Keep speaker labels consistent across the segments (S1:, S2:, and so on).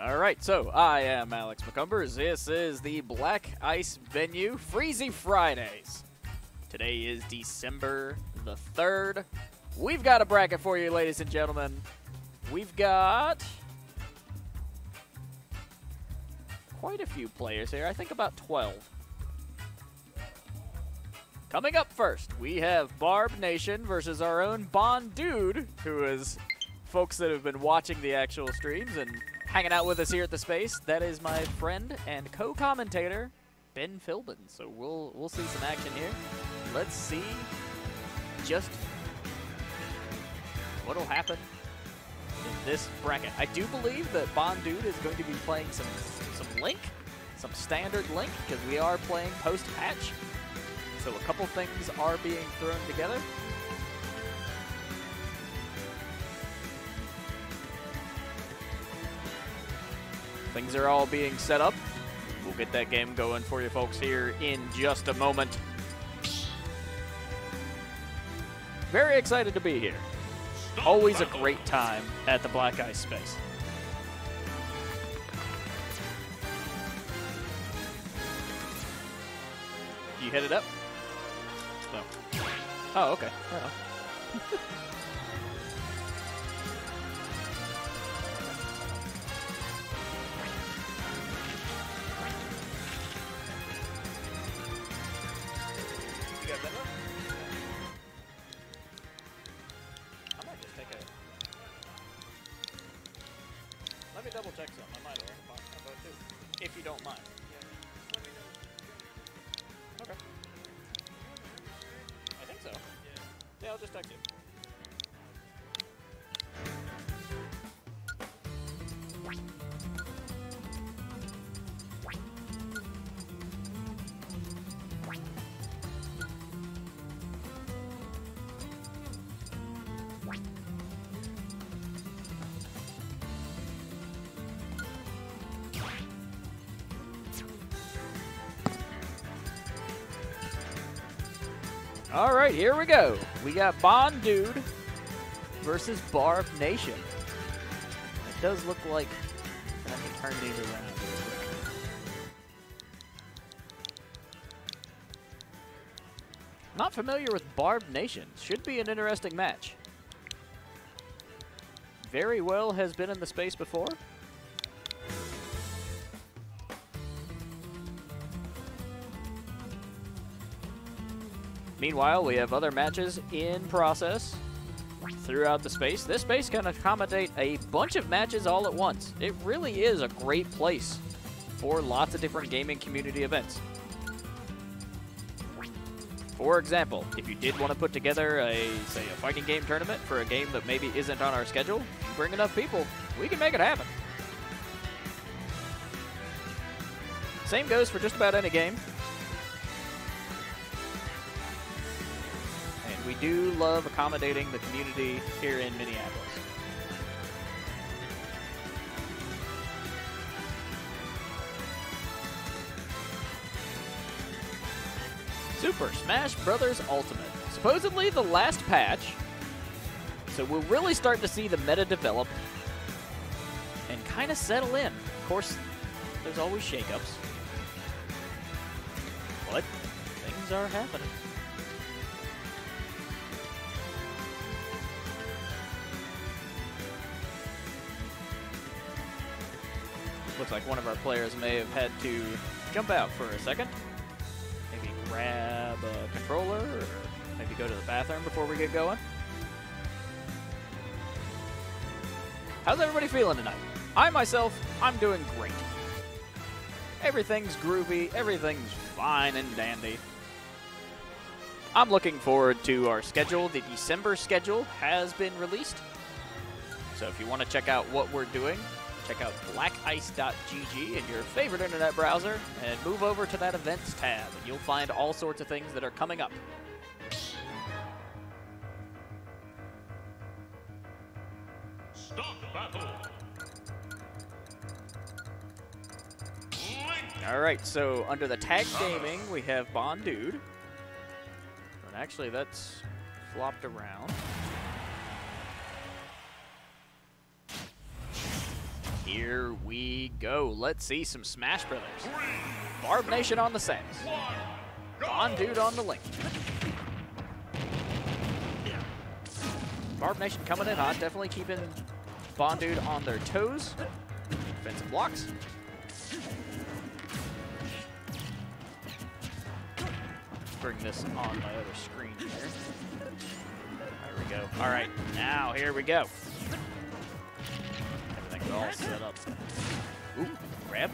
S1: All right, so I am Alex McCumbers. This is the Black Ice venue, Freezie Fridays. Today is December the 3rd. We've got a bracket for you, ladies and gentlemen. We've got quite a few players here. I think about 12. Coming up first, we have Barbnation versus our own BonDUDE, who is folks that have been watching the actual streams and hanging out with us here at the space. That is my friend and co-commentator, Ben Philbin. So we'll see some action here. Let's see just what'll happen in this bracket. I do believe that BonDUDE is going to be playing some Link, some standard Link, because we are playing post-patch. So a couple things are being thrown together. Things are all being set up. We'll get that game going for you folks here in just a moment. Very excited to be here. Always a great time at the Black Ice space. You headed up? No. Oh, okay. Oh. You got that one? I might just take a... Let me double check something. I might have a combo too, if you don't mind. Okay. I think so. Yeah, I'll just text you. All right, here we go. We got BonDUDE versus Barbnation. It does look like... Let me turn these around real quick. Not familiar with Barbnation. Should be an interesting match. Very well has been in the space before. Meanwhile, we have other matches in process throughout the space. This space can accommodate a bunch of matches all at once. It really is a great place for lots of different gaming community events. For example, if you did want to put together say a fighting game tournament for a game that maybe isn't on our schedule, bring enough people, we can make it happen. Same goes for just about any game. We do love accommodating the community here in Minneapolis. Super Smash Bros. Ultimate. Supposedly the last patch, so we'll really start to see the meta develop and kind of settle in. Of course, there's always shakeups, but things are happening. Looks like one of our players may have had to jump out for a second. Maybe grab a controller, or maybe go to the bathroom before we get going. How's everybody feeling tonight? I, myself, I'm doing great. Everything's groovy, everything's fine and dandy. I'm looking forward to our schedule. The December schedule has been released. So if you want to check out what we're doing, check out blackice.gg in your favorite internet browser and move over to that events tab. And you'll find all sorts of things that are coming up.
S2: Stop battle.
S1: All right, so under the tag gaming, we have BonDUDE. And actually, that's flopped around. Here we go. Let's see some Smash Brothers. Barbnation on the Samus. BonDUDE on the Link. Barbnation coming in hot, definitely keeping BonDUDE on their toes. Defensive blocks. Bring this on my other screen here. There we go. All right, now here we go. Everything's all set up. Ooh, grab.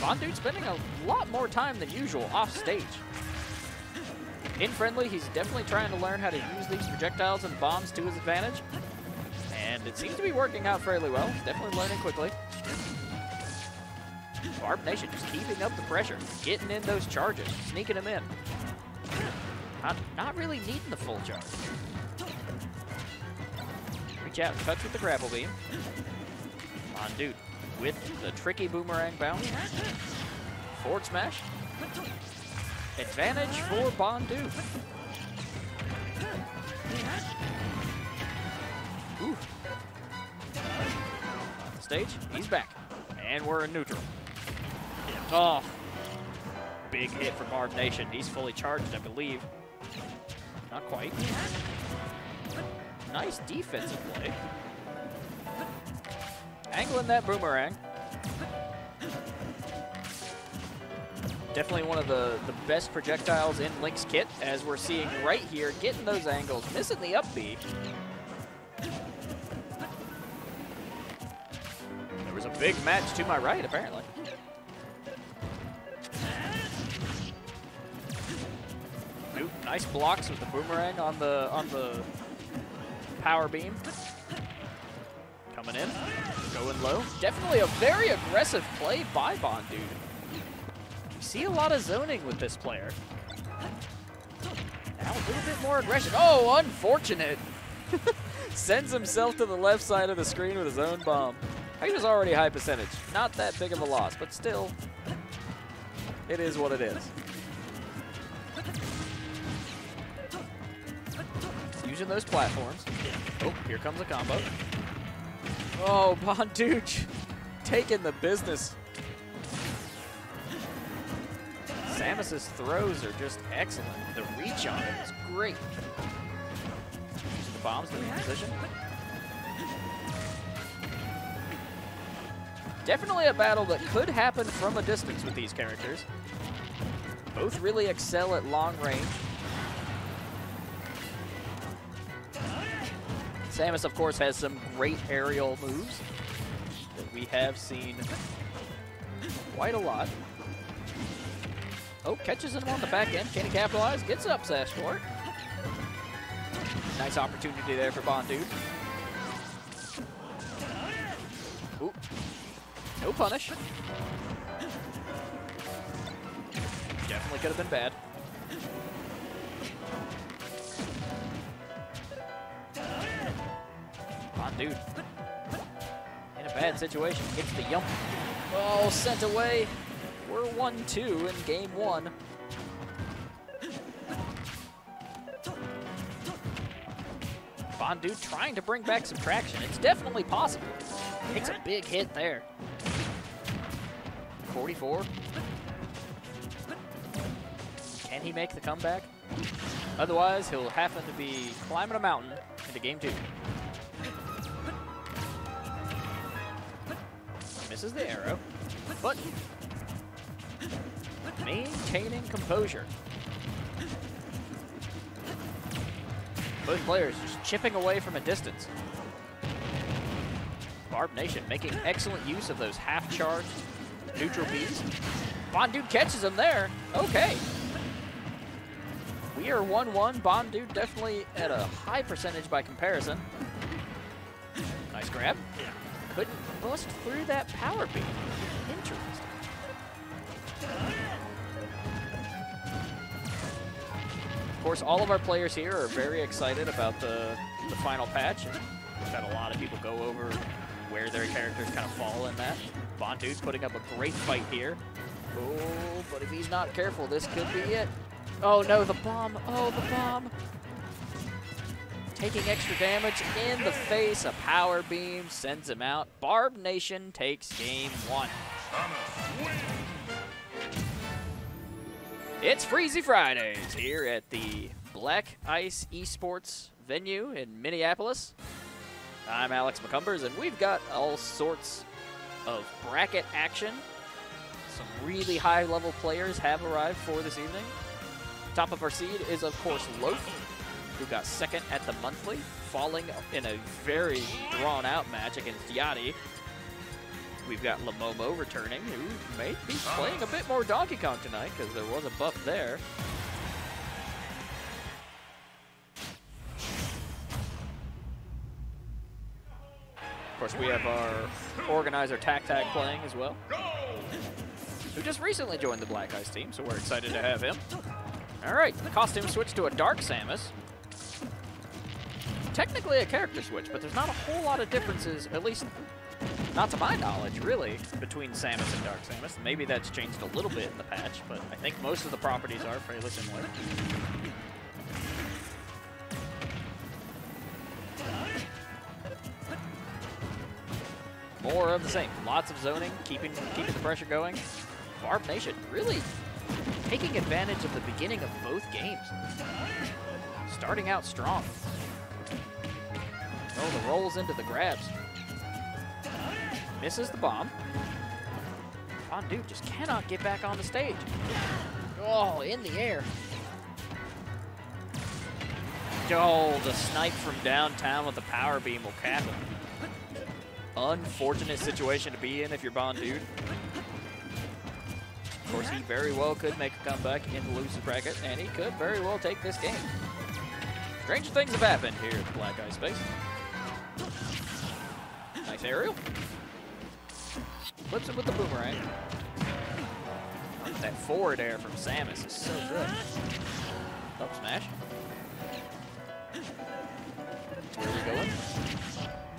S1: BonDUDE spending a lot more time than usual off stage. In friendly, he's definitely trying to learn how to use these projectiles and bombs to his advantage. And it seems to be working out fairly well. He's definitely learning quickly. Barbnation just keeping up the pressure, getting in those charges, sneaking them in. Not really needing the full charge. Reach out and touch with the grapple beam. BonDUDE with the tricky boomerang bounce. Forward smash. Advantage for BonDUDE. Ooh. Off the stage, he's back. And we're in neutral. Oh, big hit for Barbnation. He's fully charged, I believe. Not quite. Nice defensive play. Angling that boomerang. Definitely one of the best projectiles in Link's kit, as we're seeing right here, getting those angles, missing the up B. There was a big match to my right, apparently. Ooh, nice blocks with the boomerang on the power beam. Coming in, going low. Definitely a very aggressive play by BonDUDE. See a lot of zoning with this player. Now a little bit more aggression. Oh, unfortunate. Sends himself to the left side of the screen with his own bomb. He was already high percentage. Not that big of a loss, but still, it is what it is. Using those platforms. Oh, here comes a combo. Oh, BonDUDE taking the business. Samus's throws are just excellent. The reach on it is great. Using the bombs to reposition. Definitely a battle that could happen from a distance with these characters. Both really excel at long range. Samus, of course, has some great aerial moves that we have seen quite a lot. Oh, catches him on the back end. Can he capitalize? Gets up sash for it. Nice opportunity there for BonDUDE. Ooh. No punish. Definitely could have been bad. BonDUDE in a bad situation. Gets the yump. Oh, sent away. We're 1-2 in game one. BonDUDE trying to bring back some traction. It's definitely possible. Takes a big hit there. 44. Can he make the comeback? Otherwise, he'll happen to be climbing a mountain into game two. Misses the arrow, but maintaining composure. Both players just chipping away from a distance. Barbnation making excellent use of those half-charged neutral Bs. BonDUDE catches him there. Okay. We are 1-1. BonDUDE definitely at a high percentage by comparison. Nice grab. Couldn't bust through that power beam. Interesting. Of course, all of our players here are very excited about the final patch. We've had a lot of people go over where their characters kind of fall in that. BonDUDE's putting up a great fight here. Oh, but if he's not careful, this could be it. Oh no, the bomb. Oh, the bomb. taking extra damage in the face. A power beam sends him out. Barbnation takes game 1. It's Freezie Fridays here at the Black Ice eSports venue in Minneapolis. I'm Alex McCumbers, and we've got all sorts of bracket action. Some really high-level players have arrived for this evening. Top of our seed is, of course, Loaf, who got second at the monthly, falling in a very drawn-out match against Yachty. We've got Llomomo returning, who may be playing a bit more Donkey Kong tonight, because there was a buff there. Of course, we have our organizer Tac playing as well, who just recently joined the Black Ice team, so we're excited to have him. All right, costume switch to a Dark Samus. Technically a character switch, but there's not a whole lot of differences, at least not to my knowledge, really, between Samus and Dark Samus. Maybe that's changed a little bit in the patch, but I think most of the properties are fairly similar. More of the same. Lots of zoning, keeping the pressure going. Barbnation really taking advantage of the beginning of both games. Starting out strong. Oh, the rolls into the grabs. Misses the bomb. BonDUDE just cannot get back on the stage. Oh, in the air. Oh, the snipe from downtown with the power beam will cap him. Unfortunate situation to be in if you're BonDUDE. Of course, he very well could make a comeback in the loser's bracket, and he could very well take this game. Stranger things have happened here at the Black Ice space. Nice aerial. Flips it with the boomerang. That forward air from Samus is so good. Up smash. Where are we going?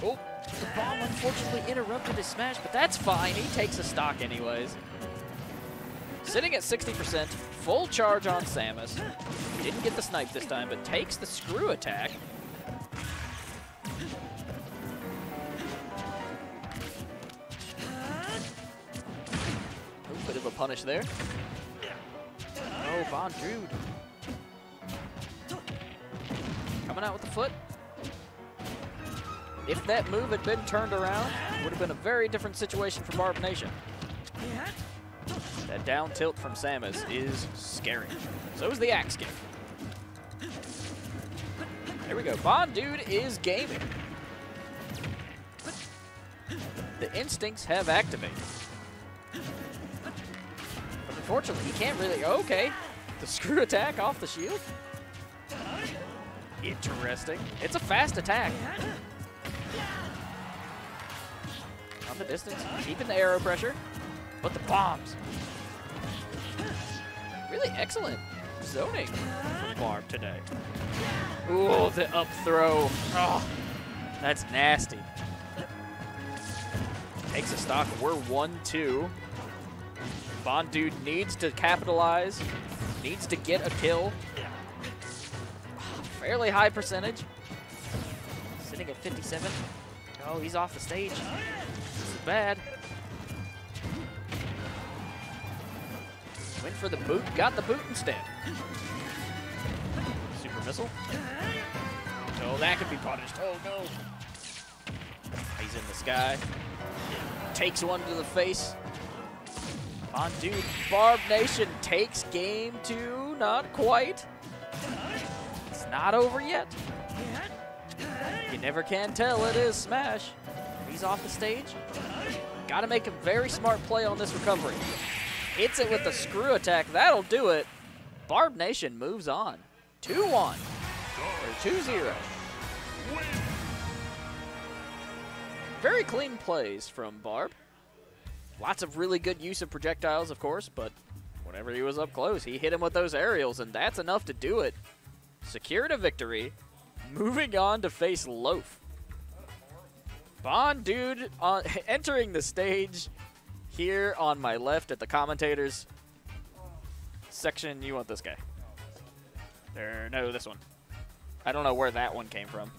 S1: Oh, the bomb unfortunately interrupted his smash, but that's fine. He takes a stock anyways. Sitting at 60%, full charge on Samus. Didn't get the snipe this time, but takes the screw attack. A bit of a punish there. Oh, BonDUDE. Coming out with the foot. If that move had been turned around, it would have been a very different situation for Barbnation. That down tilt from Samus is scary. So is the axe kick. There we go. BonDUDE is gaming. The instincts have activated. But unfortunately, he can't really... Okay. The screw attack off the shield. Interesting. It's a fast attack. On the distance, keeping the arrow pressure, but the bombs. Really excellent zoning from Barb today. Ooh, the up throw. Oh, that's nasty. Takes a stock. We're 1-2. BonDUDE needs to capitalize, needs to get a kill. Fairly high percentage. Sitting at 57. Oh, he's off the stage. This is bad. Went for the boot, got the boot instead. Super missile. Oh, that could be punished. Oh, no. He's in the sky. Takes one to the face. BonDUDE. Barbnation takes game 2. Not quite. It's not over yet. You never can tell it is Smash. He's off the stage. Got to make a very smart play on this recovery. Hits it with the screw attack. That'll do it. Barbnation moves on. 2-1. Or 2-0. Very clean plays from Barb. Lots of really good use of projectiles, of course, but whenever he was up close, he hit him with those aerials, and that's enough to do it. Secured a victory. Moving on to face Loaf. BonDUDE entering the stage here on my left at the commentators section. You want this guy. No, this one. I don't know where that one came from.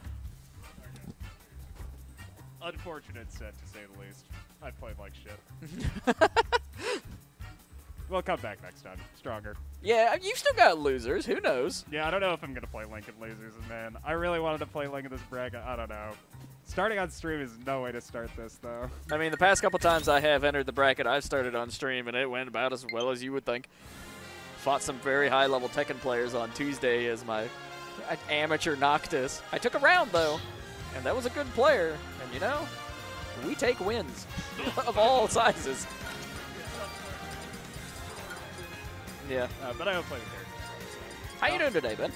S3: Unfortunate set, to say the least. I played like shit. We'll come back next time, stronger.
S1: Yeah, you still got losers. Who knows?
S3: Yeah, I don't know if I'm going to play Link in losers, man. I really wanted to play Link in this bracket. I don't know. Starting on stream is no way to start this, though.
S1: I mean, the past couple times I have entered the bracket, I've started on stream, and it went about as well as you would think. Fought some very high-level Tekken players on Tuesday as my amateur Noctis. I took a round, though, and that was a good player. And, you know, we take wins of all sizes. Yeah.
S3: But I don't play the character. So.
S1: How you doing today, Ben?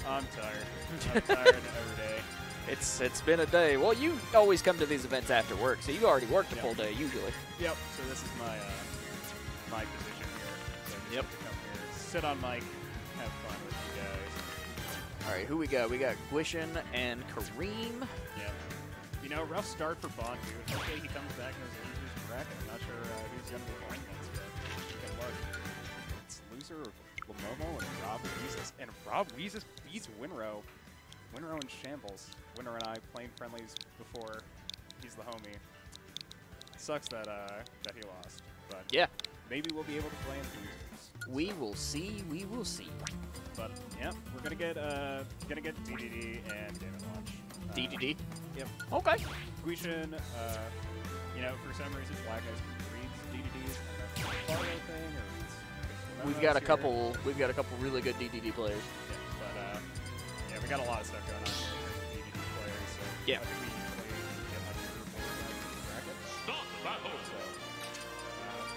S3: I'm tired. I'm tired every day.
S1: It's been a day. Well, you always come to these events after work, so you already worked a full day usually.
S3: Yep. So this is my my position here. So I just have to come here, sit on mic, have fun with you guys.
S1: All right, who we got? We got Gwishin and Kareem.
S3: Yep. You know, rough start for BonDUDE. Hopefully he comes back and has a loser's bracket. I'm not sure who's going to be playing against, but good luck. It's loser of Llomomo and Robweezus. And Robweezus beats Winrow. Winrow in shambles. Winrow and I playing friendlies before. He's the homie. Sucks that that he lost, but
S1: yeah,
S3: maybe we'll be able to play in losers.
S1: We will see. We will see.
S3: But yeah, we're gonna get DDD and David Watch.
S1: DDD.
S3: Yep.
S1: Okay.
S3: Gwishin, you know, for some reason, Black Eyes reads DDDs. I don't know if it's a Wario thing or if it's
S1: We've got a couple. We've got a couple really good DDD players.
S3: Yeah, but yeah, we got a lot of stuff going on with DDD players. So
S1: yeah.
S3: I think we usually get like more bracket.
S2: Stop battle.
S3: So,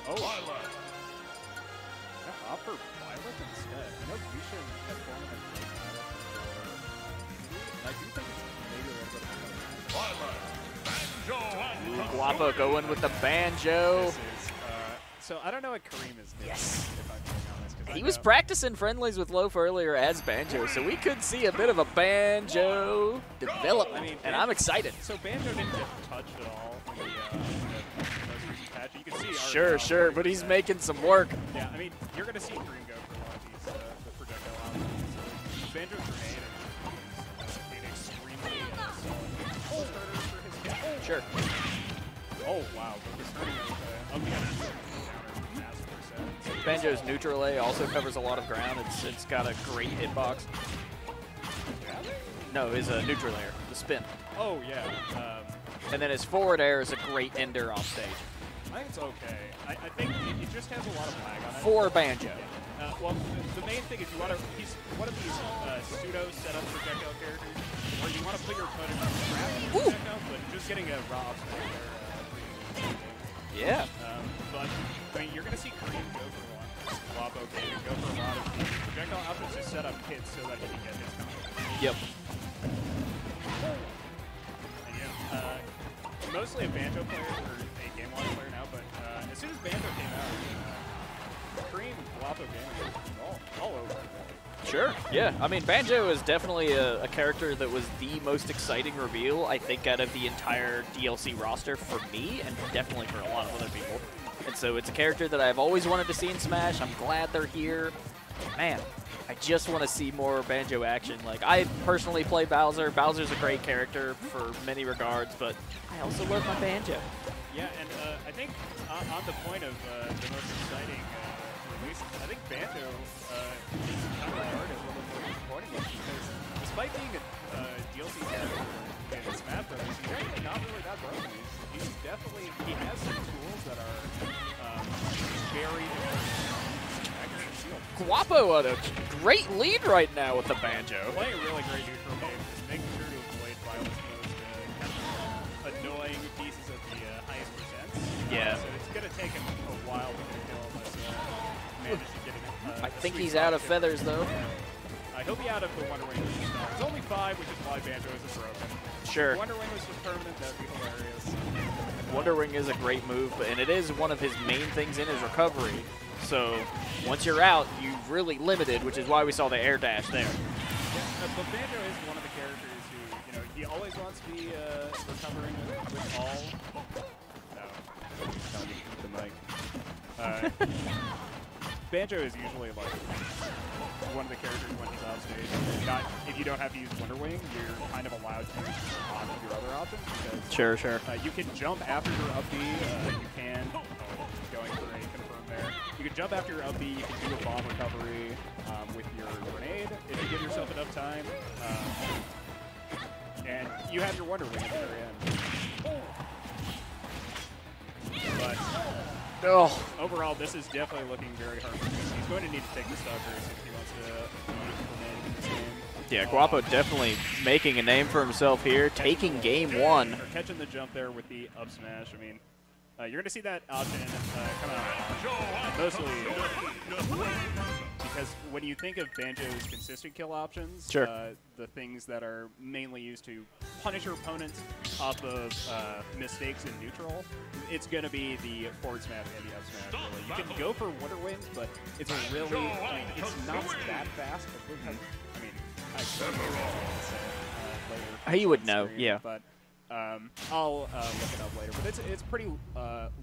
S2: Violet.
S3: Yeah, opt for Violet instead. I know Gwishin had tournament played Violet before. And I do think it's maybe a little bit of a
S2: Violet. Banjo and
S1: Ooh, Guapo going with the banjo.
S3: This is, so I don't know what Kareem is doing,
S1: Yes.
S3: if I'm being honest. 'Cause
S1: He
S3: I
S1: was
S3: know-
S1: practicing friendlies with Loaf earlier as banjo, so we could see a bit of a banjo develop.
S3: I mean,
S1: and I'm excited.
S3: So Banjo didn't get touched at all in the most recent patch. You can see
S1: Sure, but he's making some work.
S3: Yeah, I mean, you're going to see Kareem go for a lot of these the projectile outcomes. So Banjo's grenade is an extremely solid starter for his kit.
S1: Sure.
S3: Oh, wow. The starting of the other
S1: Banjo's neutral A also covers a lot of ground. It's got a great hitbox. No, his neutral air, the spin.
S3: Oh, yeah.
S1: And then his forward air is a great ender off stage.
S3: I think it's okay. I think it just has a lot of lag on it.
S1: For banjo.
S3: Yeah. Well, the main thing is you want to. He's one of these pseudo setup projectile characters where you want to put your opponent on the trap projectile, but just getting a raw upside there.
S1: Yeah.
S3: But I mean, you're going to see Kareem go for a lot. Guapo can go for a lot of projectile outputs to set up hits so that he can get his counter.
S1: Yep.
S3: And yeah, mostly a banjo player or a game watch player now, but as soon as banjo came out, Kareem, Guapo game all over.
S1: Sure. Yeah. I mean, Banjo is definitely a character that was the most exciting reveal, I think, out of the entire DLC roster for me, and definitely for a lot of other people. And so it's a character that I've always wanted to see in Smash. I'm glad they're here. Man, I just want to see more Banjo action. Like, I personally play Bowser. Bowser's a great character for many regards, but I also love my Banjo.
S3: Yeah, and I think on the point of the most exciting releases, I think Banjo is kind of regarded as one of the more disappointing ones because despite being a DLC character in Smash Bros., he's actually not really that broken. He's definitely, he has some tools that are very
S1: Guapo on a great lead right now with the Banjo.
S3: Playing a really great neutral game, just making sure to avoid Violet's most annoying pieces of the highest percents.
S1: Yeah.
S3: So it's going to take him a while to get a kill unless manage to get him.
S1: I think he's out of feathers, though.
S3: He'll be out of the Wonder Wing. It's only 5, which is why Banjo isn't broken.
S1: Sure.
S3: If Wonder Wing was just permanent, that'd be hilarious.
S1: Wonder Wing is a great move, and it is one of his main things in his recovery. So once you're out, you're really limited, which is why we saw the air dash there.
S3: Yeah, but Banjo is one of the characters who, you know, he always wants to be recovering with all. No, tell me the mic. Banjo is usually like one of the characters when he's off stage. If you don't have to use Wonder Wing, you're kind of allowed to use a lot of your other options. Because,
S1: Sure.
S3: you can jump after your up B. You can. Going for a confirm there. You can jump after your up B. You can do a bomb recovery with your grenade if you give yourself enough time. And you have your Wonder Wing at the very end. But overall, this is definitely looking very hard for him. He's going to need to take the stock very soon if he wants to be in this game.
S1: Yeah, Guapo definitely making a name for himself here, taking game one.
S3: Or catching the jump there with the up smash. I mean, you're going to see that option come out mostly because when you think of Banjo's consistent kill options, the things that are mainly used to punish your opponents off of mistakes in neutral, it's going to be the forward smash and the up smash. Really. You can go for Wonder Wings, but it's it's not that fast. I don't know later.
S1: He would know,
S3: screen,
S1: yeah.
S3: But I'll look it up later. But it's pretty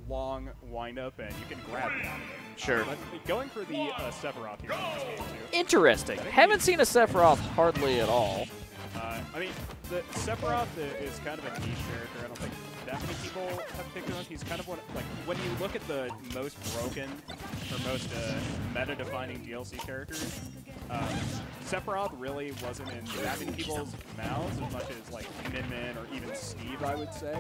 S3: long wind-up, and you can grab it out of it.
S1: Sure.
S3: But going for the Sephiroth here in this game, too.
S1: Interesting. Haven't seen a Sephiroth hardly at all.
S3: I mean, the Sephiroth is kind of a niche character. I don't think that many people have picked him up. He's kind of one, like, when you look at the most broken or most meta-defining DLC characters, Sephiroth really wasn't in that many people's mouths as much as, like, Min or even Steve, I would say.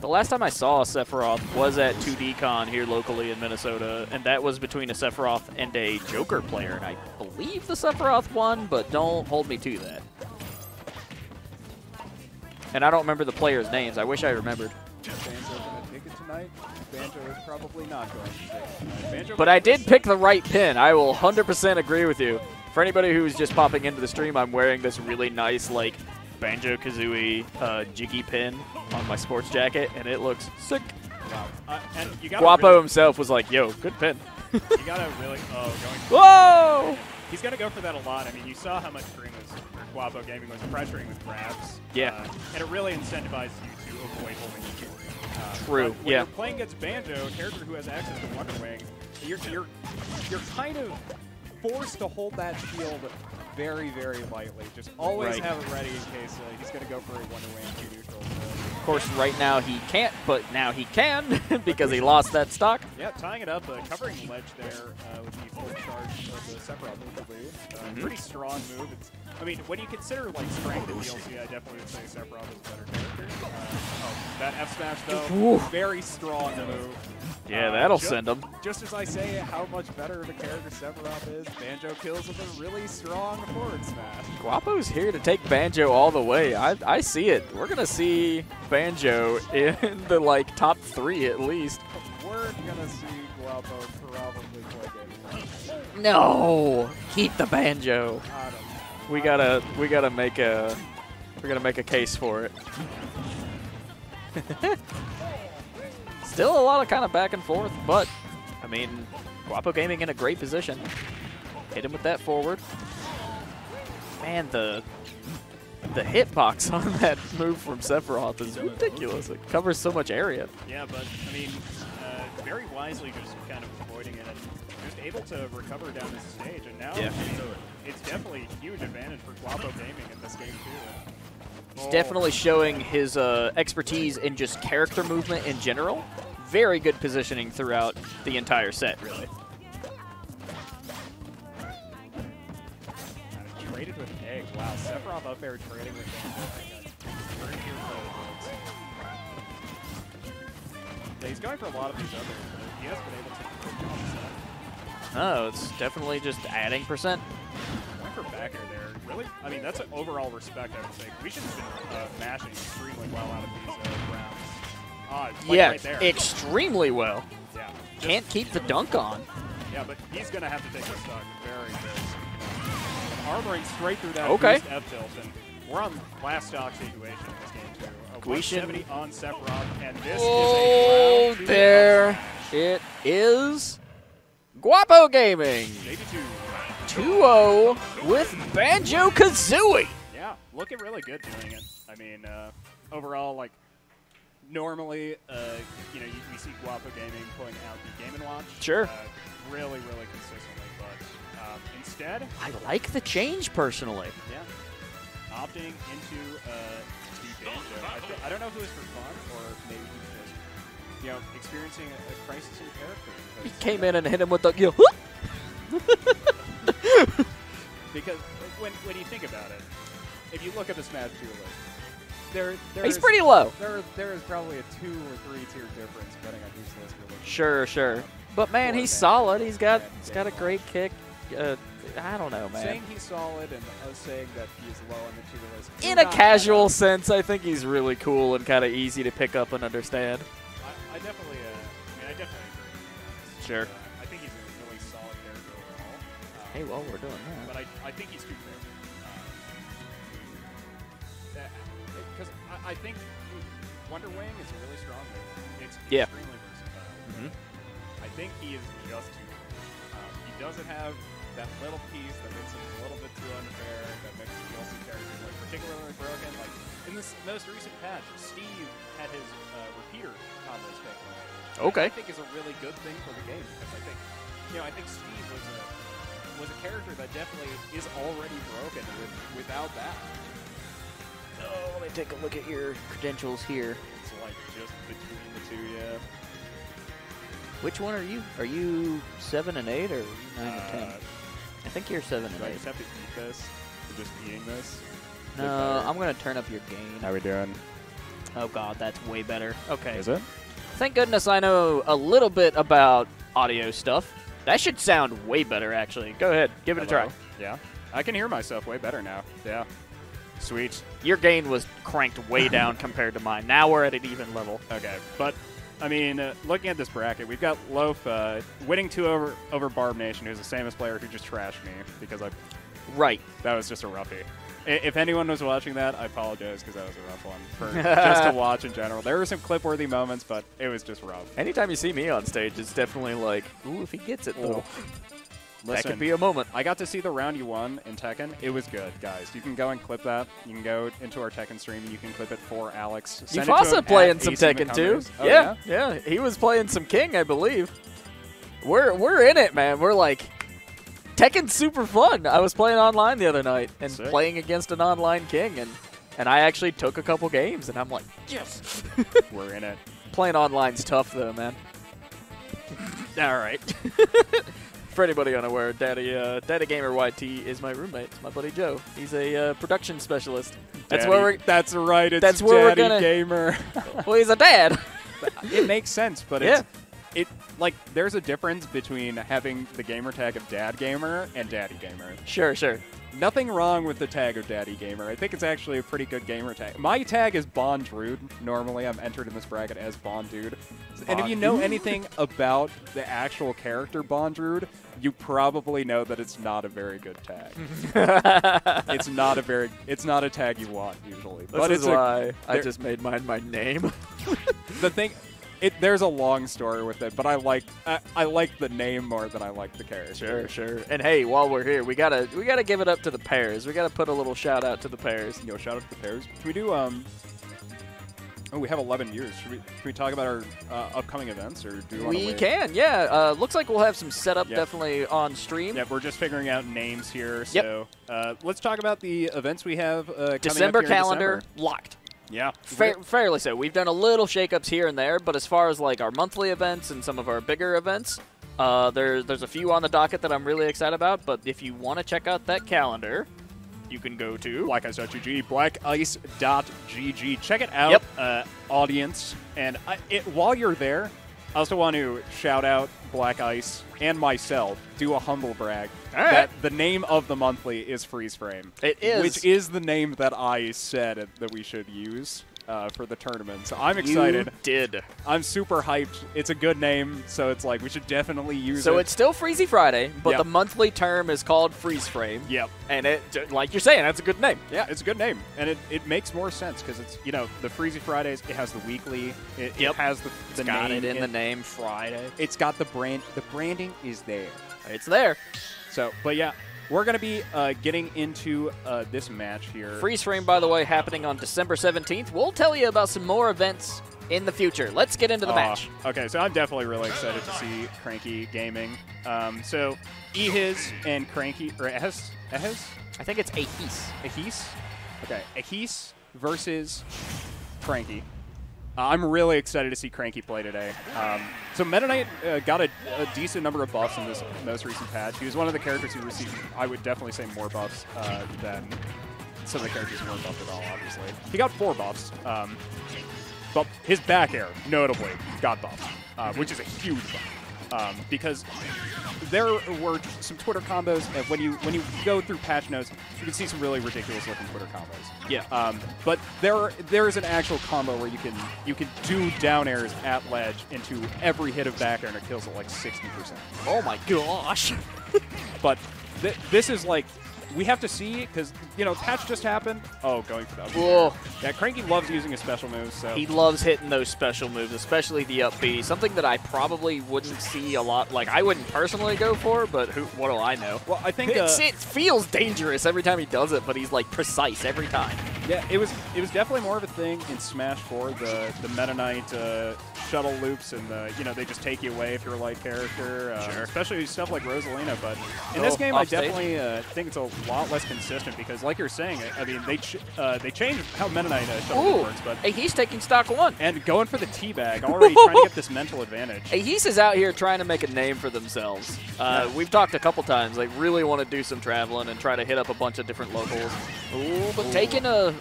S1: The last time I saw a Sephiroth was at 2DCon here locally in Minnesota, and that was between a Sephiroth and a Joker player, and I believe the Sephiroth won, but don't hold me to that. And I don't remember the players' names. I wish I remembered.
S3: Banjo's going to take it tonight. Banjo is probably not going to take it tonight.
S1: But I did pick the right pin. I will 100% agree with you. For anybody who's just popping into the stream, I'm wearing this really nice, like, Banjo-Kazooie Jiggy pin on my sports jacket, and it looks sick.
S3: Wow. And you gotta
S1: Guapo himself was like, yo, good pin.
S3: You got to really,
S1: Whoa!
S3: He's going to go for that a lot. I mean, you saw how much Guapo Gaming was pressuring with grabs.
S1: Yeah.
S3: And it really incentivizes you to avoid holding the shield.
S1: True,
S3: when you're playing against Banjo, a character who has access to Wonder Wing, you're kind of forced to hold that shield very, very lightly. Just always have it ready in case he's going to go for a Wonder Wing to neutral.
S1: Of course, right now he can't, but now he can because he lost that stock.
S3: Yeah, tying it up, covering ledge there with the full charge of the Sephiroth move. Pretty strong move. I mean, when you consider like strength in DLC, I definitely would say Sephiroth is a better character. That F smash though, very strong move.
S1: Yeah, that'll send him.
S3: Just as I say how much better of a character Sephiroth is, Banjo kills with a really strong forward smash.
S1: Guapo's here to take Banjo all the way. I see it. We're gonna see Banjo in the like top 3 at least.
S3: We're gonna see Guapo probably play game.
S1: No, keep the Banjo. We gotta make a case for it. Still a lot of kind of back and forth, but I mean, Guapo Gaming in a great position. Hit him with that forward. Man, the hitbox on that move from Sephiroth is ridiculous. It covers so much area.
S3: Yeah, but I mean, very wisely just kind of avoiding it and just able to recover down this stage. And now it's definitely a huge advantage for Guapo Gaming in this game too.
S1: He's definitely showing his expertise in just character movement in general. Very good positioning throughout the entire set, really.
S3: Traded with Egg. Wow, Sephiroth up there trading with Egg. Yeah, he's going for a lot of these others, but he has been able to do the set.
S1: Oh, it's definitely just adding percent.
S3: Going for back air there. Really? I mean, that's an overall respect, I would say. Guishin's been mashing extremely well out of these rounds.
S1: Yeah,
S3: right there.
S1: extremely well.
S3: Yeah.
S1: Can't keep the dunk on.
S3: Yeah, but he's going to have to take this stock very, very soon. Armoring straight through that boost F tilt, and we're on last stock situation in this game, too.
S1: Guishin
S3: 170 on Sephiroth, and this
S1: is a round 2 there it is. Guapo Gaming. 2-0 with Banjo-Kazooie.
S3: Yeah, looking really good doing it. I mean, overall, like, normally, you know, we see Guapo Gaming pulling out the Game & Watch.
S1: Sure.
S3: Really, really consistently, but Instead,
S1: I like the change personally.
S3: yeah, opting into Steve Banjo. I don't know if it was for fun or maybe he was just, you know, experiencing a crisis in character.
S1: He came in and hit him with the.
S3: Because when you think about it, if you look at the Smash 2 list,
S1: He's pretty low.
S3: There is probably a 2 or 3 tier difference depending on whose list you're looking at.
S1: Sure. But man, he's solid. He's got a great kick. I don't know, man.
S3: Saying he's solid and us saying that he's low on the tier list.
S1: In a casual sense, I think he's really cool and kind of easy to pick up and understand.
S3: I definitely, I definitely agree.
S1: Sure.
S3: I think he's a really solid character overall.
S1: Hey, well, we're doing that.
S3: But I think he's too big. Because I think Wonder Wing is a really strong move. It's extremely versatile. I think he is just too big. He doesn't have that little piece that makes him a little bit too unfair, that makes the DLC character like particularly broken. Like in this most recent patch, Steve had his repeater combos taken away.
S1: Okay.
S3: I think is a really good thing for the game because I think Steve was a character that definitely is already broken without that.
S1: Oh, let me take a look at your credentials here.
S3: It's like just between the two, yeah.
S1: Which one are you? Are you 7 and 8 or are you 9 and 10? I think you're 7 and 8.
S3: I just have to eat this. I'm just eating this.
S1: No, I'm gonna turn up your gain.
S3: How we doing?
S1: Oh god, that's way better. Okay.
S3: Is it?
S1: Thank goodness I know a little bit about audio stuff. That should sound way better, actually. Go ahead, give it a try.
S3: Yeah, I can hear myself way better now. Yeah. Sweet.
S1: Your gain was cranked way down compared to mine. Now we're at an even level.
S3: Okay, but I mean, looking at this bracket, we've got Loaf winning 2 over Barbnation, who's the Samus player who just trashed me because that was just a roughie. If anyone was watching that, I apologize because that was a rough one for just to watch in general. There were some clip-worthy moments, but it was just rough.
S1: Anytime you see me on stage, it's definitely like, ooh, if he gets it, though. That could be a moment.
S3: I got to see the round you won in Tekken. It was good, guys. You can go and clip that. You can go into our Tekken stream and you can clip it for Alex.
S1: You've also playing some Tekken too.
S3: Oh,
S1: yeah. He was playing some King, I believe. We're in it, man. We're like, Tekken's super fun. I was playing online the other night and playing against an online King, and I actually took a couple games, and I'm like, yes.
S3: We're in it.
S1: Playing online's tough though, man. All right. For anybody unaware, Daddy Gamer YT is my roommate. It's my buddy Joe. He's a production specialist. That's
S3: Daddy,
S1: where we're.
S3: That's right. It's
S1: that's where
S3: Daddy
S1: we're gonna,
S3: Gamer.
S1: Well, he's a dad.
S3: It makes sense, but like there's a difference between having the gamer tag of Dad Gamer and Daddy Gamer.
S1: Sure.
S3: Nothing wrong with the tag of Daddy Gamer. I think it's actually a pretty good gamer tag. My tag is BonDUDE. Normally, I'm entered in this bracket as BonDUDE. And if you know anything about the actual character BonDUDE, you probably know that it's not a very good tag. It's not a tag you want usually. But
S1: this is why I just made mine my name.
S3: The thing. There's a long story with it, but I like the name more than I like the character.
S1: Sure. And hey, while we're here, we gotta give it up to the pairs. We gotta put a little shout out to the pairs.
S3: Yo, shout out to the pairs. Should we do Oh, we have 11 years. Should we talk about our upcoming events, or do you want to wait?
S1: Can, yeah. Looks like we'll have some setup definitely on stream.
S3: Yeah, we're just figuring out names here. So let's talk about the events we have coming
S1: December
S3: up here
S1: calendar
S3: in December.
S1: locked.
S3: Yeah.
S1: Fairly so. We've done a little shakeups here and there, but as far as like our monthly events and some of our bigger events, there's a few on the docket that I'm really excited about. But if you want to check out that calendar, you can go to
S3: blackice.gg, blackice.gg. Check it out, audience. And while you're there, I also want to shout out Black Ice and myself, do a humble brag. That the name of the monthly is Freeze Frame.
S1: It is.
S3: Which is the name that I said that we should use for the tournament. So I'm excited.
S1: You did.
S3: I'm super hyped. It's a good name, so it's like we should definitely use it.
S1: So it's still Freezie Friday, but the monthly term is called Freeze Frame.
S3: Yep.
S1: And it, like you're saying, that's a good name.
S3: Yeah, it's a good name. And it makes more sense because it's, you know, the Freezie Fridays, it has the weekly. It has the name.
S1: Got it in the name Friday.
S3: It's got the brand. The branding is there.
S1: It's there.
S3: So, but yeah, we're going to be getting into this match here.
S1: Freeze Frame, by the way, happening on December 17th. We'll tell you about some more events in the future. Let's get into the match.
S3: Okay, so I'm definitely really excited to see Cranky gaming. So Ehis and Cranky, or Ehis?
S1: I think it's Ehis.
S3: Ehis? Okay, Ehis versus Cranky. I'm really excited to see Cranky play today. So Meta Knight got a decent number of buffs in this most recent patch. He was one of the characters who received, I would definitely say, more buffs than some of the characters who weren't buffed at all, obviously. He got 4 buffs. But his back air, notably, got buffed, which is a huge buff. Because there were some Twitter combos, and when you go through patch notes, you can see some really ridiculous looking Twitter combos.
S1: Yeah.
S3: But there is an actual combo where you can do down airs at ledge into every hit of back air, and it kills it like 60%.
S1: Oh my gosh.
S3: But this is like, we have to see, because, you know, patch just happened. Oh, going for that.
S1: Whoa.
S3: Yeah, Cranky loves using his special moves. So.
S1: He loves hitting those special moves, especially the up B. Something that I probably wouldn't see a lot. Like, I wouldn't personally go for, but what do I know?
S3: Well, I think
S1: it feels dangerous every time he does it, but he's, like, precise every time.
S3: Yeah, it was definitely more of a thing in Smash 4, the Meta Knight shuttle loops, and they just take you away if you're a light character,
S1: sure.
S3: Especially stuff like Rosalina. But in this game, I definitely think it's a lot less consistent because, like you're saying, I mean, they changed how Meta Knight shuttle works. But
S1: he's taking stock 1.
S3: And going for the teabag, already trying to get this mental advantage.
S1: Ehis is out here trying to make a name for themselves. We've talked a couple times. They really want to do some traveling and try to hit up a bunch of different locals. Ooh, but taking a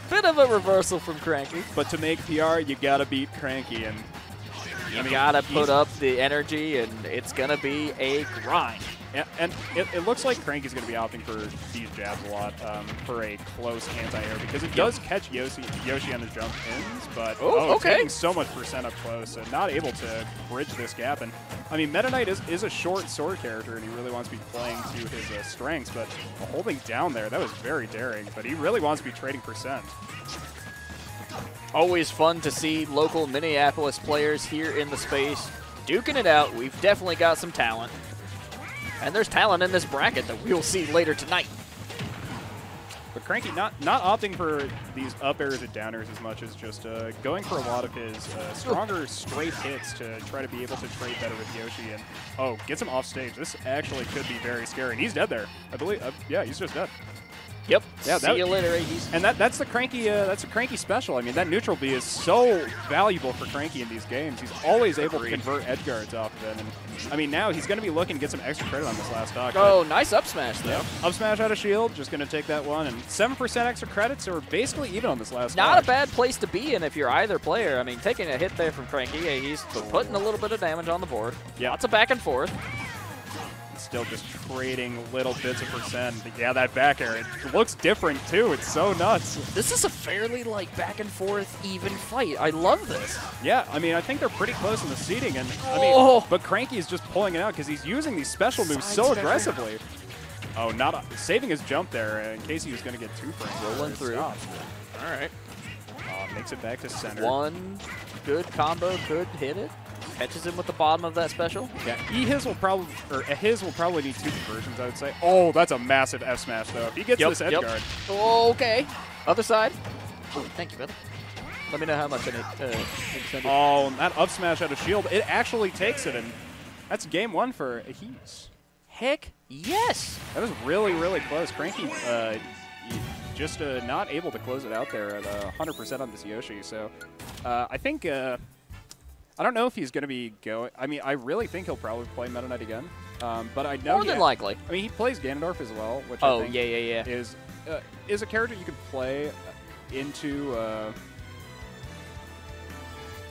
S1: bit of a reversal from Cranky.
S3: But to make PR, you gotta beat Cranky, and
S1: you gotta put up the energy, and it's gonna be a grind.
S3: Yeah, and it looks like Cranky's going to be opting for these jabs a lot for a close anti-air because it does catch Yoshi on the jump ins, but it's getting so much percent up close and not able to bridge this gap. And I mean, Meta Knight is a short sword character, and he really wants to be playing to his strengths, but holding down there, that was very daring, but he really wants to be trading percent.
S1: Always fun to see local Minneapolis players here in the space duking it out. We've definitely got some talent. And there's talent in this bracket that we'll see later tonight.
S3: But Cranky not opting for these up airs and down airs as much as just going for a lot of his stronger straight hits to try to be able to trade better with Yoshi. And gets him off stage. This actually could be very scary. And he's dead there, I believe. Yeah, he's just dead.
S1: Yep.
S3: Yeah,
S1: see you later, Ehis.
S3: And that's the Cranky special. I mean, that neutral B is so valuable for Cranky in these games. He's always able to convert edge guards off of it. And I mean, now he's going to be looking to get some extra credit on this last stock.
S1: Oh, nice up smash though.
S3: Yep. Up smash out of shield, just going to take that one, and 7% extra credit, so we're basically even on this last
S1: Not
S3: stock.
S1: a bad place to be in if you're either player. I mean, taking a hit there from Cranky, he's putting a little bit of damage on the board.
S3: Yeah.
S1: Lots of back and forth.
S3: Still just trading little bits of percent. Yeah, that back air, it looks different too. It's so nuts.
S1: This is a fairly back and forth even fight. I love this.
S3: Yeah, I mean, I think they're pretty close in the seating, and I mean, but Cranky is just pulling it out because he's using these special moves so aggressively. Oh, saving his jump there in case he was going to get 2 frames.
S1: Rolling through. All right.
S3: Makes it back to center.
S1: One good combo could hit it. Catches him with the bottom of that special.
S3: Yeah, Ehis will probably need 2 conversions, I would say. Oh, that's a massive F smash though. If he gets this edge guard.
S1: Okay. Other side. Oh, thank you, brother. Let me know how much I need.
S3: Oh, that up smash out of shield. It actually takes it, and that's game 1 for Ehis.
S1: Heck yes.
S3: That was really, really close. Cranky just not able to close it out there at 100% on this Yoshi. So I think. I don't know if he's going to be going. I mean, I really think he'll probably play Meta Knight again. But I know
S1: more than likely.
S3: I mean, he plays Ganondorf as well, which
S1: I
S3: think is a character you could play into.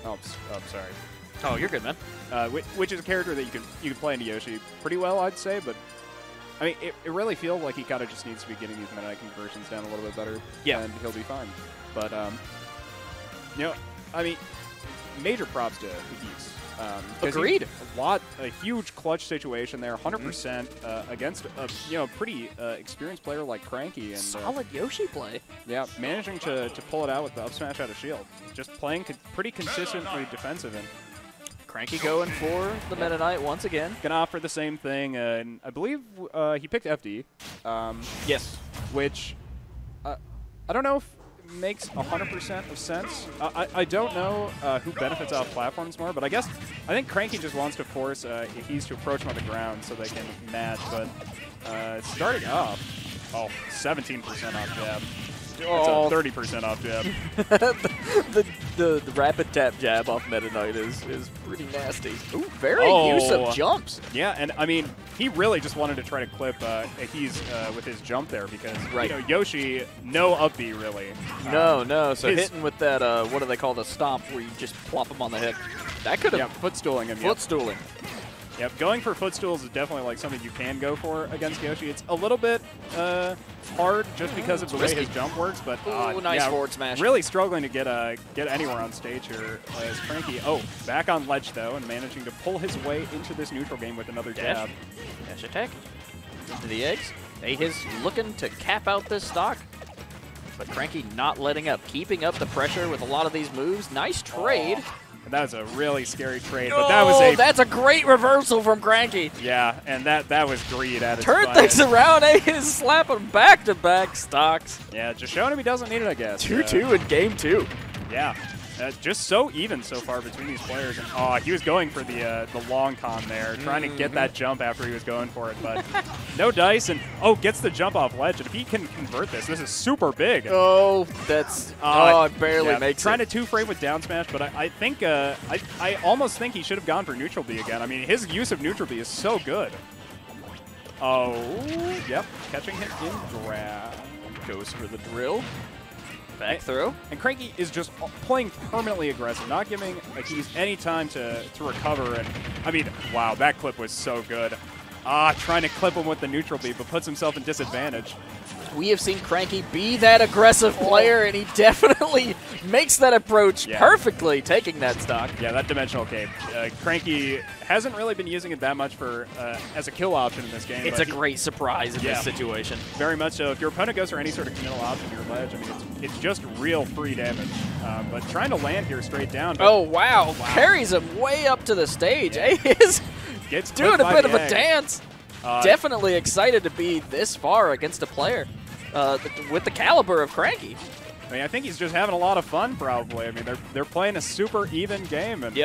S3: Oh, sorry.
S1: Oh, you're good, man.
S3: Which is a character that you could play into Yoshi pretty well, I'd say. But I mean, it really feels like he kind of just needs to be getting these Meta Knight conversions down a little bit better. Yeah, and he'll be fine. But I mean. Major props to Ehis.
S1: Agreed.
S3: A huge clutch situation there, 100% against a pretty experienced player like Cranky. And
S1: solid Yoshi play.
S3: Yeah, managing to pull it out with the up smash out of shield. Just playing pretty consistently defensive. And
S1: Cranky going for the Meta Knight once again.
S3: Gonna offer the same thing, and I believe he picked FD.
S1: Yes.
S3: Which I don't know if makes 100% of sense. I don't know who benefits out of platforms more, but I think Cranky just wants to force Ehis to approach him on the ground so they can match. But starting off, 17% off jab.
S1: Oh.
S3: It's a 30% off jab.
S1: the rapid tap jab off Meta Knight is pretty nasty. Ooh, very use of jumps.
S3: Yeah, and I mean, he really just wanted to try to clip Ehis with his jump there because you know, Yoshi, no up B really.
S1: No. So hitting with that, what do they call the stomp, where you just plop him on the head. That could have
S3: footstooling him.
S1: Footstooling.
S3: Yep, going for footstools is definitely like something you can go for against Yoshi. It's a little bit hard just because of the way his jump works, but
S1: nice forward smash.
S3: Really struggling to get anywhere on stage here as Cranky. Oh, back on ledge though, and managing to pull his way into this neutral game with another jab.
S1: Dash attack into the eggs. Ehis looking to cap out this stock, but Cranky not letting up, keeping up the pressure with a lot of these moves. Nice trade.
S3: That was a really scary trade, but that was
S1: that's a great reversal from Cranky.
S3: Yeah, and that was greed at its
S1: Turn things around, Ehis slapping back-to-back stocks.
S3: Yeah, just showing him he doesn't need it, I guess.
S1: 2-2 in game 2.
S3: Yeah, just so even so far between these players. And, he was going for the long con there, trying to get that jump after he was going for it, but no dice, and gets the jump off ledge. And if he can convert this is super big.
S1: Oh, that's it barely makes
S3: trying
S1: it.
S3: To 2-frame with down smash, but I think I almost think he should have gone for neutral B again. I mean, his use of neutral B is so good. Oh, yep, catching him in grab.
S1: Goes for the drill. Back throw.
S3: And Cranky is just playing permanently aggressive, not giving Ehis any time to recover. And I mean, wow, that clip was so good. Trying to clip him with the neutral B, but puts himself in disadvantage.
S1: We have seen Cranky be that aggressive player, and he definitely makes that approach perfectly, taking that stock.
S3: Yeah, that dimensional cape. Cranky hasn't really been using it that much for as a kill option in this game.
S1: It's a great surprise in this situation.
S3: Very much so. If your opponent goes for any sort of middle option to your ledge, I mean, it's just real free damage. But trying to land here straight down.
S1: Oh, wow. Carries him way up to the stage. Ehis gets doing a bit of a dance. Definitely excited to be this far against a player with the caliber of Cranky.
S3: I mean, I think he's just having a lot of fun, probably. I mean, they're playing a super even game, and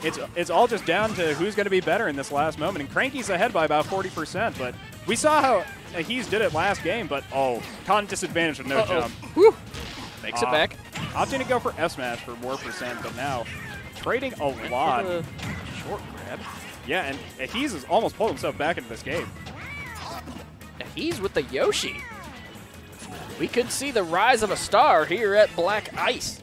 S3: it's all just down to who's going to be better in this last moment. And Cranky's ahead by about 40%, but we saw how Ehis did it last game. But con disadvantage with no jump.
S1: Whew. Makes it back.
S3: Opting to go for F smash for more percent, but now trading a lot.
S1: Short grab.
S3: Yeah, and Ehis has almost pulled himself back into this game.
S1: Ehis with the Yoshi. We could see the rise of a star here at Black Ice.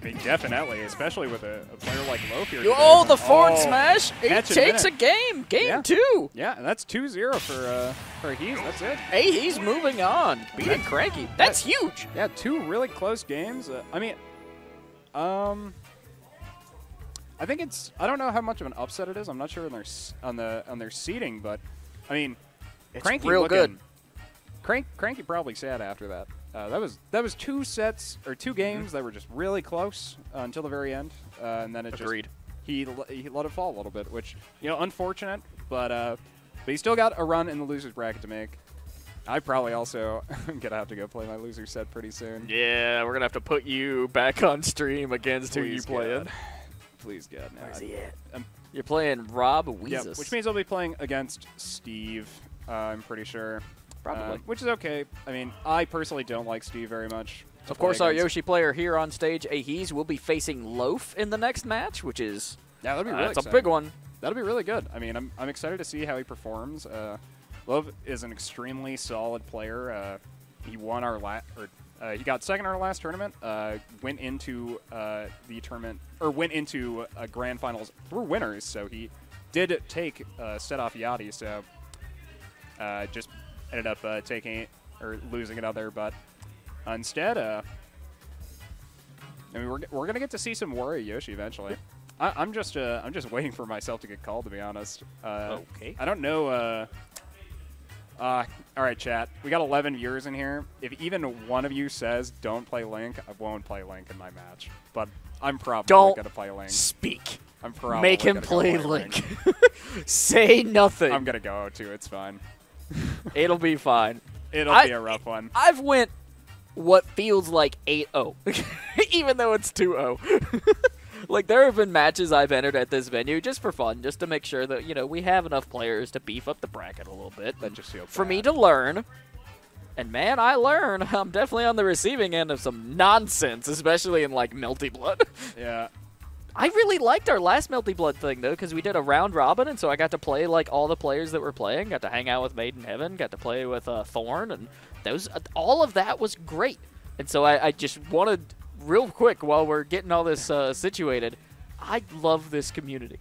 S3: I mean, definitely, especially with a player like Loaf here.
S1: Oh, the forward smash! It takes a game. Game 2.
S3: Yeah, and that's 2-0 for Ehis. That's it.
S1: Ehis moving on, beating Cranky. That's huge.
S3: Yeah, 2 really close games. I mean, I think it's. I don't know how much of an upset it is. I'm not sure on their seeding, but I mean,
S1: it's
S3: Cranky
S1: real good.
S3: Cranky probably sad after that. That was 2 sets or 2 games that were just really close until the very end, and then it he let it fall a little bit, which unfortunate, but he still got a run in the losers bracket to make. I probably also am gonna have to go play my loser set pretty soon.
S1: Yeah, we're gonna have to put you back on stream against who you playing.
S3: Please God, no.
S1: Where's he at? You're playing Robweezus.
S3: Yep, which means I'll be playing against Steve. I'm pretty sure.
S1: Probably.
S3: Which is okay. I mean, I personally don't like Steve very much.
S1: Of course, our Yoshi player here on stage, Ehis, will be facing Loaf in the next match, which is
S3: that'll be really
S1: it's a big one.
S3: That'll be really good. I mean, I'm excited to see how he performs. Loaf is an extremely solid player. He won our he got second in our last tournament. Went into the tournament went into grand finals through winners. So he did take a set off Yachty. So just ended up taking it or losing another, but instead, I mean, we're gonna get to see some Wario Yoshi eventually. I'm just waiting for myself to get called, to be honest.
S1: Okay.
S3: I don't know. All right, chat. We got 11 viewers in here. If even one of you says don't play Link, I won't play Link in my match. But I'm probably gonna play Link.
S1: Speak.
S3: I'm probably
S1: make him play Link. Say nothing.
S3: I'm gonna go too. It's fine.
S1: It'll be fine.
S3: It'll be a rough one.
S1: I've went what feels like 8-0, even though it's 2-0. Like, there have been matches I've entered at this venue just for fun, just to make sure that, you know, we have enough players to beef up the bracket a little bit.
S3: That just feels
S1: for
S3: bad.
S1: me to learn. And, man, I learn. I'm definitely on the receiving end of some nonsense, especially in, like, Melty Blood.
S3: Yeah.
S1: I really liked our last Melty Blood thing, though, because we did a round robin, and so I got to play, like, all the players that were playing. Got to hang out with Maiden Heaven, got to play with Thorn, and those all of that was great. And so I just wanted, real quick, while we're getting all this situated, I love this community.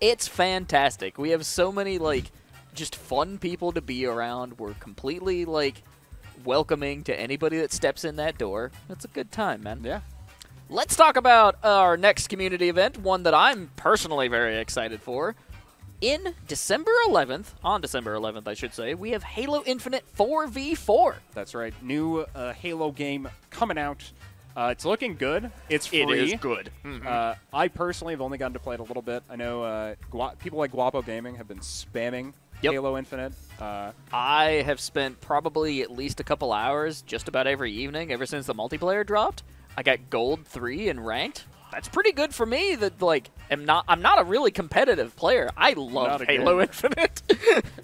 S1: It's fantastic. We have so many, like, just fun people to be around. We're completely, like, welcoming to anybody that steps in that door. It's a good time, man.
S3: Yeah.
S1: Let's talk about our next community event, one that I'm personally very excited for. In December 11th, on December 11th, I should say, we have Halo Infinite 4v4.
S3: That's right. New Halo game coming out. It's looking good. It's free.
S1: It is good.
S3: I personally have only gotten to play it a little bit. I know people like Guapo Gaming have been spamming Halo Infinite.
S1: I have spent probably at least a couple hours just about every evening ever since the multiplayer dropped. I got Gold 3 in Ranked. That's pretty good for me. That like I'm not a really competitive player. I love Halo Infinite.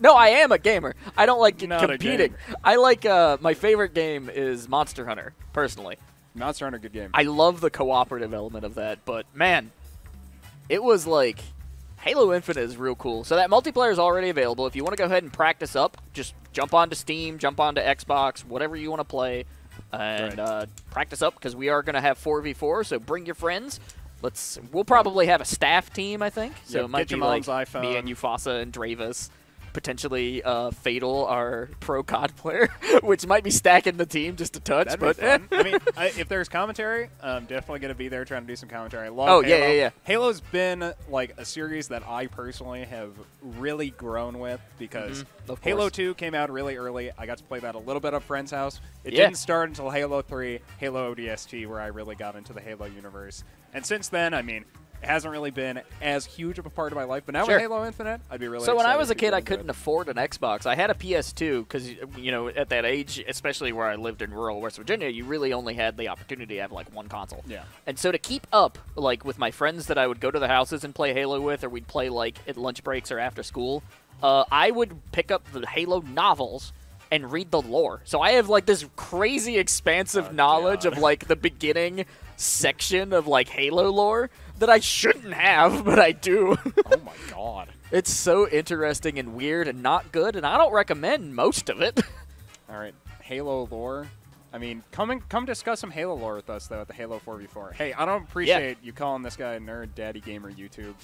S1: No, I am a gamer. I don't like competing. I like my favorite game is Monster Hunter, personally.
S3: Monster Hunter, good game.
S1: I love the cooperative element of that, but man, it was like Halo Infinite is real cool. So that multiplayer is already available. If you want to go ahead and practice up, just jump onto Steam, jump onto Xbox, whatever you want to play. And practice up, because we are going to have 4v4, so bring your friends. We'll probably have a staff team, I think. So it might be like
S3: iPhone.
S1: Me and Ufasa and Dravis. Potentially Fatal, our pro COD player, which might be stacking the team just a touch.
S3: That'd
S1: but
S3: be fun. I mean, if there's commentary, I'm definitely going to be there trying to do some commentary. I love Halo.
S1: Yeah.
S3: Halo's been like a series that I personally have really grown with, because Halo 2 came out really early. I got to play that a little bit at a friend's house. It didn't start until Halo 3, Halo ODST, where I really got into the Halo universe. And since then, I mean, it hasn't really been as huge of a part of my life, but now with Halo Infinite, I'd be really excited.
S1: So when I was a kid, I couldn't afford an Xbox. I had a PS2 because, you know, at that age, especially where I lived in rural West Virginia, you really only had the opportunity to have, like, one console.
S3: Yeah.
S1: And so to keep up, like, with my friends that I would go to the houses and play Halo with, or we'd play, like, at lunch breaks or after school, I would pick up the Halo novels and read the lore. So I have, like, this crazy expansive knowledge of, like, the beginning section of, like, Halo lore that I shouldn't have, but I do.
S3: Oh my god.
S1: It's so interesting and weird and not good, and I don't recommend most of it.
S3: All right, Halo lore. I mean, come discuss some Halo lore with us, though, at the Halo 4v4. Hey, I don't appreciate you calling this guy a nerd, Daddy Gamer YouTube.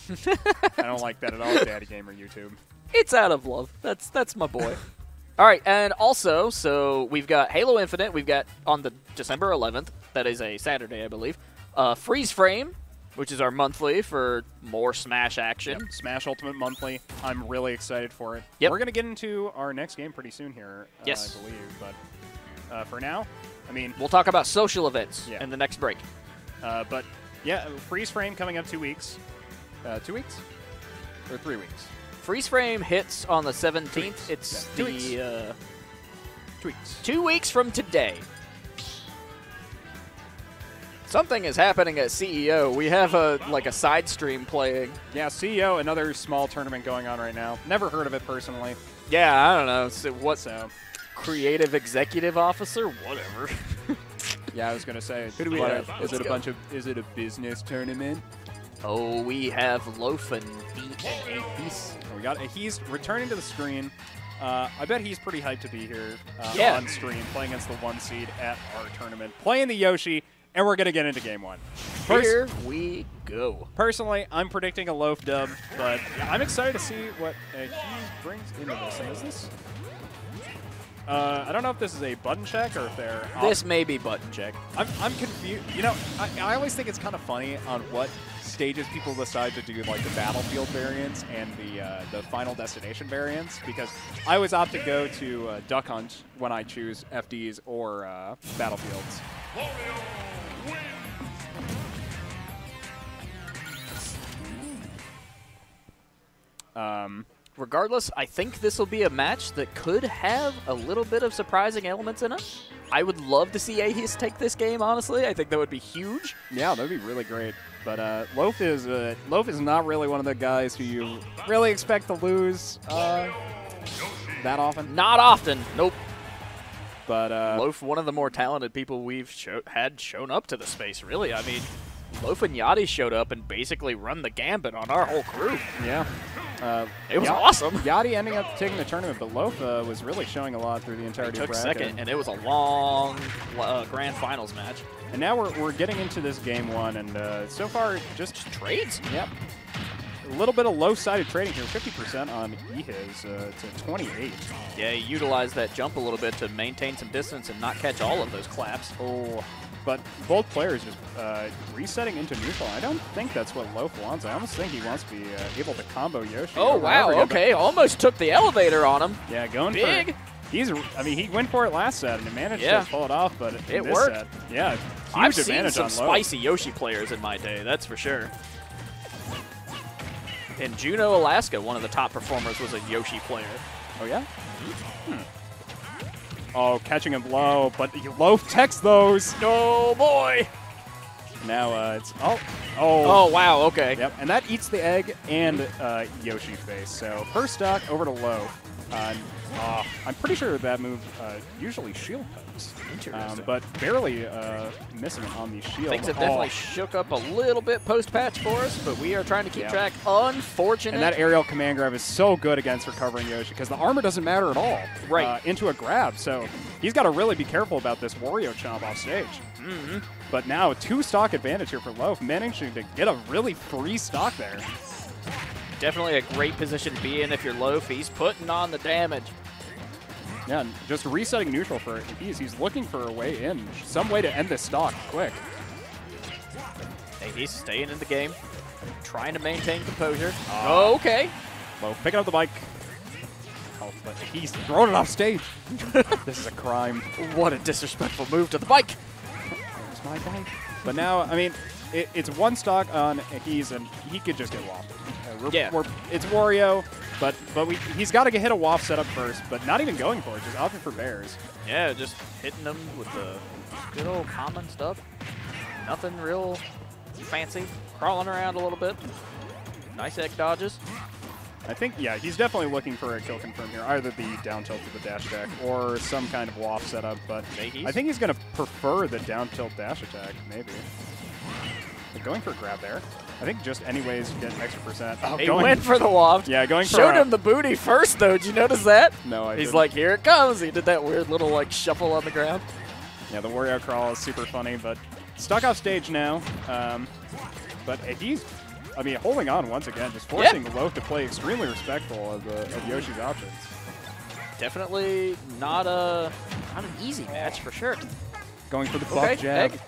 S3: I don't like that at all, Daddy Gamer YouTube.
S1: It's out of love. That's my boy. All right, and also, so we've got Halo Infinite. We've got on the December 11th. That is a Saturday, I believe. Freeze Frame, which is our monthly for more Smash action.
S3: Yep. Smash Ultimate Monthly. I'm really excited for it.
S1: Yep.
S3: We're going to get into our next game pretty soon here,
S1: yes.
S3: I believe. But for now, I mean...
S1: We'll talk about social events in the next break.
S3: But, yeah, Freeze Frame coming up 2 weeks. 2 weeks? Or 3 weeks?
S1: Freeze Frame hits on the 17th.
S3: 2 weeks.
S1: It's
S3: 2 weeks. 2 weeks.
S1: 2 weeks from today. Something is happening at CEO. We have a side stream playing.
S3: Yeah, CEO, another small tournament going on right now. Never heard of it personally.
S1: Yeah, I don't know. So creative executive officer? Whatever.
S3: Yeah, I was gonna say.
S1: Who do we have?
S3: Is it a business tournament?
S1: Oh, we have Loaf and Ehis.
S3: We got Ehis returning to the screen. I bet he's pretty hyped to be here on stream, playing against the 1 seed at our tournament, playing the Yoshi. And we're going to get into game 1.
S1: Here we go.
S3: Personally, I'm predicting a Loaf dub, but I'm excited to see what he brings into this. And is this... I don't know if this is a button check or if they're...
S1: This may be button check.
S3: I'm confused. You know, I always think it's kind of funny on what stages people decide to do, like, the Battlefield variants and the Final Destination variants, because I always opt to go to Duck Hunt when I choose FDs or Battlefields.
S1: regardless, I think this will be a match that could have a little bit of surprising elements in it. I would love to see Ehis take this game, honestly. I think that would be huge.
S3: Yeah, that would be really great. But Loaf is not really one of the guys who you really expect to lose that often.
S1: Not often. Nope.
S3: But
S1: Loaf, one of the more talented people we've had shown up to the space, really. I mean, Loaf and Yachty showed up and basically run the gambit on our whole crew.
S3: Yeah.
S1: It was awesome.
S3: Yachty ending up taking the tournament, but Loaf was really showing a lot through the entirety of
S1: Took
S3: bracket.
S1: second, and it was a long grand finals match.
S3: And now we're getting into this game one, and so far just
S1: trades.
S3: Yep. A little bit of low-sided trading here, 50% on Ehis to 28.
S1: Yeah, he utilized that jump a little bit to maintain some distance and not catch all of those claps.
S3: Oh, but both players just resetting into neutral. I don't think that's what Loaf wants. I almost think he wants to be able to combo Yoshi.
S1: Oh, wow, okay. Almost took the elevator on him.
S3: Yeah, going
S1: big.
S3: I mean, he went for it last set and managed to pull it off, but
S1: it worked.
S3: Set, yeah, huge
S1: I've seen
S3: advantage
S1: some
S3: on
S1: spicy Yoshi players in my day, that's for sure. In Juneau, Alaska, one of the top performers was a Yoshi player.
S3: Oh, yeah? Oh, catching him low, but Loaf techs those.
S1: Oh, boy.
S3: Now it's...
S1: Oh, wow, okay.
S3: Yep, and that eats the egg and Yoshi face. So first stock over to Loaf. I'm pretty sure that move usually shield pokes.
S1: Interesting.
S3: But barely missing it on the shield.
S1: Things have definitely shook up a little bit post-patch for us, but we are trying to keep track. Unfortunate.
S3: And that aerial command grab is so good against recovering Yoshi because the armor doesn't matter at all.
S1: Right.
S3: Into a grab, so he's got to really be careful about this Wario chomp off stage.
S1: Mm-hmm.
S3: But now, 2-stock advantage here for Loaf, managing to get a really free stock there.
S1: Definitely a great position to be in if you're Loaf. He's putting on the damage.
S3: Yeah, and just resetting neutral for Ehis. He's looking for a way in, some way to end this stock quick.
S1: Hey, he's staying in the game, trying to maintain composure. Okay.
S3: Loaf picking up the bike. Oh, but he's throwing it off stage. This is a crime.
S1: What a disrespectful move to the bike.
S3: There's my bike. But now, I mean, it's one stock on Ehis, and he could just get wafted. It's Wario, but he's got to hit a waft setup first, but not even going for it, just opting for bears.
S1: Yeah, just hitting them with the good old common stuff. Nothing real fancy. Crawling around a little bit. Nice egg dodges.
S3: I think, yeah, he's definitely looking for a kill confirm here, either the down tilt to the dash attack or some kind of waft setup, but I think he's going to prefer the down tilt dash attack, maybe. But going for a grab there. I think just anyways to get an extra percent. Oh,
S1: he went for the waft.
S3: Yeah, going for
S1: Showed him the booty first, though. Did you notice that?
S3: No, I didn't.
S1: He's like, here it comes. He did that weird little, like, shuffle on the ground.
S3: Yeah, the Wario crawl is super funny, but stuck off stage now. But he's, I mean, holding on once again, just forcing Loaf to play extremely respectful of Yoshi's options.
S1: Definitely not an easy match, for sure.
S3: Going for the buck jab.
S1: Egg.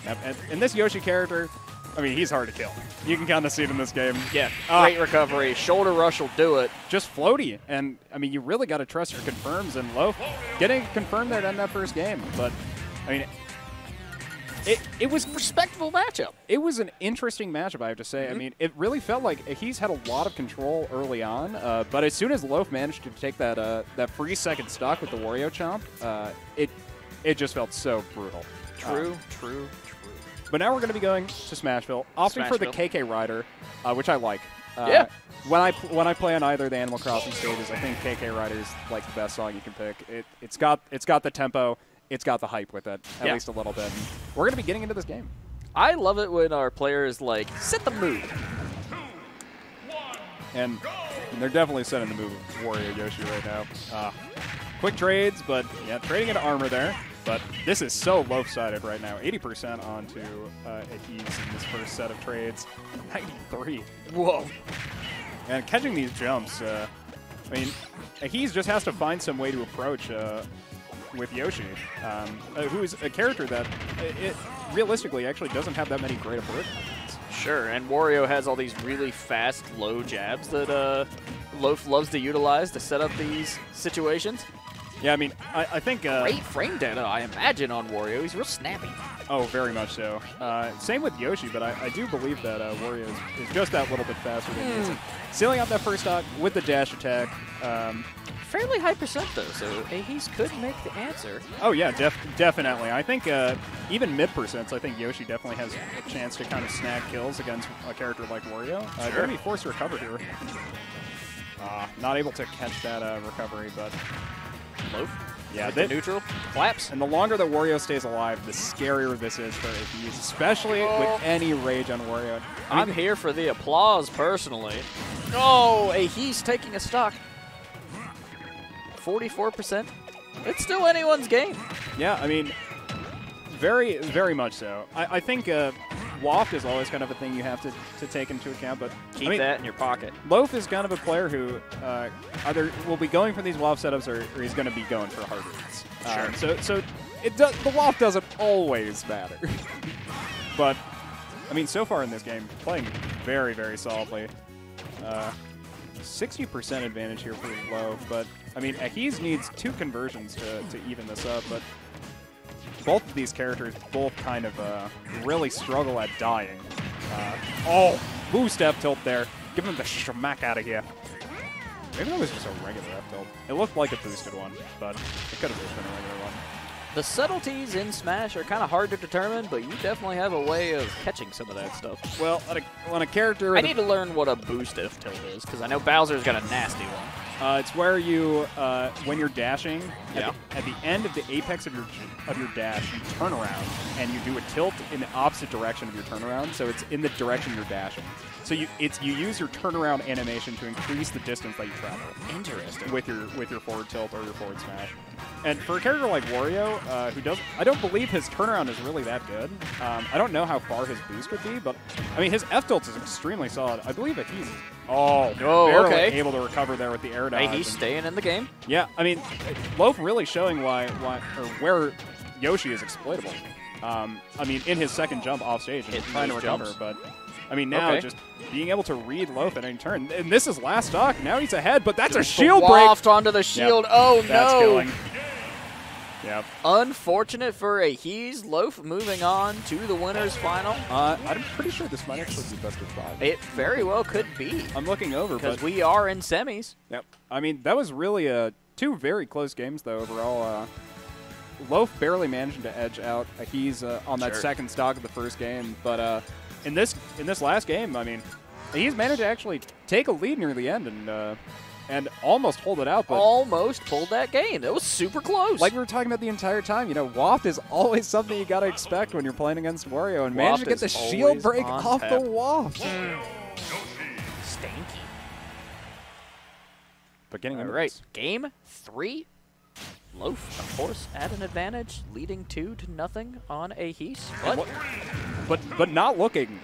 S3: Yep, and this Yoshi character, I mean, he's hard to kill. You can kind of see it in this game.
S1: Yeah, great recovery. Shoulder rush will do it.
S3: Just floaty. And, I mean, you really got to trust your confirms. And Loaf getting confirmed there to end that first game. But, I mean, it was a
S1: respectable matchup.
S3: It was an interesting matchup, I have to say. I mean, it really felt like he's had a lot of control early on. But as soon as Loaf managed to take that free second stock with the Wario chomp, it just felt so brutal.
S1: True.
S3: But now we're going to be going to Smashville, opting for the KK Rider, which I like. When I play on either of the Animal Crossing stages, I think KK Rider is like the best song you can pick. It's got the tempo, it's got the hype with it, at least a little bit. And we're going to be getting into this game.
S1: I love it when our players like set the mood.
S3: And they're definitely setting the mood with Wario Yoshi right now. Quick trades, but yeah, trading into armor there. But this is so low-sided right now. 80% onto Ehis in this first set of trades. 93.
S1: Whoa.
S3: And catching these jumps, I mean, Ehis just has to find some way to approach with Yoshi, who is a character that realistically actually doesn't have that many great approaches.
S1: Sure, and Wario has all these really fast, low jabs that Loaf loves to utilize to set up these situations.
S3: Yeah, I mean, I think...
S1: Great frame data, I imagine, on Wario. He's real snappy.
S3: Oh, very much so. Same with Yoshi, but I do believe that Wario is just that little bit faster than Yoshi. Sealing out that first stock with the dash attack.
S1: Fairly high percent, though, so Ehis could make the answer.
S3: Oh, yeah, definitely. I think even mid-percents, I think Yoshi definitely has a chance to kind of snag kills against a character like Wario. Going to be forced to recover here. Not able to catch that recovery, but...
S1: Loaf?
S3: Yeah,
S1: the neutral. Collapse.
S3: And the longer that Wario stays alive, the scarier this is for Ehis, especially with any rage on Wario.
S1: I'm here for the applause, personally. Oh, Ehis taking a stock. 44%. It's still anyone's game.
S3: Yeah, I mean, very, very much so. I think Waft is always kind of a thing you have to take into account, but
S1: keep that in your pocket.
S3: Loaf is kind of a player who either will be going for these Waft setups or he's going to be going for hard reads. So the Waft doesn't always matter. But, I mean, so far in this game, playing very, very solidly. 60% advantage here for Loaf, but, I mean, Ehis needs 2 conversions to even this up, but both of these characters kind of really struggle at dying. Oh, boost F tilt there. Give him the schmack out of here. Maybe that was just a regular F tilt. It looked like a boosted one, but it could have just been a regular one.
S1: The subtleties in Smash are kind of hard to determine, but you definitely have a way of catching some of that stuff.
S3: Well, on a character...
S1: I need to learn what a boost F tilt is, because I know Bowser's got a nasty one.
S3: It's where you, when you're dashing, at the end of the apex of your dash, you turn around and you do a tilt in the opposite direction of your turnaround. So it's in the direction you're dashing. So you use your turnaround animation to increase the distance that you travel.
S1: Interesting.
S3: With your forward tilt or your forward smash. And for a character like Wario, I don't believe his turnaround is really that good. I don't know how far his boost would be, but I mean his F tilt is extremely solid. I believe that he's barely able to recover there with the air dodge.
S1: Hey, he's staying in the game.
S3: Yeah, I mean, Loaf really showing where Yoshi is exploitable. I mean, in his second jump off stage, and trying to recover, but I mean now just being able to read Loaf at any turn. And this is last stock. Now he's ahead, but that's a shield break.
S1: Waft onto the shield.
S3: Yep,
S1: oh
S3: that's
S1: no!
S3: killing. Yep.
S1: Unfortunate for Ehis. Loaf moving on to the winner's final.
S3: I'm pretty sure this might actually be best of 5.
S1: It very well could be.
S3: I'm looking over,
S1: because we are in semis.
S3: Yep. I mean, that was really 2 very close games, though, overall. Loaf barely managing to edge out Ehis on that second stock of the first game, but in this last game, I mean, Ehis managed to actually take a lead near the end and almost hold it out. But
S1: almost pulled that game. That was super close.
S3: Like we were talking about the entire time, you know, Waft is always something you got to expect when you're playing against Wario, and managed to get the shield break off the Waft.
S1: Stanky.
S3: But getting
S1: all right, game 3. Loaf, of course, at an advantage, leading 2-0 on Ehis.
S3: But not looking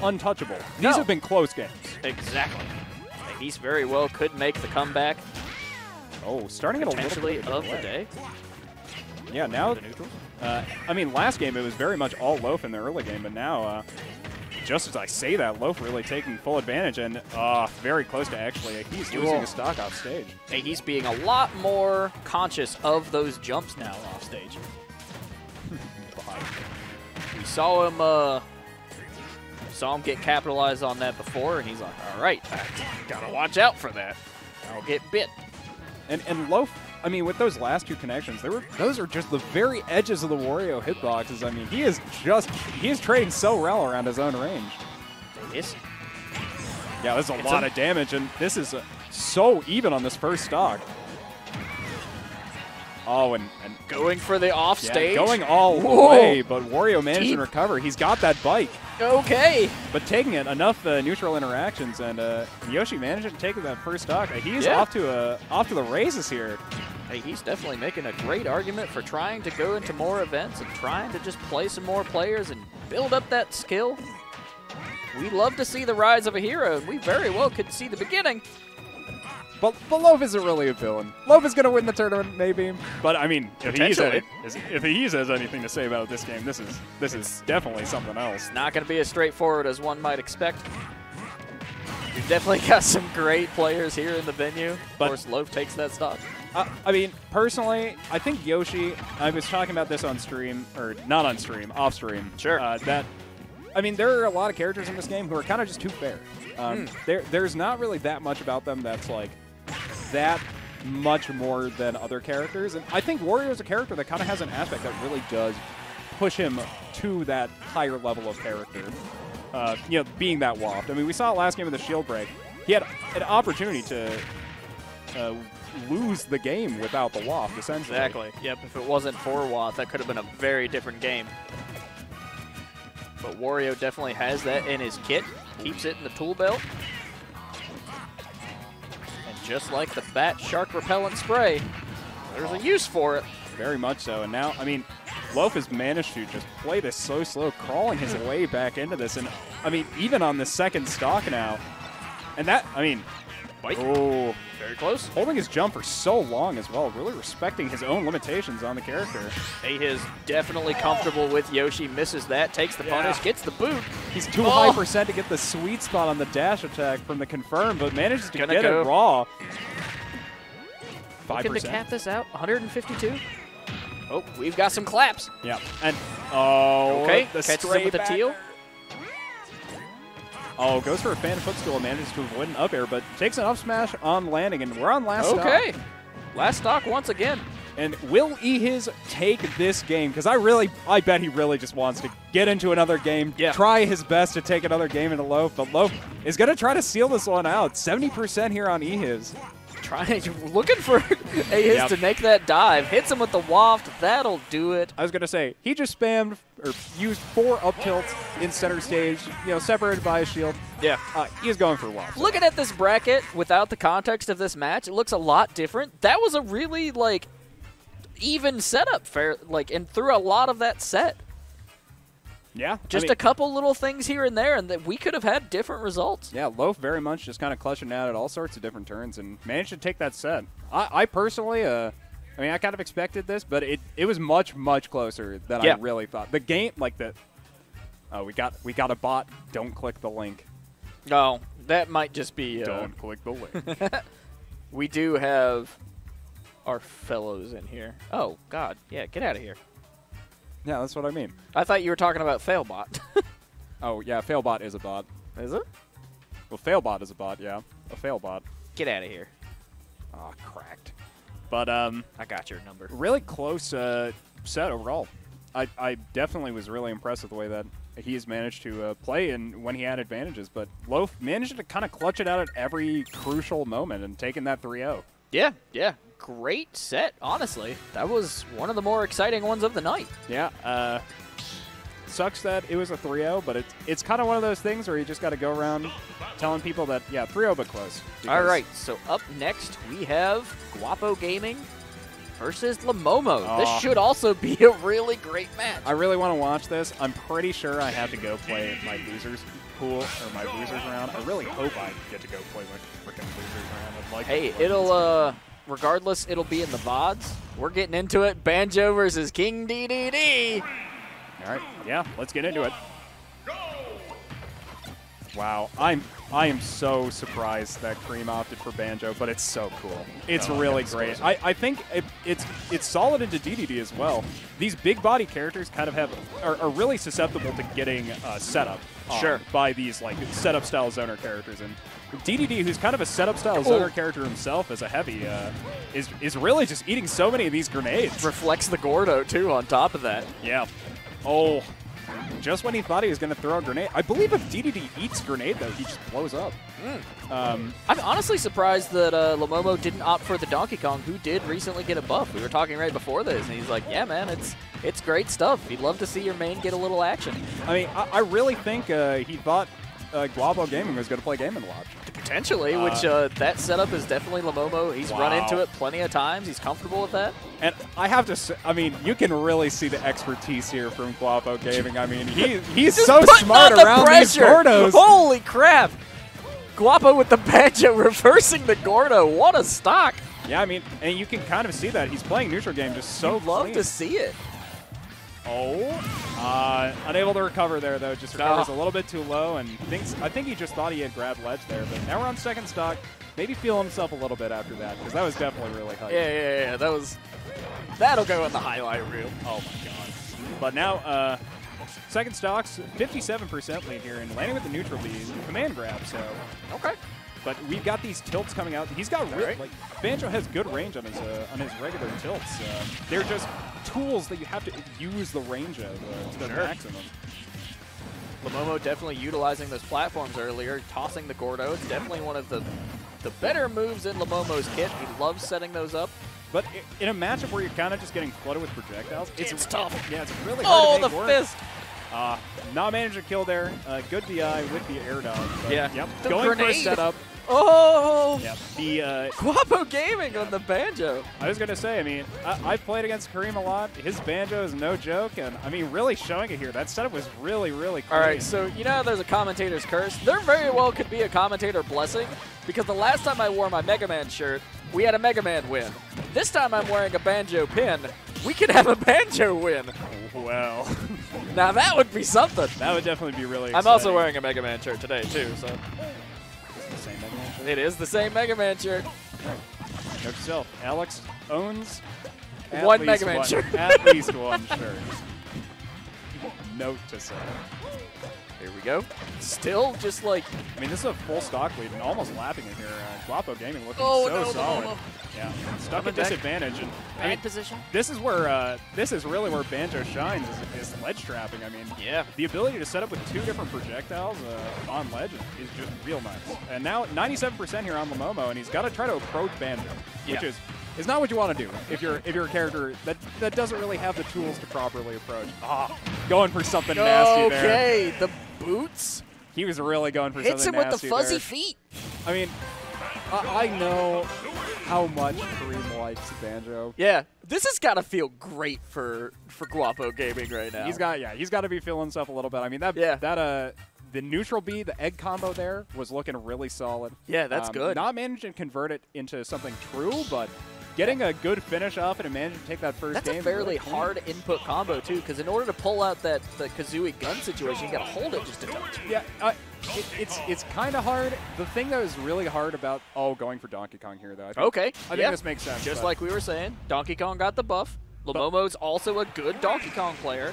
S3: untouchable. These have been close games.
S1: Exactly. Ehis very well could make the comeback.
S3: Oh, starting at a little bit
S1: of the day.
S3: Yeah, now I mean, last game it was very much all Loaf in the early game, but now just as I say that, Loaf really taking full advantage and very close to actually Ehis losing a stock off stage.
S1: Ehis being a lot more conscious of those jumps now off stage. We saw him get capitalized on that before, and he's like, all right, gotta watch out for that. I'll get bit.
S3: And Loaf, I mean, with those last 2 connections, those are just the very edges of the Wario hitboxes. I mean, he is trading so well around his own range.
S1: Yes.
S3: Yeah, there's a lot of damage, and this is so even on this first stock. Oh, and
S1: going for the off stage.
S3: Going all the way, but Wario managed to recover. He's got that bike.
S1: Okay.
S3: But taking it, enough neutral interactions, and Yoshi managed to take that first stock. He's off to the races here.
S1: Hey, he's definitely making a great argument for trying to go into more events and trying to just play some more players and build up that skill. We love to see the rise of a hero, and we very well could see the beginning.
S3: But Loaf isn't really a villain. Loaf is going to win the tournament, maybe. But, I mean, if Ehis has anything to say about this game, this is definitely something else.
S1: Not going to be as straightforward as one might expect. We've definitely got some great players here in the venue. Of course, Loaf takes that stock.
S3: I mean, personally, I think Yoshi, I was talking about this on stream, or not on stream, off stream.
S1: Sure.
S3: I mean, there are a lot of characters in this game who are kind of just too fair. There's not really that much about them that's like that much more than other characters. And I think Wario is a character that kind of has an aspect that really does push him to that higher level of character. You know, being that waft. I mean, we saw it last game of the shield break. He had an opportunity to lose the game without the waft, essentially.
S1: Exactly. Yep, if it wasn't for waft, that could have been a very different game. But Wario definitely has that in his kit. Keeps it in the tool belt. And just like the Bat Shark Repellent Spray, there's a use for it.
S3: Very much so. And now, I mean, Loaf has managed to just play this so slow, crawling his way back into this. And, I mean, even on the second stock now. And that, I mean, oh,
S1: very close.
S3: Holding his jump for so long as well, really respecting his own limitations on the character.
S1: Ehis definitely comfortable with Yoshi, misses that, takes the punish, gets the boot.
S3: He's too high percent to get the sweet spot on the dash attack from the confirm, but manages to get it raw. 5%.
S1: Looking to cap this out, 152. Oh, we've got some claps.
S3: Yeah, and okay, the
S1: catches him with the teal.
S3: Oh, goes for a fan footstool and manages to avoid an up air, but takes an up smash on landing, and we're on last stock.
S1: Okay, last stock once again.
S3: And will Ehis take this game? Because I bet he really just wants to get into another game, try his best to take another game into Loaf, but Loaf is going to try to seal this one out. 70% here on Ehis.
S1: Looking for Ehis to make that dive. Hits him with the waft. That'll do it.
S3: I was going to say, he just spammed or used 4 up tilts in center stage, you know, separated by a shield.
S1: Yeah.
S3: He's going for waft.
S1: Looking at this bracket without the context of this match, it looks a lot different. That was a really, like, even setup, and through a lot of that set.
S3: Yeah.
S1: Just a couple little things here and there, and that we could have had different results.
S3: Yeah, Loaf very much just kind of clutching out at all sorts of different turns and managed to take that set. I personally, I mean, I kind of expected this, but it was much, much closer than I really thought. The game, like we got a bot. Don't click the link.
S1: No, that might just be.
S3: Don't click the link.
S1: We do have our fellows in here. Oh, God. Yeah, get out of here.
S3: Yeah, that's what I mean.
S1: I thought you were talking about Failbot.
S3: Oh, yeah, Failbot is a bot.
S1: Is it?
S3: Well, Failbot is a bot, yeah. A Failbot.
S1: Get out of here.
S3: Ah, cracked. But,
S1: I got your number.
S3: Really close set overall. I definitely was really impressed with the way that he has managed to play and when he had advantages. But Loaf managed to kind of clutch it out at every crucial moment and taking that 3-0.
S1: Yeah, yeah. Great set, honestly. That was one of the more exciting ones of the night.
S3: Yeah. Sucks that it was a 3-0, but it's kind of one of those things where you just got to go around telling people that, yeah, 3-0 but close.
S1: All right, so up next we have Guapo Gaming versus Llomomo. This should also be a really great match.
S3: I really want to watch this. I'm pretty sure I have to go play my losers pool or my losers round. I really hope I get to go play my freaking losers round. I'd like
S1: hey, it'll regardless, it'll be in the VODs. We're getting into it. Banjo versus King DDD.
S3: All right, yeah, let's get into it. Wow, I am so surprised that Cream opted for Banjo, but it's so cool. It's really great. I think it's solid into DDD as well. These big body characters kind of are really susceptible to getting set up by these like setup style zoner characters, and DDD, who's kind of a setup style zoner character himself as a heavy, is really just eating so many of these grenades.
S1: Reflects the Gordo too on top of that.
S3: Yeah. Oh. Just when he thought he was going to throw a grenade. I believe if DDD eats grenade, though, he just blows up.
S1: I'm honestly surprised that Llomomo didn't opt for the Donkey Kong, who did recently get a buff. We were talking right before this, and he's like, yeah, man, it's great stuff. He'd love to see your main get a little action.
S3: I mean, I really think he thought Guapo Gaming was going to play Game & Watch.
S1: Potentially, which that setup is definitely Llomomo. He's run into it plenty of times. He's comfortable with that.
S3: And I have to say, I mean, you can really see the expertise here from Guapo Gaming. I mean, he's so smart around these Gordos.
S1: Holy crap! Guapo with the Banjo reversing the Gordo. What a stock!
S3: Yeah, I mean, and you can kind of see that. He's playing neutral game just so
S1: You'd love to see it.
S3: Unable to recover there, though. Just recovers a little bit too low, and I think he just thought he had grabbed ledge there. But now we're on second stock. Maybe feel himself a little bit after that, because that was definitely really high.
S1: Yeah. That'll go in the highlight reel.
S3: Oh, my God. But now, second stock's 57% lead here, and landing with the neutral B, command grab, so.
S1: Okay.
S3: But we've got these tilts coming out. He's got like Banjo has good range on his regular tilts. They're just tools that you have to use the range of to the maximum.
S1: Llomomo definitely utilizing those platforms earlier, tossing the Gordo. It's definitely one of the better moves in Llomomo's kit. He loves setting those up.
S3: But in a matchup where you're kind of just getting flooded with projectiles,
S1: it's tough.
S3: Yeah, it's really hard to make work.
S1: Fist.
S3: Not managing to kill there. Good DI with the air dodge.
S1: Yeah.
S3: Yep.
S1: The
S3: Going
S1: grenade.
S3: for a setup.
S1: Oh!
S3: Yep. The
S1: Guapo Gaming on the Banjo.
S3: I was going to say, I mean, I've played against Kareem a lot. His Banjo is no joke, and I mean, really showing it here. That setup was really, really clean.
S1: All right, so you know how there's a commentator's curse? There very well could be a commentator blessing, because the last time I wore my Mega Man shirt, we had a Mega Man win. This time I'm wearing a Banjo pin. We could have a Banjo win.
S3: Well.
S1: Now that would be something.
S3: That would definitely be really exciting.
S1: I'm also wearing a Mega Man shirt today, too, so.
S3: It's the same Mega Man shirt?
S1: It is the same Mega Man shirt.
S3: Note to self, Alex owns
S1: one Mega Man shirt.
S3: At least one shirt. Note to self.
S1: Here we go. Still just like...
S3: I mean, this is a full stock lead and almost lapping it here. Guapo Gaming looking
S1: no,
S3: solid. Yeah, stuck at disadvantage. And I mean,
S1: position.
S3: This is where this is really where Banjo shines is ledge trapping. I mean,
S1: yeah,
S3: the ability to set up with two different projectiles on ledge is just real nice. And now 97% here on Llomomo, and he's got to try to approach Banjo, which is not what you want to do if you're a character that doesn't really have the tools to properly approach. Going for something nasty there.
S1: Okay, the boots.
S3: He was really going for
S1: Hits
S3: something nasty.
S1: Hits him with the fuzzy feet.
S3: I mean, I know how much Kareem likes Banjo.
S1: Yeah, this has got to feel great for Guapo Gaming right now.
S3: He's got to be feeling himself a little bit. I mean, the neutral B, the egg combo there was looking really solid.
S1: Yeah, that's good.
S3: Not managing to convert it into something true, but getting a good finish off it and managing to take that first game.
S1: That's a fairly hard input combo, too, because in order to pull out the Kazooie gun situation, you got to hold it just a touch.
S3: Yeah, it's kind of hard. The thing that was really hard about going for Donkey Kong here, though. I think this makes sense.
S1: Just like we were saying, Donkey Kong got the buff. Llomomo's also a good Donkey Kong player.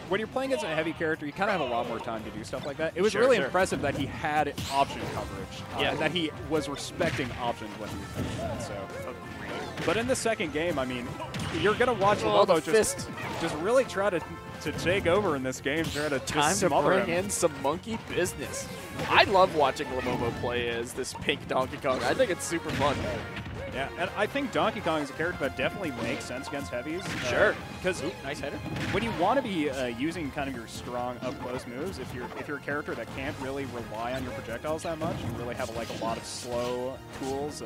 S3: When you're playing against a heavy character, you kind of have a lot more time to do stuff like that. It was really impressive that he had option coverage, and that he was respecting options when he was doing that. So, but in the second game, I mean, you're gonna watch Llomomo just really try to take over in this game, try to
S1: time to bring in some monkey business. I love watching Llomomo play as this pink Donkey Kong. I think it's super fun.
S3: Yeah, and I think Donkey Kong is a character that definitely makes sense against heavies.
S1: Sure.
S3: Because
S1: nice header.
S3: When you want to be using kind of your strong up-close moves, if you're a character that can't really rely on your projectiles that much, you really have like a lot of slow tools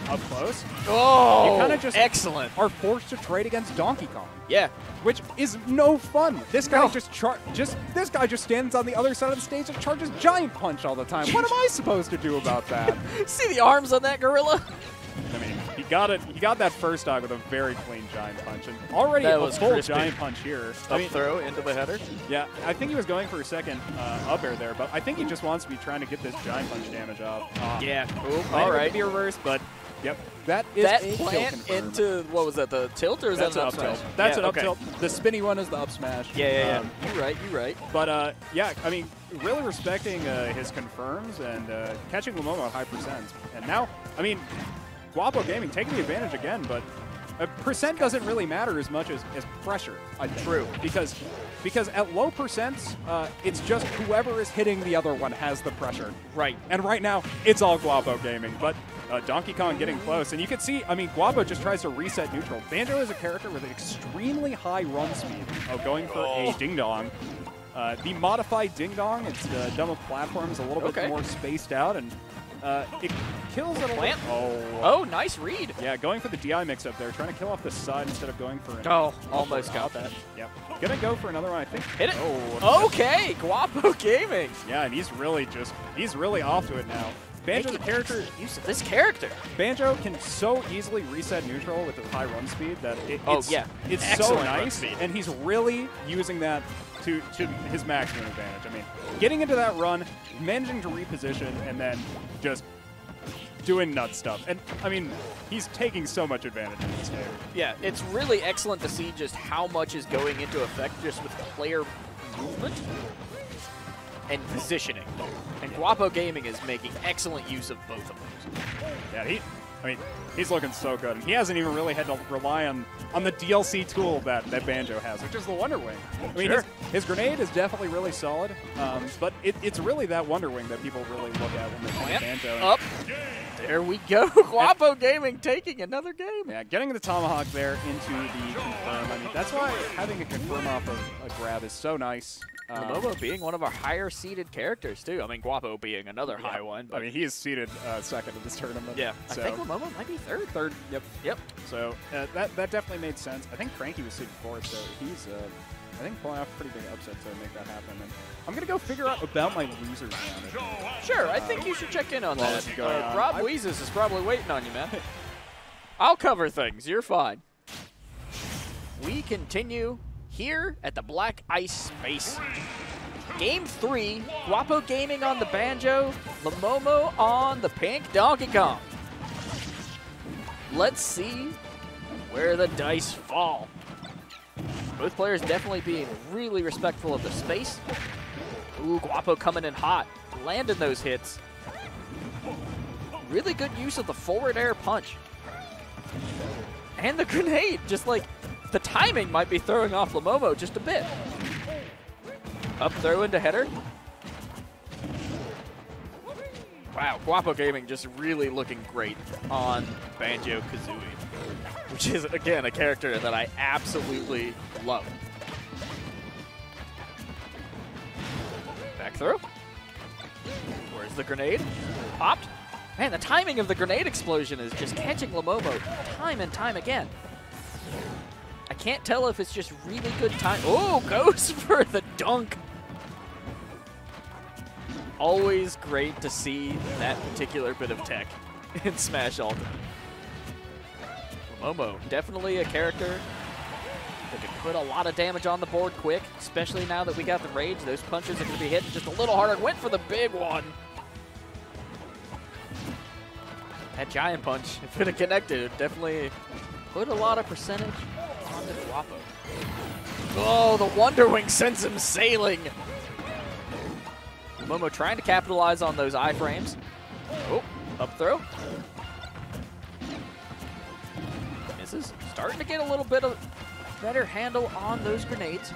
S3: up close.
S1: Oh,
S3: you kind of just
S1: excellent.
S3: Are forced to trade against Donkey Kong.
S1: Yeah.
S3: Which is no fun. This guy this guy just stands on the other side of the stage and charges Giant Punch all the time. What am I supposed to do about that?
S1: See the arms on that gorilla?
S3: I mean, he got that first dog with a very clean Giant Punch, and already a full crispy. Giant Punch here.
S1: Up throw into the header.
S3: Yeah, I think he was going for a second up air there, but I think he just wants to be trying to get this Giant Punch damage off.
S1: Yeah. Ooh, all right.
S3: Be reversed, but yep. That is
S1: that
S3: a
S1: plant into what was that? The tilt or is that an up tilt?
S3: That's an up tilt. The spinny one is the up smash.
S1: Yeah. You're right.
S3: But yeah, I mean, really respecting his confirms and catching Llomomo at high percents, and now, I mean. Guapo Gaming taking the advantage again, but percent doesn't really matter as much as pressure, I think.
S1: True.
S3: Because at low percents, it's just whoever is hitting the other one has the pressure.
S1: Right.
S3: And right now, it's all Guapo Gaming, but Donkey Kong getting close. And you can see, I mean, Guapo just tries to reset neutral. Banjo is a character with an extremely high run speed, going for a ding-dong. The modified ding-dong, it's done with platforms a little bit more spaced out, and it kills it a
S1: little. Oh, nice read.
S3: Yeah, going for the DI mix-up there, trying to kill off the side instead of going for
S1: an almost got that.
S3: Yep. Gonna go for another one, I think.
S1: Hit it. Okay, Guapo Gaming.
S3: Yeah, and he's really off to it now. Banjo's a character.
S1: Use of this character.
S3: Banjo can so easily reset neutral with his high run speed that it's so
S1: Excellent
S3: nice, and he's really using that to his maximum advantage. I mean, getting into that run, managing to reposition, and then just doing nut stuff. And, I mean, he's taking so much advantage in this game.
S1: Yeah, it's really excellent to see just how much is going into effect just with player movement and positioning. And Guapo Gaming is making excellent use of both of those.
S3: Yeah, he's looking so good. And he hasn't even really had to rely on the DLC tool that Banjo has, which is the Wonder Wing. I mean, his grenade is definitely really solid, but it's really that Wonder Wing that people really look at when they play Banjo.
S1: Up. There we go. Guapo Gaming taking another game.
S3: Yeah, getting the tomahawk there into the confirm. I mean, that's why having a confirm off of a grab is so nice.
S1: Llomomo being one of our higher seeded characters, too. I mean, Guapo being another high one. But
S3: I mean, he is seeded second in this tournament.
S1: Yeah,
S3: so.
S1: I think Llomomo might be third.
S3: Third, yep. So that definitely made sense. I think Cranky was seeded fourth, so he's, I think, pulling off a pretty big upset to make that happen. And I'm going to go figure out about my losers now.
S1: Sure, I think you should check in on that. Robweezus is probably waiting on you, man. I'll cover things. You're fine. We continue here at the Black Ice Space. Game 3, Guapo Gaming on the Banjo, Llomomo on the pink Donkey Kong. Let's see where the dice fall. Both players definitely being really respectful of the space. Ooh, Guapo coming in hot, landing those hits. Really good use of the forward air punch. And the grenade, just like the timing might be throwing off Llomomo just a bit. Up throw into header. Wow, Guapo Gaming just really looking great on Banjo-Kazooie, which is, again, a character that I absolutely love. Back throw. Where's the grenade? Popped. Man, the timing of the grenade explosion is just catching Llomomo time and time again. I can't tell if it's just really good time. Oh, goes for the dunk. Always great to see that particular bit of tech in Smash Ultimate. Llomomo, definitely a character that can put a lot of damage on the board quick, especially now that we got the rage. Those punches are going to be hitting just a little harder. Went for the big one. That giant punch, if it had connected, it definitely put a lot of percentage on the Guapo. Oh, the Wonder Wing sends him sailing. Llomomo trying to capitalize on those iframes. Oh, up throw. Misses. Starting to get a little bit of better handle on those grenades.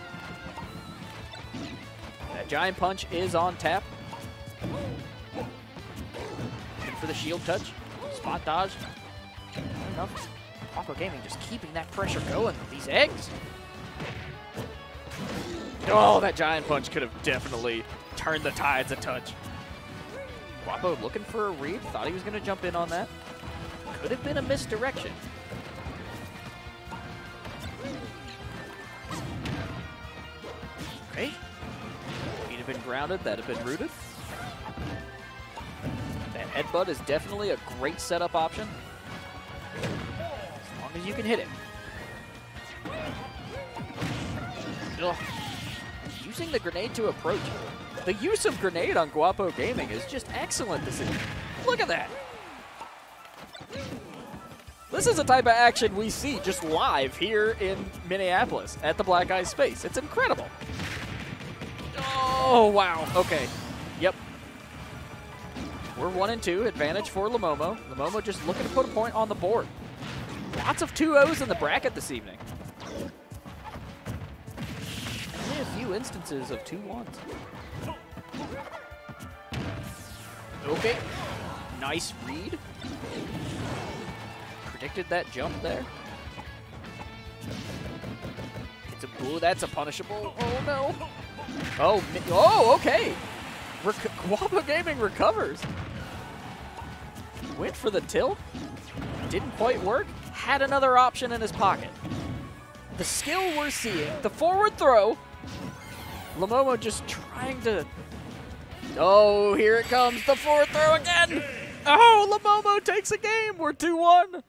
S1: That giant punch is on tap. Looking for the shield touch. Spot dodge. Not enough. Guapo Gaming just keeping that pressure going with these eggs. Oh, that giant punch could have definitely turned the tides a touch. Guapo looking for a read. Thought he was going to jump in on that. Could have been a misdirection. Okay. He'd have been grounded. That'd have been rooted. That headbutt is definitely a great setup option. As long as you can hit it. Ugh. Using the grenade to approach. The use of grenade on Guapo Gaming is just excellent to see. Look at that. This is the type of action we see just live here in Minneapolis at the Black Ice Space. It's incredible. Oh, wow. Okay. Yep. We're 1-2. Advantage for Llomomo. Llomomo just looking to put a point on the board. Lots of 2-0s in the bracket this evening. Only a few instances of 2-1s. Okay. Nice read. Predicted that jump there. Ooh, that's a punishable. Oh, no. Oh, okay. Guapo Gaming recovers. Went for the tilt. Didn't quite work. Had another option in his pocket. The skill we're seeing, the forward throw. Llomomo just trying to... Oh, here it comes. The forward throw again. Oh, Llomomo takes a game. We're 2-1.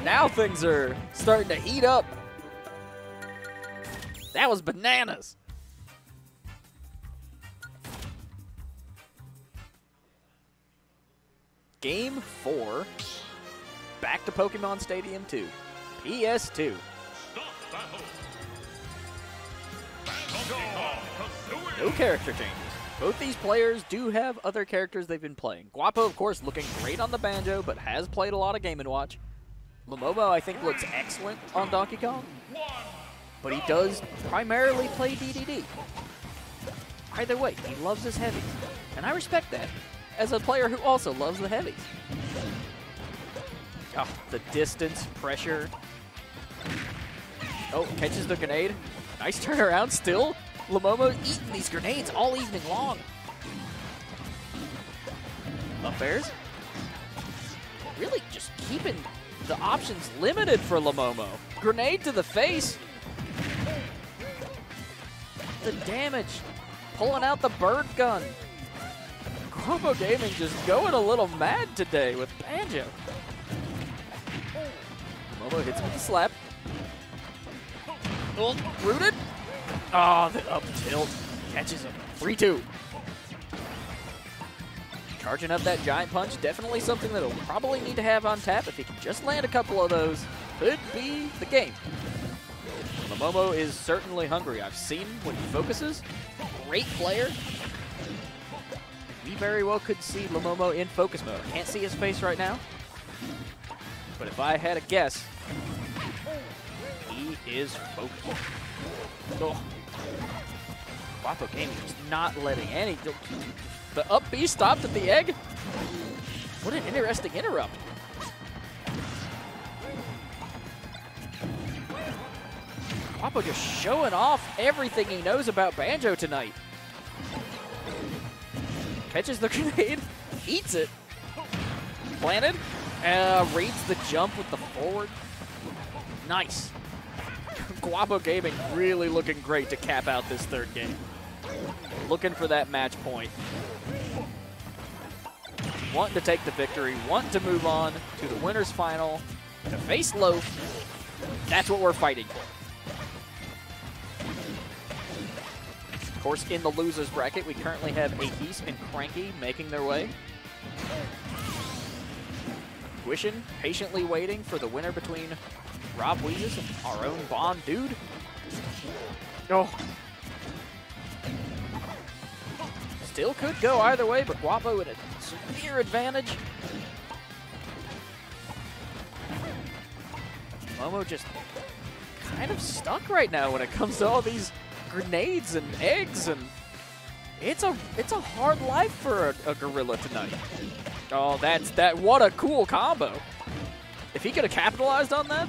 S1: Now things are starting to heat up. That was bananas. Game 4. Back to Pokemon Stadium 2. PS2. No character changes. Both these players do have other characters they've been playing. Guapo, of course, looking great on the banjo, but has played a lot of Game & Watch. Llomomo, I think, looks excellent on Donkey Kong, but he does primarily play DDD. Either way, he loves his heavies, and I respect that as a player who also loves the heavies. Oh, the distance, pressure. Oh, catches the grenade. Nice turnaround still. Llomomo eating these grenades all evening long. Up airs. Really just keeping the options limited for Llomomo. Grenade to the face. The damage. Pulling out the bird gun. Guapo Gaming just going a little mad today with Banjo. Llomomo hits with the slap. Oh, rooted. Oh, the up tilt. Catches him. 3-2. Charging up that giant punch. Definitely something that he'll probably need to have on tap. If he can just land a couple of those, could be the game. Llomomo is certainly hungry. I've seen when he focuses. Great player. We very well could see Llomomo in focus mode. I can't see his face right now. But if I had a guess, he is focused. Oh. Guapo Gaming just not letting any. The up B stopped at the egg. What an interesting interrupt. Guapo just showing off everything he knows about Banjo tonight. Catches the grenade, eats it. Planted, reads the jump with the forward. Nice. Guapo Gaming really looking great to cap out this third game. Looking for that match point. Wanting to take the victory, wanting to move on to the winner's final, to face Loaf. That's what we're fighting for. Of course, in the losers bracket, we currently have Ehis and Cranky making their way. Gwishin patiently waiting for the winner between Robweezus and our own BonDUDE. Oh. Still could go either way, but Guapo with a severe advantage. Momo just kind of stuck right now when it comes to all these grenades and eggs, and it's a hard life for a gorilla tonight. Oh, what a cool combo. If he could have capitalized on that.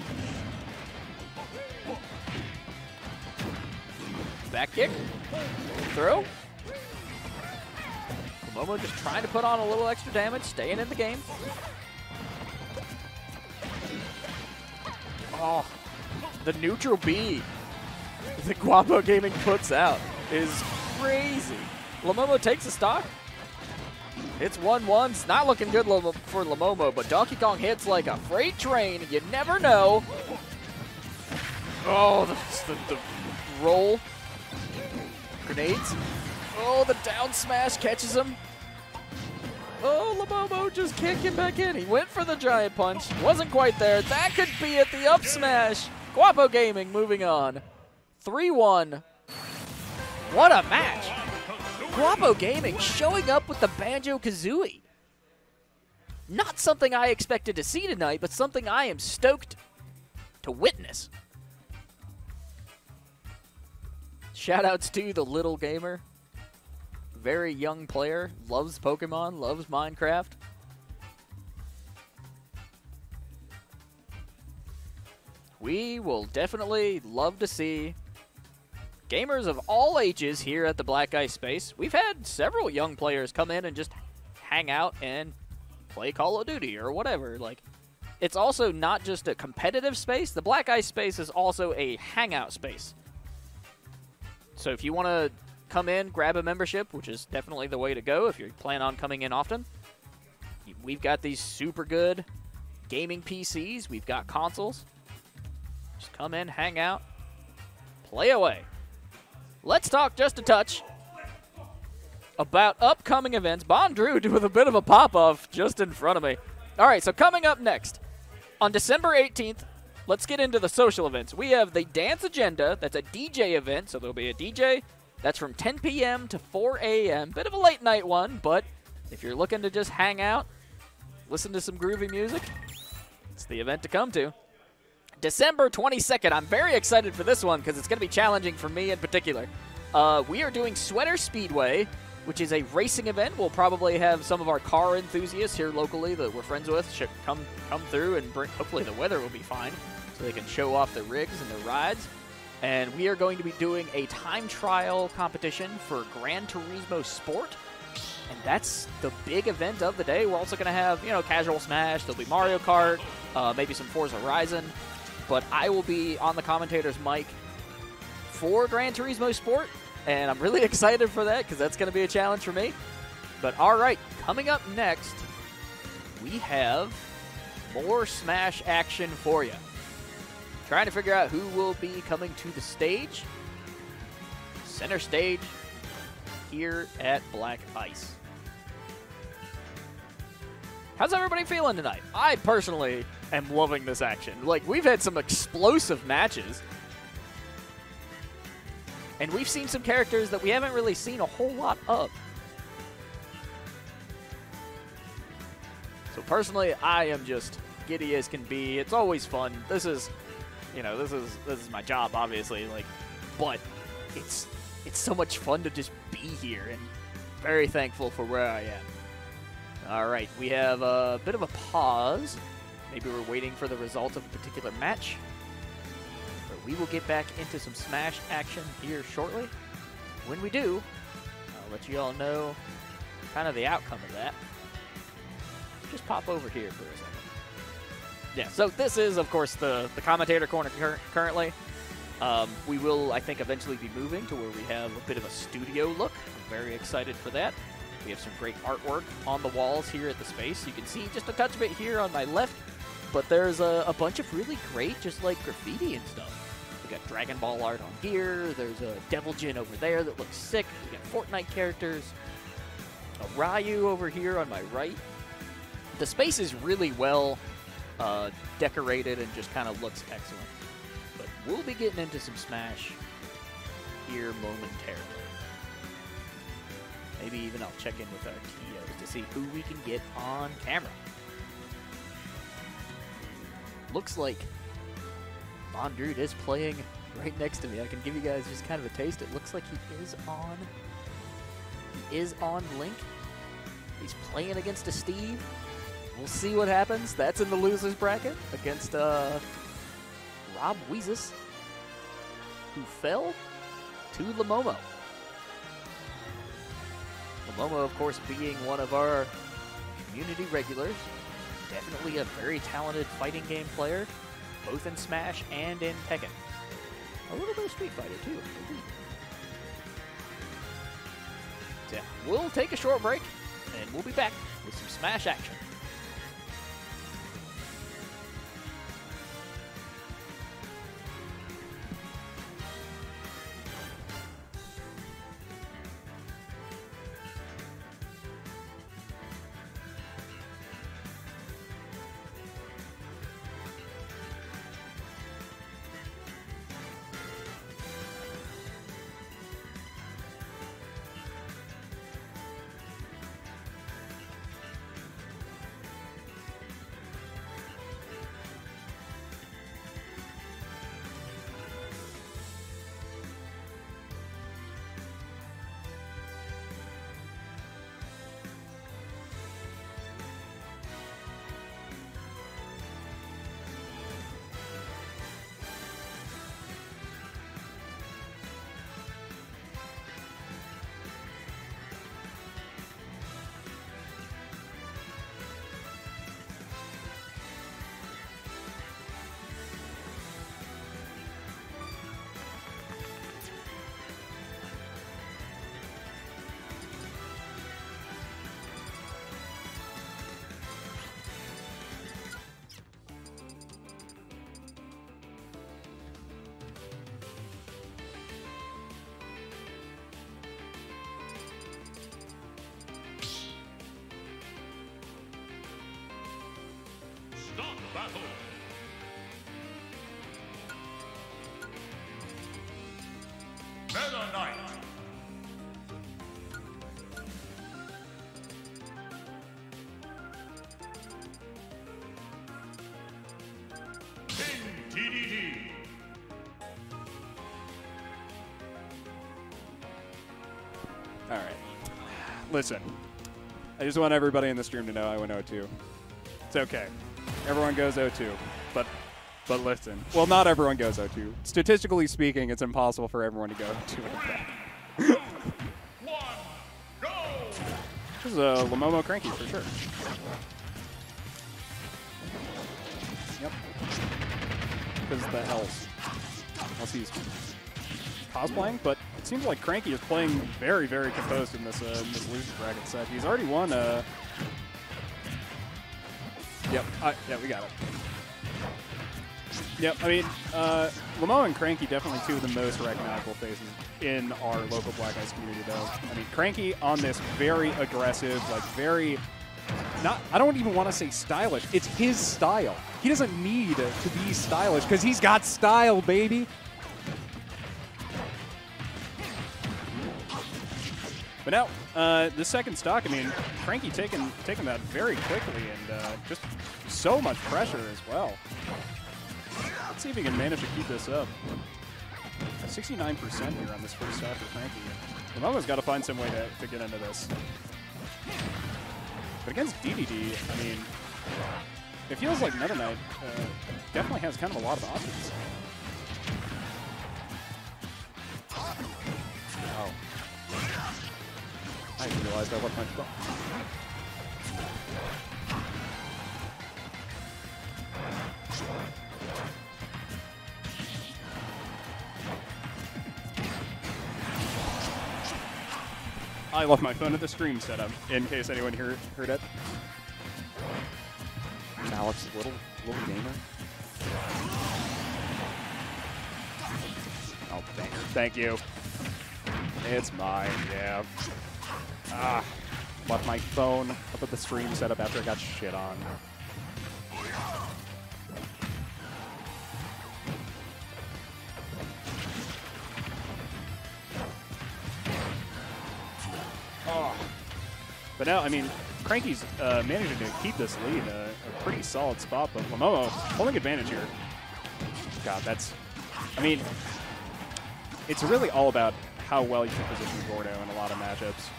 S1: Back kick. Throw. Momo just trying to put on a little extra damage, staying in the game. Oh, the neutral B that Guapo Gaming puts out is crazy. Llomomo takes a stock. It's 1-1. It's not looking good for Llomomo, but Donkey Kong hits like a freight train. You never know. Oh, the roll. Grenades. Oh, the down smash catches him. Oh, Llomomo just kicking back in. He went for the giant punch. Wasn't quite there. That could be it. The up smash. Guapo Gaming moving on. 3-1. What a match. Guapo Gaming showing up with the Banjo-Kazooie. Not something I expected to see tonight, but something I am stoked to witness. Shoutouts to the little gamer. Very young player, loves Pokemon, loves Minecraft. We will definitely love to see gamers of all ages here at the Black Ice Space. We've had several young players come in and just hang out and play Call of Duty or whatever. Like, it's also not just a competitive space. The Black Ice Space is also a hangout space. So if you want to come in, grab a membership, which is definitely the way to go if you plan on coming in often. We've got these super good gaming PCs. We've got consoles. Just come in, hang out, play away. Let's talk just a touch about upcoming events. BonDUDE with a bit of a pop-off just in front of me. All right, so coming up next, on December 18th, let's get into the social events. We have the Dance Agenda. That's a DJ event, so there'll be a DJ. That's from 10 p.m. to 4 a.m. Bit of a late night one, but if you're looking to just hang out, listen to some groovy music, it's the event to come to. December 22nd, I'm very excited for this one because it's going to be challenging for me in particular. We are doing Sweater Speedway, which is a racing event. We'll probably have some of our car enthusiasts here locally that we're friends with should come through and bring. Hopefully the weather will be fine so they can show off their rigs and their rides. And we are going to be doing a time trial competition for Gran Turismo Sport. And that's the big event of the day. We're also going to have, casual Smash. There'll be Mario Kart, maybe some Forza Horizon. But I will be on the commentator's mic for Gran Turismo Sport. And I'm really excited for that because that's going to be a challenge for me. But all right, coming up next, we have more Smash action for you. Trying to figure out who will be coming to the stage. Center stage here at Black Ice. How's everybody feeling tonight? I personally am loving this action. Like, we've had some explosive matches. And we've seen some characters that we haven't really seen a whole lot of. So personally, I am just giddy as can be. It's always fun. This is my job, obviously. But it's so much fun to just be here, and very thankful for where I am. All right, we have a bit of a pause. Maybe we're waiting for the result of a particular match. But we will get back into some Smash action here shortly. When we do, I'll let you all know kind of the outcome of that. Just pop over here for a second. Yeah, so this is, of course, the commentator corner currently. We will, I think, eventually be moving to where we have a bit of a studio look. I'm very excited for that. We have some great artwork on the walls here at the space. You can see just a touch of it here on my left, but there's a bunch of really great, just like graffiti and stuff. We got Dragon Ball art on here. There's a Devil Jin over there that looks sick. We got Fortnite characters. A Ryu over here on my right. The space is really well decorated and just kind of looks excellent. But we'll be getting into some Smash here momentarily. Maybe even I'll check in with our TOs to see who we can get on camera. Looks like BonDUDE is playing right next to me. I can give you guys just kind of a taste. It looks like he is on Link. He's playing against a Steve. We'll see what happens. That's in the losers bracket against Robweezus, who fell to Llomomo. Llomomo, of course, being one of our community regulars. Definitely a very talented fighting game player, both in Smash and in Tekken. A little bit of Street Fighter, too. So, yeah, we'll take a short break, and we'll be back with some Smash action.
S2: battle. Meta Knight. King TDD.
S3: All right. Listen, I just want everybody in the stream to know I went 0-2. It's okay. Everyone goes 0-2, but listen. Well, not everyone goes 0-2. Statistically speaking, it's impossible for everyone to go 2 and back.
S2: 1, go!
S3: This is a Llomomo Cranky for sure. Yep. Because the L's. He's cosplaying, but it seems like Cranky is playing very, very composed in this loser bracket set. He's already won. Yep. Yeah, we got it. Yep. I mean, Llomomo and Cranky definitely two of the most recognizable faces in our local Black Ice community, though. I mean, Cranky on this very aggressive, like very. I don't even want to say stylish. It's his style. He doesn't need to be stylish because he's got style, baby. But now, the second stock, I mean, Cranky taking that very quickly and just so much pressure as well. Let's see if he can manage to keep this up. 69% here on this first stock for Cranky. Llomomo's got to find some way to get into this. But against DDD, I mean, it feels like Meta Knight definitely has kind of a lot of options. Oh. I didn't realize I left my phone. I left my phone at the stream setup, in case anyone heard it. Alex, little gamer. Oh, banger. Thank you. It's mine, yeah. Left my phone up at the stream setup after I got shit on. But now, I mean, Cranky's managing to keep this lead a pretty solid spot, but Llomomo holding advantage here. God, that's... I mean, it's really all about how well you can position Gordo in a lot of matchups.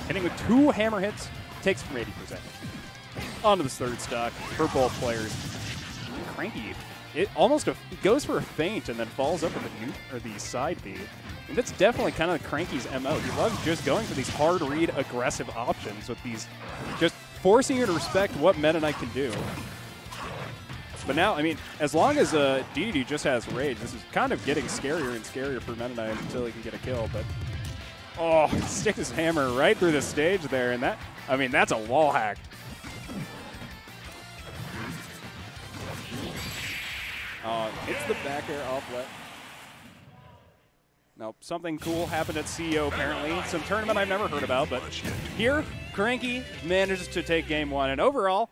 S3: Hitting with 2 hammer hits takes from 80%. On to this third stock for both players. Cranky, it almost goes for a feint and then falls up with the side B. And that's definitely kind of Cranky's MO. He loves just going for these hard read aggressive options with these, just forcing you to respect what Meta Knight can do. But now, I mean, as long as DDD just has rage, this is kind of getting scarier and scarier for Meta Knight until he can get a kill. But oh, he sticks his hammer right through the stage there, and that, I mean, that's a wall hack. Hits the back air offlet. Nope, something cool happened at CEO apparently. Some tournament I've never heard about, but here, Cranky manages to take game 1, and overall,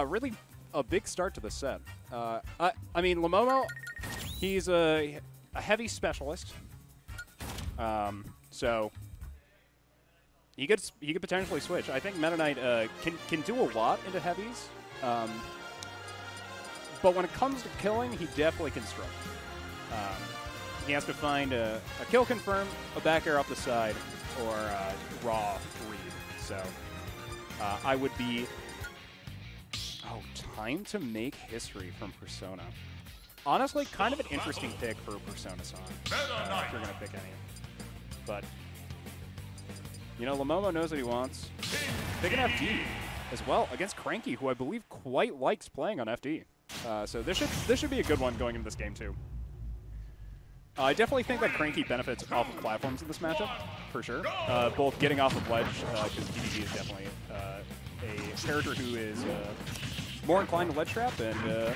S3: really a big start to the set. I mean, Llomomo, he's a heavy specialist, so he could potentially switch. I think Meta Knight can do a lot into heavies, but when it comes to killing, he definitely can struggle. He has to find a kill confirm, a back air off the side, or a raw read. So I would be... Oh, time to make history from Persona. Honestly, kind of an interesting pick for a Persona song, if you're going to pick any. But, you know, Llomomo knows what he wants. Pick an FD as well against Cranky, who I believe quite likes playing on FD. So this should be a good one going into this game, too. I definitely think that Cranky benefits off of platforms in this matchup, for sure. Both getting off of ledge, because DDD is definitely a character who is more inclined to ledge trap, and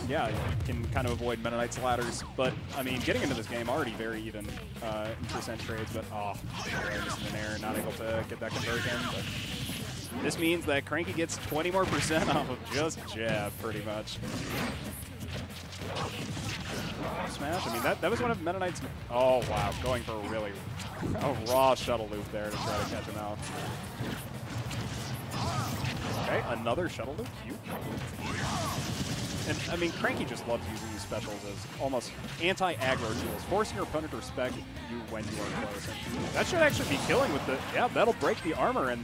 S3: yeah, can kind of avoid Meta Knight's ladders. But, I mean, getting into this game already very even in percent trades, but missing an air, not able to get that conversion. But This means that Cranky gets 20% more off of just jab, pretty much. Smash. I mean, that was one of Meta Knight's. Oh wow, going for a raw shuttle loop there to try to catch him out. Okay, another shuttle loop. Cute. And I mean, Cranky just loves using these specials as almost anti-aggro tools, forcing your opponent to respect you when you are close. And that should actually be killing with the. Yeah, that'll break the armor. And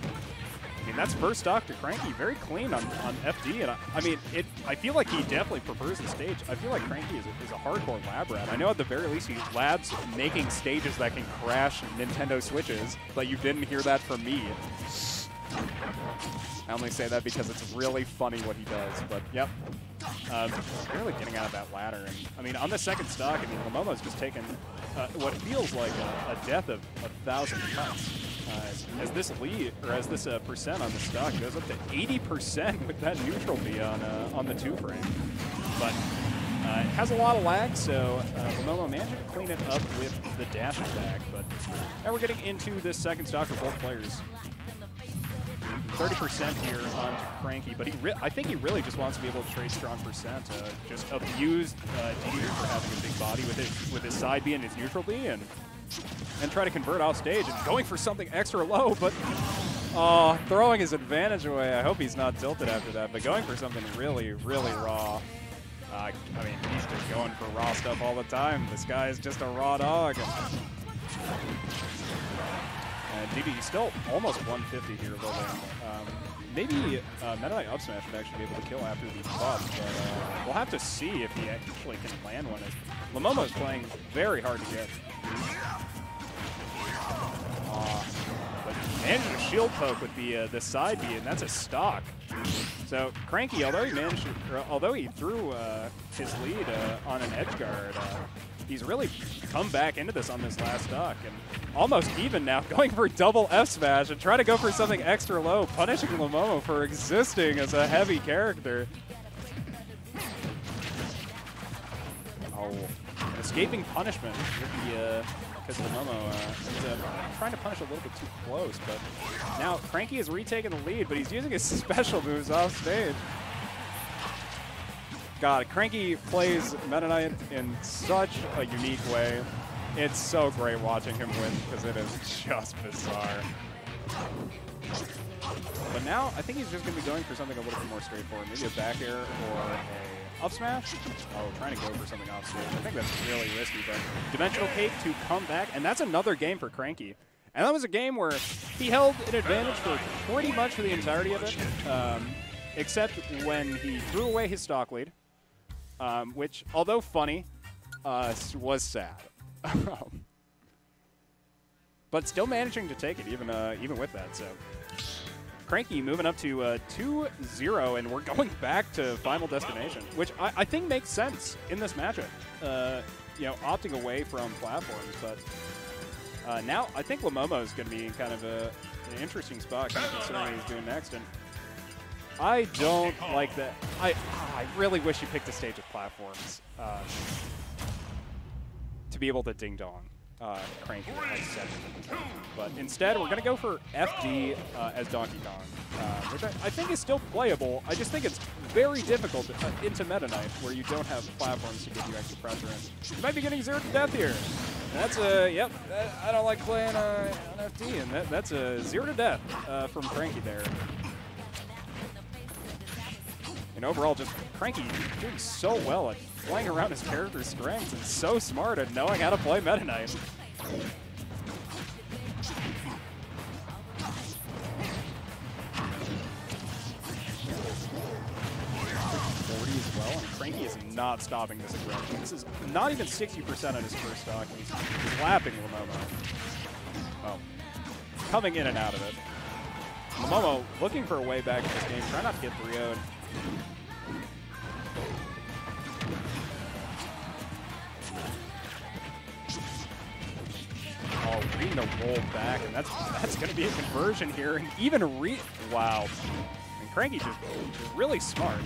S3: I mean, that's first stock to Cranky. Very clean on FD. And I mean, I feel like he definitely prefers the stage. I feel like Cranky is a hardcore lab rat. I know at the very least he labs making stages that can crash Nintendo Switches, but you didn't hear that from me. I only say that because it's really funny what he does, but yep. Barely getting out of that ladder. And I mean, on the second stock, I mean, Llomomo's just taken what feels like a death of 1,000 cuts. As this lead, or as this percent on the stock goes up to 80% with that neutral B on the 2-frame. But it has a lot of lag, so Llomomo managed to clean it up with the dash attack. But now we're getting into this second stock for both players. 30% here on Cranky, but I think he really just wants to be able to trade strong percent. Just abuse DD for having a big body with his side B and his neutral B, and try to convert off stage and going for something extra low, but throwing his advantage away. I hope he's not tilted after that, but going for something really, really raw. I mean, he's just going for raw stuff all the time. This guy is just a raw dog. And DD still almost 150 here, maybe Meta Knight up smash would actually be able to kill after these buffs, but we'll have to see if he actually can land one. Llomomo is playing very hard to get. But managing a shield poke with the side B, and that's a stock. So Cranky, although he threw his lead on an edge guard, he's really come back into this on this last stock, and almost even now, going for double F smash and trying to go for something extra low, punishing Llomomo for existing as a heavy character. Oh, escaping punishment because Llomomo is trying to punish a little bit too close, but now Cranky has retaken the lead, but he's using his special moves off stage. God, Cranky plays Meta Knight in such a unique way. It's so great watching him win because it is just bizarre. But now I think he's just going to be going for something a little bit more straightforward. Maybe a back air or a up smash. Oh, trying to go for something off stage. I think that's really risky, but Dimensional Cape to come back. And that's another game for Cranky. And that was a game where he held an advantage for pretty much for the entirety of it, except when he threw away his stock lead. Which, although funny, was sad. But still managing to take it, even with that. So Cranky moving up to 2-0, and we're going back to Final Destination, which I think makes sense in this matchup. You know, opting away from platforms, but now I think Llomomo is going to be in kind of an interesting spot, considering what he's doing next. And I don't like that. I really wish he picked a stage of platforms to be able to ding-dong Cranky at 7. But instead, we're going to go for FD as Donkey Kong, which I think is still playable. I just think it's very difficult into Meta Knight, where you don't have platforms to give you extra pressure. And you might be getting 0 to death here. That's yep, I don't like playing on FD, and that's a 0 to death from Cranky there. And overall, just Cranky doing so well at playing around his character's strengths and so smart at knowing how to play Meta Knight. 40 as well, and Cranky is not stopping this aggression. This is not even 60% on his first stock. He's lapping Llomomo. Oh, coming in and out of it. Llomomo looking for a way back in this game, trying not to get 3-0'd. Oh, reading the roll back, and that's going to be a conversion here, and even wow. And Cranky just really smart.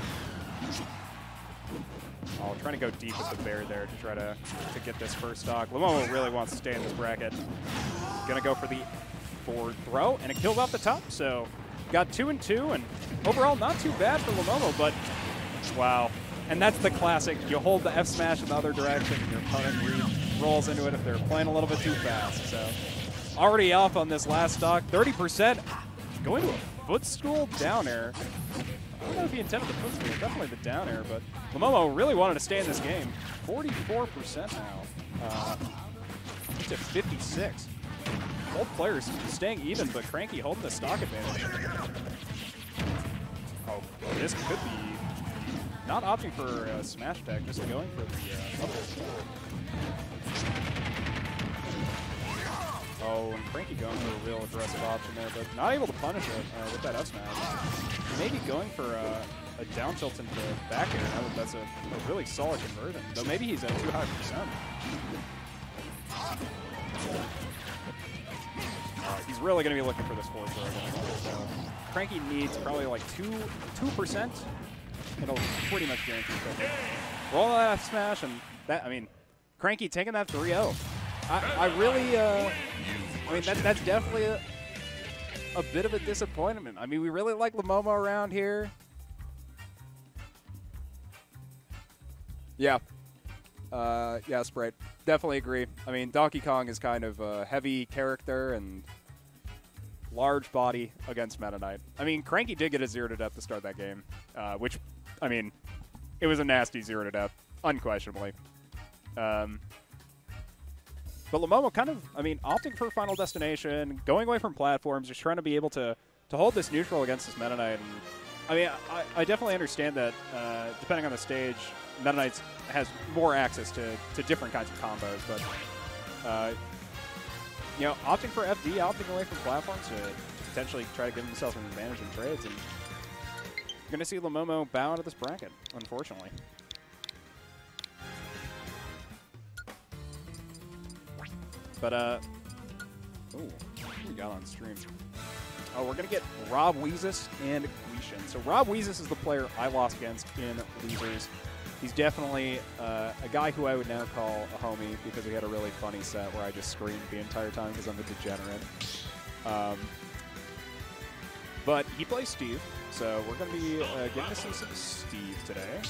S3: Oh, trying to go deep with the bear there to try to get this first stock. Llomomo really wants to stay in this bracket. Gonna go for the forward throw, and it kills off the top, so got 2 and 2, and overall not too bad for Llomomo, but wow. And that's the classic. You hold the F smash in the other direction, and your opponent rolls into it if they're playing a little bit too fast. So already off on this last stock, 30%. Going to a footstool down air. I don't know if he intended the footstool, definitely the down air, but Llomomo really wanted to stay in this game. 44% now. To 56. Both players staying even, but Cranky holding the stock advantage. Oh, this could be not opting for a smash attack, just going for the up. Oh, and Cranky going for a real aggressive option there, but not able to punish it with that up smash. Maybe going for a down tilt into back air. That's a really solid conversion, though maybe he's at too high percent. He's really going to be looking for this forward throw. So Cranky needs probably like 2%. It'll pretty much guarantee it. Roll that F smash, and that, I mean, Cranky taking that 3-0. I really, I mean, that's definitely a bit of a disappointment. I mean, we really like Llomomo around here. Yeah. Yeah, Sprite. Definitely agree. I mean, Donkey Kong is kind of a heavy character and large body against Meta Knight. I mean, Cranky did get a 0 to death to start that game, which, I mean, it was a nasty 0 to death, unquestionably. But Llomomo kind of, I mean, opting for Final Destination, going away from platforms, just trying to be able to hold this neutral against this Meta Knight. And, I mean, I definitely understand that depending on the stage, Meta Knight has more access to different kinds of combos, but you know, opting for FD, opting away from platforms to potentially try to give himself an advantage in trades, and you're going to see Llomomo bow out of this bracket, unfortunately. But ooh, what we got on stream? Oh, we're going to get Robweezus and Gwishin. So Robweezus is the player I lost against in Losers. He's definitely a guy who I would now call a homie because we had a really funny set where I just screamed the entire time because I'm a degenerate. But he plays Steve, so we're going to be getting to see some Steve today.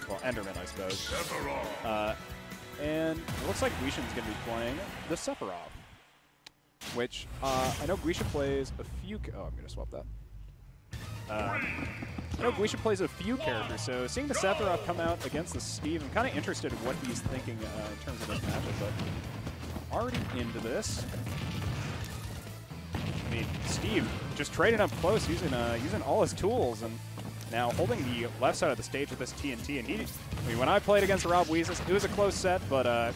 S3: Well, Enderman, I suppose. And it looks like Gwishin's going to be playing the Sephiroth, which I know Gwishin plays a few... Oh, I'm going to swap that. I know Gwishin plays a few characters, so seeing the Sephiroth come out against the Steve, I'm kind of interested in what he's thinking in terms of this matchup, but already into this. I mean, Steve just trading up close, using all his tools, and now holding the left side of the stage with this TNT. And I mean, when I played against Robweezus, it was a close set, but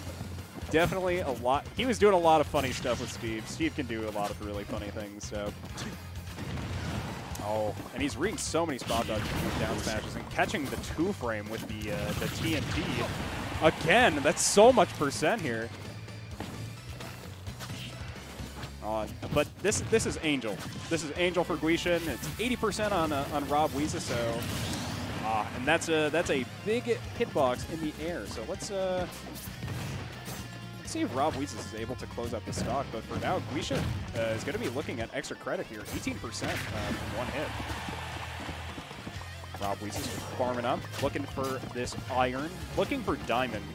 S3: definitely a lot. He was doing a lot of funny stuff with Steve. Steve can do a lot of really funny things, so. Oh, and he's reading so many spot dodges and down smashes and catching the 2-frame with the TNT. Again, that's so much percent here. But this is Angel. This is Angel for Gwishin. It's 80% on Robweezus, so and that's a big hitbox in the air. So let's see if Robweezus is able to close out the stock. But for now, Gwishin is going to be looking at extra credit here. 18% from one hit. Robweezus just farming up, looking for this iron, looking for diamond,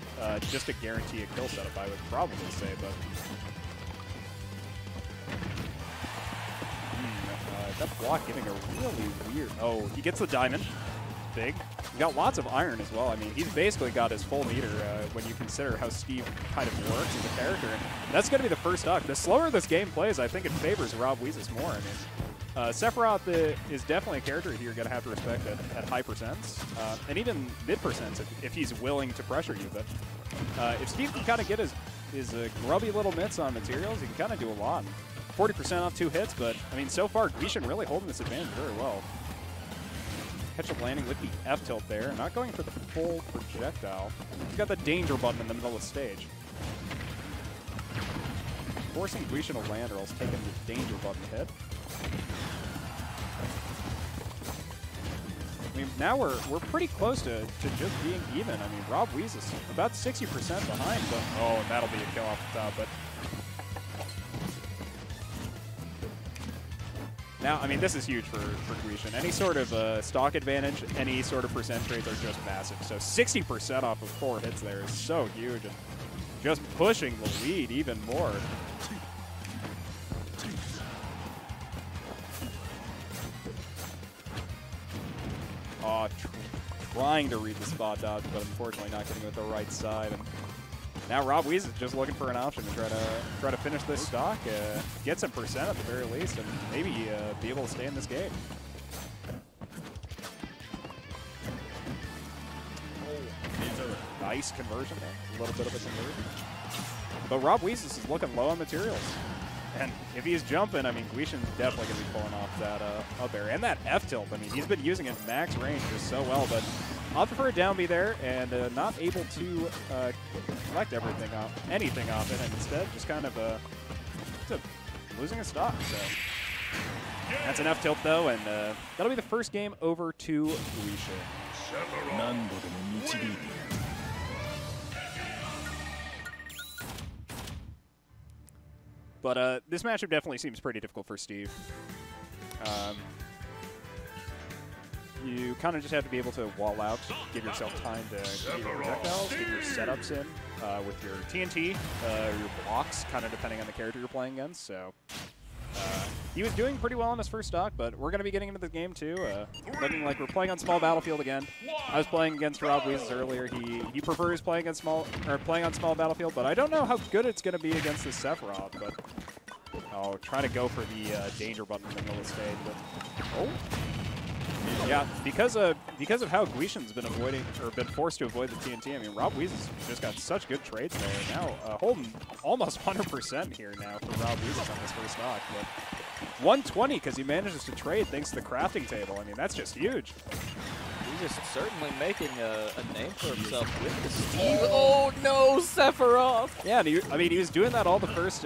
S3: just to guarantee a kill setup, I would probably say. But that block giving a really weird... Oh, he gets the diamond. Big. He got lots of iron as well. I mean, he's basically got his full meter when you consider how Steve kind of works as a character. And that's going to be the first stock. The slower this game plays, I think it favors Robweezus more. I mean, Sephiroth is definitely a character here you're going to have to respect at high percents, and even mid percents if he's willing to pressure you. But if Steve can kind of get his grubby little mitts on materials, he can kind of do a lot. 40% off 2 hits, but I mean, so far, Gwishin really holding this advantage very well. Catch-up landing with the F-tilt there, not going for the full projectile. He's got the danger button in the middle of the stage. Forcing Gwishin to land or else taking the danger button hit. I mean, now we're pretty close to just being even. I mean, Robweezus about 60% behind, but oh, that'll be a kill off the top, but Now, I mean, this is huge for Gwishin. Any sort of stock advantage, any sort of percent trades are just massive. So 60% off of 4 hits there is so huge, and just pushing the lead even more. Trying to read the spot dodge, but unfortunately not getting it with the right side. And now Robweezus is just looking for an option to try to finish this stock, get some percent at the very least, and maybe be able to stay in this game. Nice conversion there, a little bit of a conversion. But Robweezus is looking low on materials. And if he's jumping, I mean, Gwishin's definitely going to be pulling off that up air. And that F-tilt, I mean, he's been using it max range just so well, but opted for a down B there and not able to collect anything off it, and instead just kind of losing a stock. So that's an F-tilt, though, and that'll be the first game over to Gwishin. But this matchup definitely seems pretty difficult for Steve. You kind of just have to be able to wall out, give yourself time to get your projectiles, get your setups in with your TNT, your blocks, kind of depending on the character you're playing against. So he was doing pretty well on his first stock, but we're going to be getting into the game too. Looking like we're playing on small battlefield again. I was playing against Robweezus earlier. He prefers playing on small battlefield, but I don't know how good it's going to be against the Sephiroth. But trying to go for the danger button in the middle of the stage. But, yeah, because of how Gwishin's been been forced to avoid the TNT. I mean, Robweezus just got such good trades there. Now holding almost 100% here now for Robweezus on this first stock. But 120 because he manages to trade thanks to the crafting table. I mean, that's just huge.
S1: He's just certainly making a name for himself with the Steve. Oh no, Sephiroth! Yeah,
S3: and I mean, he was doing that all the first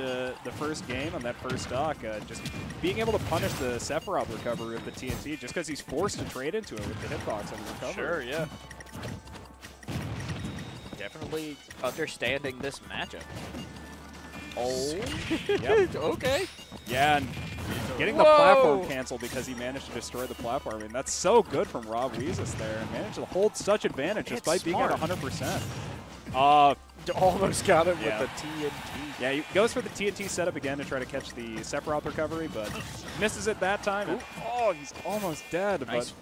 S3: game on that first stock, just being able to punish the Sephiroth recovery with the TNT, just because he's forced to trade into it with the hitbox and the recovery.
S1: Sure, yeah. Definitely understanding this matchup. Oh,
S3: yep.
S1: Okay.
S3: Yeah, and getting the platform canceled because he managed to destroy the platform. I mean, that's so good from Robweezus there, and managed to hold such advantage despite being at 100%.
S1: Almost got it with the TNT.
S3: Yeah, he goes for the TNT setup again to try to catch the Sephiroth recovery, but misses it that time. And, he's almost dead. Nice.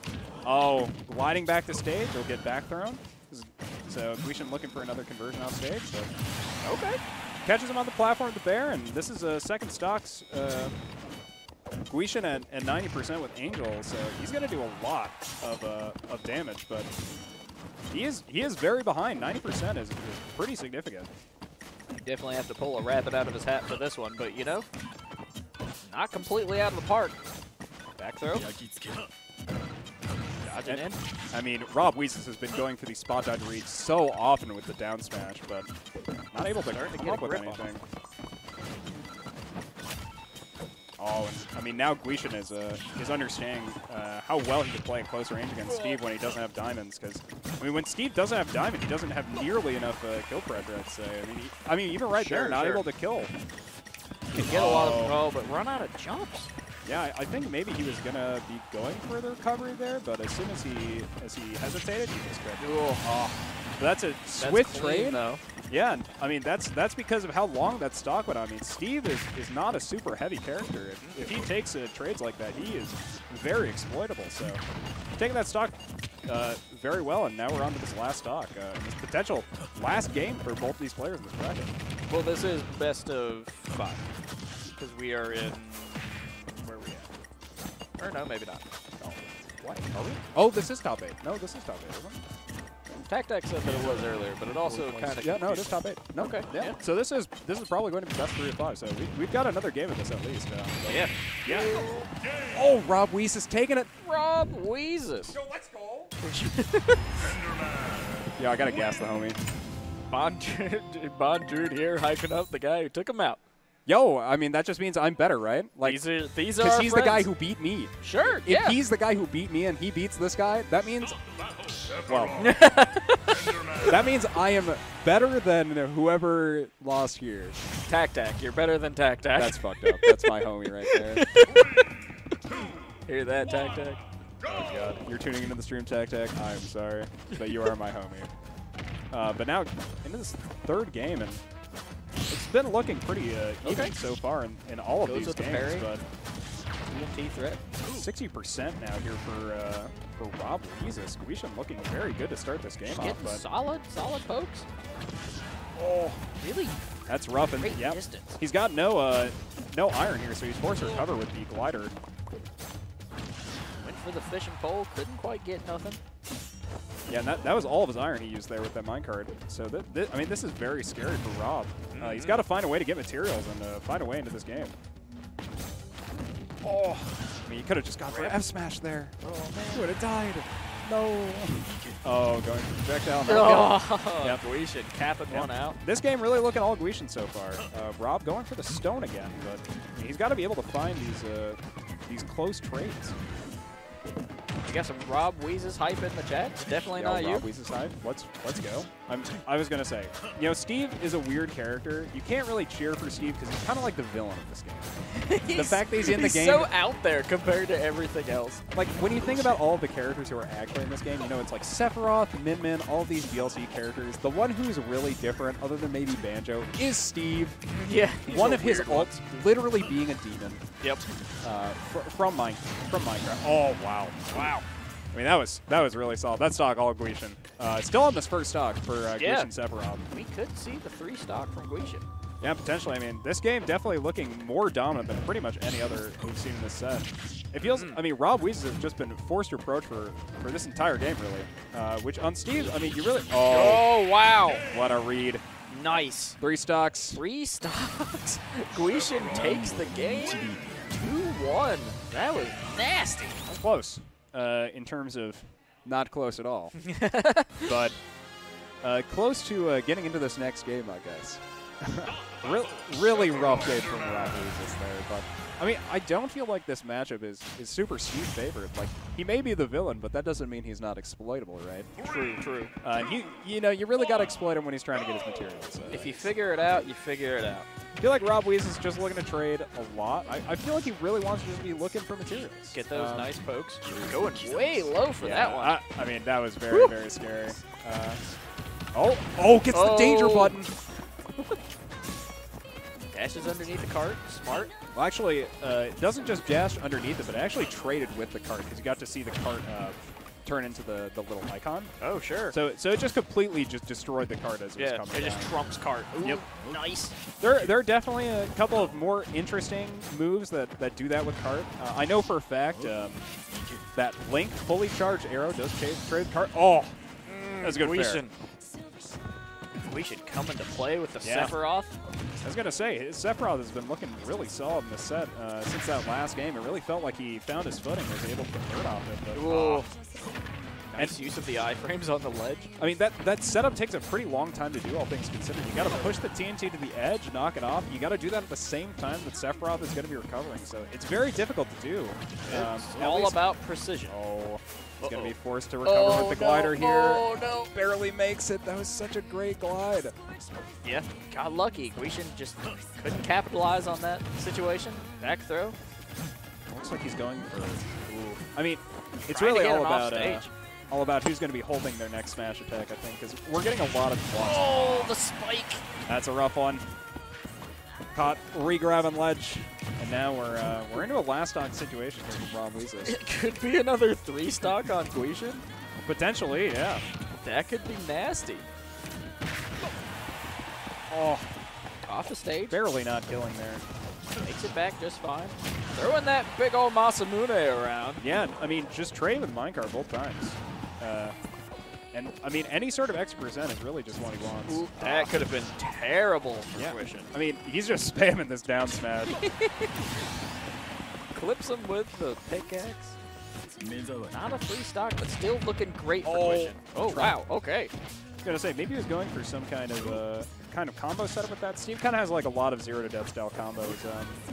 S3: But gliding back to stage, he'll get back thrown. So Gwishin looking for another conversion off stage. So okay. Catches him on the platform with the bear, and this is a second stocks. Gwishin at 90% with Angel, so he's going to do a lot of damage, but he is very behind. 90% is pretty significant.
S1: You definitely have to pull a rabbit out of his hat for this one, but you know, not completely out of the park. Back throw. Dodging in.
S3: I mean, Robweezus has been going for these spot dodge reads so often with the down smash, but not able to come up with anything. And I mean, now Gwishin is understanding how well he can play at close range against Steve when he doesn't have diamonds. Because I mean, when Steve doesn't have diamond, he doesn't have nearly enough kill pressure. I'd say. I mean, even right there, not able to kill.
S1: Can get a lot of but run out of jumps.
S3: Yeah, I think maybe he was gonna be going for the recovery there, but as soon as he hesitated, he just grabbed it. But that's a swift trade,
S1: though.
S3: Yeah, I mean that's because of how long that stock went on. I mean, Steve is not a super heavy character. If he takes trades like that, he is very exploitable. So taking that stock very well, and now we're on to this last stock. This potential last game for both these players in this bracket.
S1: Well, this is best of 5 because we are in. Where are we at? Or no, maybe not. Oh, what? Are we?
S3: Oh, this is top 8. No, this is top 8, isn't it?
S1: Tactac said that it was earlier, but it also kind of...
S3: Yeah, no, it is top 8. No, okay. Yeah. So this is probably going to be best 3 of 5. So we've got another game of this at least.
S1: Yeah.
S3: Oh, Robweezus taking it.
S1: Robweezus.
S2: Yo, let's go.
S3: Yeah, I got to gas the homie.
S1: BonDUDE here hyping up the guy who took him out.
S3: Yo, I mean, that just means I'm better, right? Like,
S1: these are
S3: because he's the guy who beat me.
S1: Sure,
S3: If he's the guy who beat me and he beats this guy, that means, well, that means I am better than whoever lost here.
S1: Tactac, you're better than Tactac.
S3: That's fucked up. That's my homie right there.
S1: Hear that, Tac Tac?
S3: Oh god, you're tuning into the stream, Tac Tac. I'm sorry, but you are my homie. But now into this third game, and it's been looking pretty even so far in all of these games. But
S1: TNT threat.
S3: 60% now here for Robweezus. Gwishin looking very good to start this game off. But
S1: solid pokes.
S3: Oh,
S1: really?
S3: That's rough. And
S1: Great
S3: yeah,
S1: distance.
S3: he's got no iron here, so he's forced to recover with the glider.
S1: Went for the fishing pole, couldn't quite get nothing.
S3: Yeah, and that was all of his iron he used there with that minecart. So I mean, this is very scary for Rob. He's got to find a way to get materials and find a way into this game. Oh, I mean, you could have just gone for an F smash there. Oh man, he would have died. No. Oh, going for projectile.
S1: Oh,
S3: yep.
S1: Gwishin capping one out.
S3: This game really looking all Gwishin so far. Rob going for the stone again, but he's got to be able to find these close trades.
S1: You got some Robweezus hype in the chat? It's definitely not you.
S3: Robweezus hype. Let's go. I was gonna say, you know, Steve is a weird character. You can't really cheer for Steve because he's kind of like the villain of this game. The fact that he's in the game,
S1: he's so out there compared to everything else.
S3: Like when you think about all of the characters who are actually in this game, you know, it's like Sephiroth, Min, all of these DLC characters. The one who's really different, other than maybe Banjo, is Steve.
S1: Yeah.
S3: One of his ults literally being a demon.
S1: Yep.
S3: From Minecraft. Oh wow. Wow. I mean, that was really solid. That stock all Gwishin. Still on this first stock for Gwishin Sephiroth.
S1: We could see the 3 stock from Gwishin.
S3: Yeah, potentially. I mean, this game definitely looking more dominant than pretty much any other we've seen in this set. It feels, I mean, Robweezus has just been forced to approach for this entire game, really. Which on Steve, I mean, you really...
S1: Oh, wow.
S3: What a read.
S1: Nice.
S3: 3 stocks.
S1: 3 stocks. Gwishin takes the game. 2-1. That was nasty.
S3: That's close. In terms of not close at all. But close to getting into this next game, I guess. Really rough game from Robweezus there. But, I mean, I don't feel like this matchup is super Steve favored. Like, he may be the villain, but that doesn't mean he's not exploitable, right?
S1: True.
S3: You know, you really got to exploit him when he's trying to get his materials. So.
S1: If you figure it out, you figure it out.
S3: I feel like Robweezus is just looking to trade a lot. I feel like he really wants to just be looking for materials.
S1: Get those nice pokes. Going way low for that one.
S3: I mean, that was very, very scary. Gets the danger button.
S1: Dashes underneath the cart. Smart.
S3: Well, actually, it doesn't just dash underneath it, but it actually traded with the cart because you got to see the cart turn into the little icon.
S1: Oh, sure.
S3: So it just completely just destroyed the cart as it was coming down.
S1: It just trumps cart. Ooh,
S3: yep.
S1: Nice.
S3: There are definitely a couple of more interesting moves that do that with cart. I know for a fact that Link fully charged arrow does trade cart. Oh, that's a good fair.
S1: Gwishin come into play with the Sephiroth.
S3: I was going to say, his Sephiroth has been looking really solid in this set since that last game. It really felt like he found his footing, was able to convert off it. But,
S1: nice use of the iframes on the ledge.
S3: I mean, that setup takes a pretty long time to do, all things considered. You got to push the TNT to the edge, knock it off. You got to do that at the same time that Sephiroth is going to be recovering. So it's very difficult to do.
S1: It's all about precision.
S3: Oh, he's going to be forced to recover with the glider here.
S1: Oh, no.
S3: Barely makes it. That was such a great glide.
S1: Yeah, got lucky. Gwishin just couldn't capitalize on that situation. Back throw.
S3: Looks like he's going for... Ooh. I mean, it's
S1: Trying
S3: really
S1: to get
S3: all about who's going to be holding their next smash attack, I think, because we're getting a lot of blocks.
S1: Oh, the spike.
S3: That's a rough one. Caught re-grabbing ledge, and now we're into a last stock situation here from Robweezus.
S1: It could be another 3 stock on Gwishin.
S3: Potentially, yeah.
S1: That could be nasty.
S3: Oh,
S1: off the stage.
S3: Barely not killing there.
S1: Makes it back just fine. Throwing that big old Masamune around.
S3: Yeah, I mean, just trade with minecart both times. And, I mean, any sort of X% is really just what he wants.
S1: Ooh, that could have been terrible for Gwishin.
S3: I mean, he's just spamming this down smash.
S1: Clips him with the pickaxe. Not a 3 stock, but still looking great for Gwishin. Oh, wow, okay.
S3: I was going to say, maybe he was going for some kind of combo setup with that. Steve kind of has like a lot of 0 to death style combos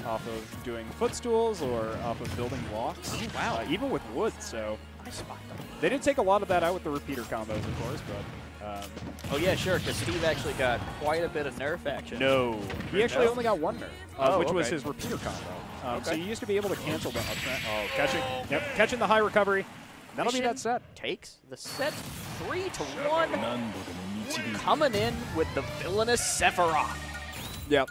S3: off of doing footstools or off of building blocks.
S1: Oh, wow.
S3: Even with wood, so
S1: I spot them.
S3: They did take a lot of that out with the repeater combos, of course, but...
S1: oh, yeah, sure, because Steve actually got quite a bit of nerf action.
S3: No. He actually only got 1 nerf, which was his repeater combo. So you used to be able to cancel the up smash. Oh, catching the high recovery. That'll be that set.
S1: Takes the set 3-1. Coming in with the villainous Sephiroth.
S3: Yep.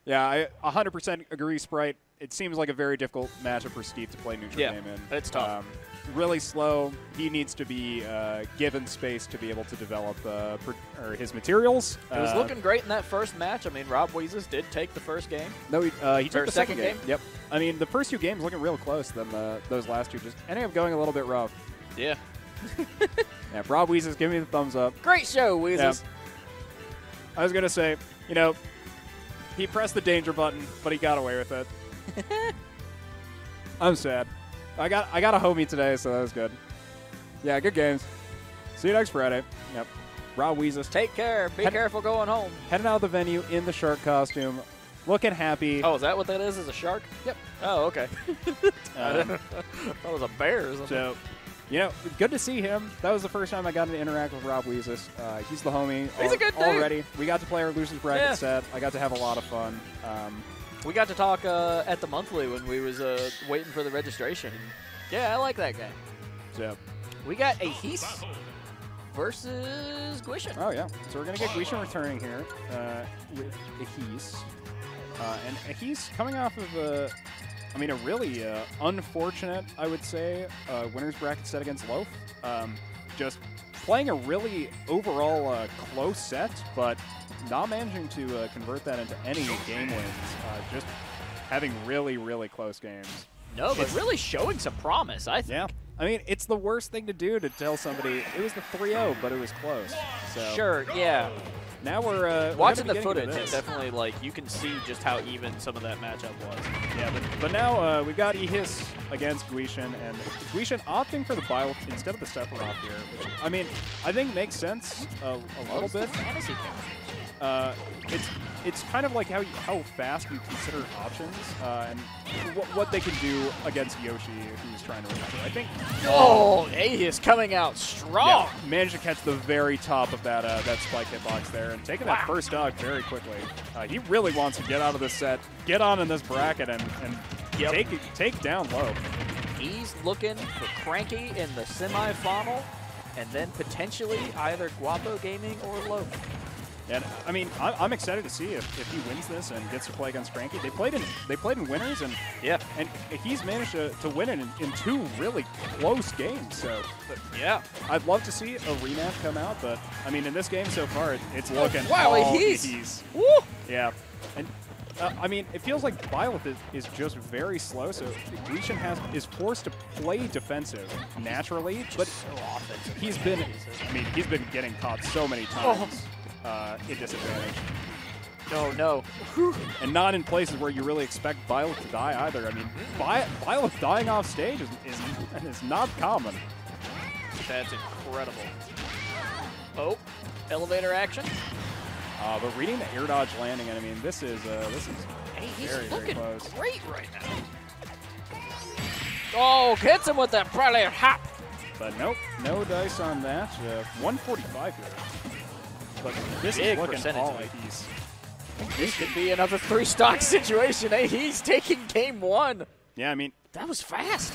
S3: Yeah, I 100% agree, Sprite. It seems like a very difficult matchup for Steve to play neutral game in.
S1: It's tough.
S3: Really slow. He needs to be given space to be able to develop his materials.
S1: It was looking great in that first match. I mean, Robweezus did take the first game.
S3: No, he took the second game.
S1: Yep.
S3: I mean, the first 2 games looking real close. Then those last 2 just ending up going a little bit rough.
S1: Yeah.
S3: Yeah, Robweezus, give me the thumbs up.
S1: Great show, Weezus.
S3: Yeah. I was going to say, you know, he pressed the danger button, but he got away with it. I'm sad. I got a homie today, so that was good. Yeah, good games. See you next Friday. Yep. Robweezus.
S1: Take care. Be careful going home.
S3: Heading out of the venue in the shark costume. Looking happy.
S1: Oh, is that what that is? Is a shark?
S3: Yep.
S1: Oh, okay. I thought it was a bear or something.
S3: So, you know, good to see him. That was the first time I got to interact with Robweezus. He's the homie.
S1: He's a good dude.
S3: Already. We got to play our Losers Bracket set. I got to have a lot of fun.
S1: We got to talk at the monthly when we was waiting for the registration. Yeah, I like that guy.
S3: So,
S1: we got Ehis versus Gwishin.
S3: Oh, yeah. So we're going to get Gwishin returning here with Ehis. And Ehis coming off of a really unfortunate, I would say, winner's bracket set against Loaf. Just playing a really overall close set, but not managing to convert that into any game wins. Just having really, really close games.
S1: No, but really showing some promise, I think.
S3: Yeah. I mean, it's the worst thing to do to tell somebody it was the 3-0, but it was close. So
S1: sure, yeah.
S3: Now we're
S1: watching the footage. It's definitely like you can see just how even some of that matchup was.
S3: Yeah, but now we've got Ehis against Gwishin, and Gwishin opting for the Bile instead of the Sephiroth here, which I mean I think makes sense a little bit.
S1: Fantasy
S3: It's kind of like how fast you consider options and what they can do against Yoshi who's trying to remember. I think.
S1: Oh, Ehis coming out strong.
S3: Yeah, managed to catch the very top of that spike hitbox there and taking that first dog very quickly. He really wants to get out of this set, get on in this bracket, and take down Loaf.
S1: He's looking for Cranky in the semifinal, and then potentially either Guapo Gaming or Loaf.
S3: And I mean, I'm excited to see if he wins this and gets to play against Cranky. They played in winners, and and he's managed to win it in 2 really close games. So
S1: yeah,
S3: I'd love to see a rematch come out, but I mean, in this game so far, it's looking
S1: Ehis. Woo!
S3: Yeah, and I mean, it feels like Violet is just very slow, so Gwishin is forced to play defensive naturally, but
S1: so offensive.
S3: he's been getting caught so many times. In disadvantage.
S1: No, no.
S3: And not in places where you really expect Violet to die either. I mean, Violet dying off stage is not common.
S1: That's incredible. Oh, elevator action.
S3: But reading the air dodge landing, and I mean, this is
S1: he's
S3: very,
S1: looking
S3: very close.
S1: Great right now. Oh, hits him with that probably hop.
S3: But nope, no dice on that. 145 here. But this
S1: Big
S3: is looking
S1: percentage
S3: all
S1: of
S3: like
S1: This could be another 3-stock situation. Hey, he's taking game 1.
S3: Yeah, I mean,
S1: that was fast.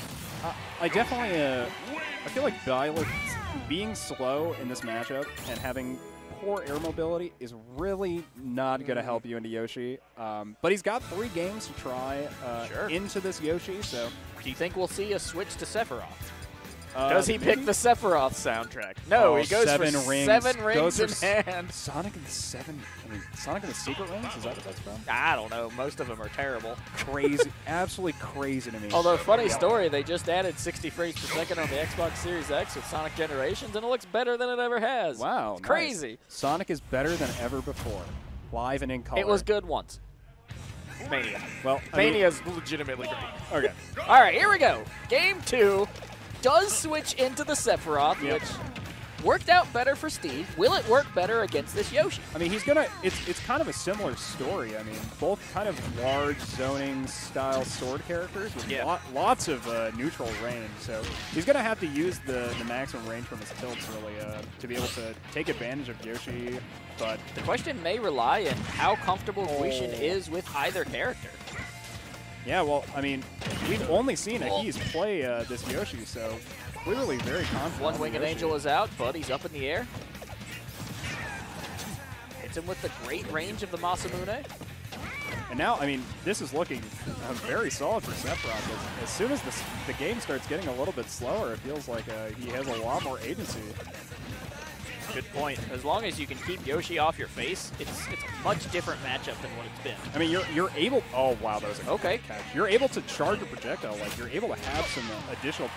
S3: I definitely, I feel like Violet being slow in this matchup and having poor air mobility is really not going to help you into Yoshi. But he's got 3 games to try into this Yoshi, so.
S1: Do you think we'll see a switch to Sephiroth? Does he pick the Sephiroth soundtrack? No, he goes for 7 rings in hand.
S3: Sonic and the Secret Rings? Is that what that's from?
S1: I don't know. Most of them are terrible.
S3: Crazy. Absolutely crazy to me.
S1: Although, funny story, they just added 60 frames per second on the Xbox Series X with Sonic Generations, and it looks better than it ever has.
S3: Wow.
S1: It's crazy.
S3: Nice. Sonic is better than ever before. Live and in color.
S1: It was good once. Mania.
S3: Well,
S1: Mania's legitimately great.
S3: Okay.
S1: All right, here we go. Game 2 does switch into the Sephiroth, which worked out better for Steve. Will it work better against this Yoshi?
S3: I mean, it's kind of a similar story. I mean, both kind of large zoning style sword characters with lots of neutral range. So he's going to have to use the maximum range from his tilts really to be able to take advantage of Yoshi. But
S1: the question may rely on how comfortable Gwishin is with either character.
S3: Yeah, well, I mean, we've only seen Ehis play this Yoshi, so clearly very confident.
S1: One Winged Angel is out, but he's up in the air. Hits him with the great range of the Masamune.
S3: And now, I mean, this is looking very solid for Sephiroth. As soon as the game starts getting a little bit slower, it feels like he has a lot more agency.
S1: Good point. As long as you can keep Yoshi off your face, it's a much different matchup than what it's been.
S3: I mean, you're able. Oh wow, that was a
S1: okay
S3: catch. You're able to charge a projectile. Like you're able to have some additional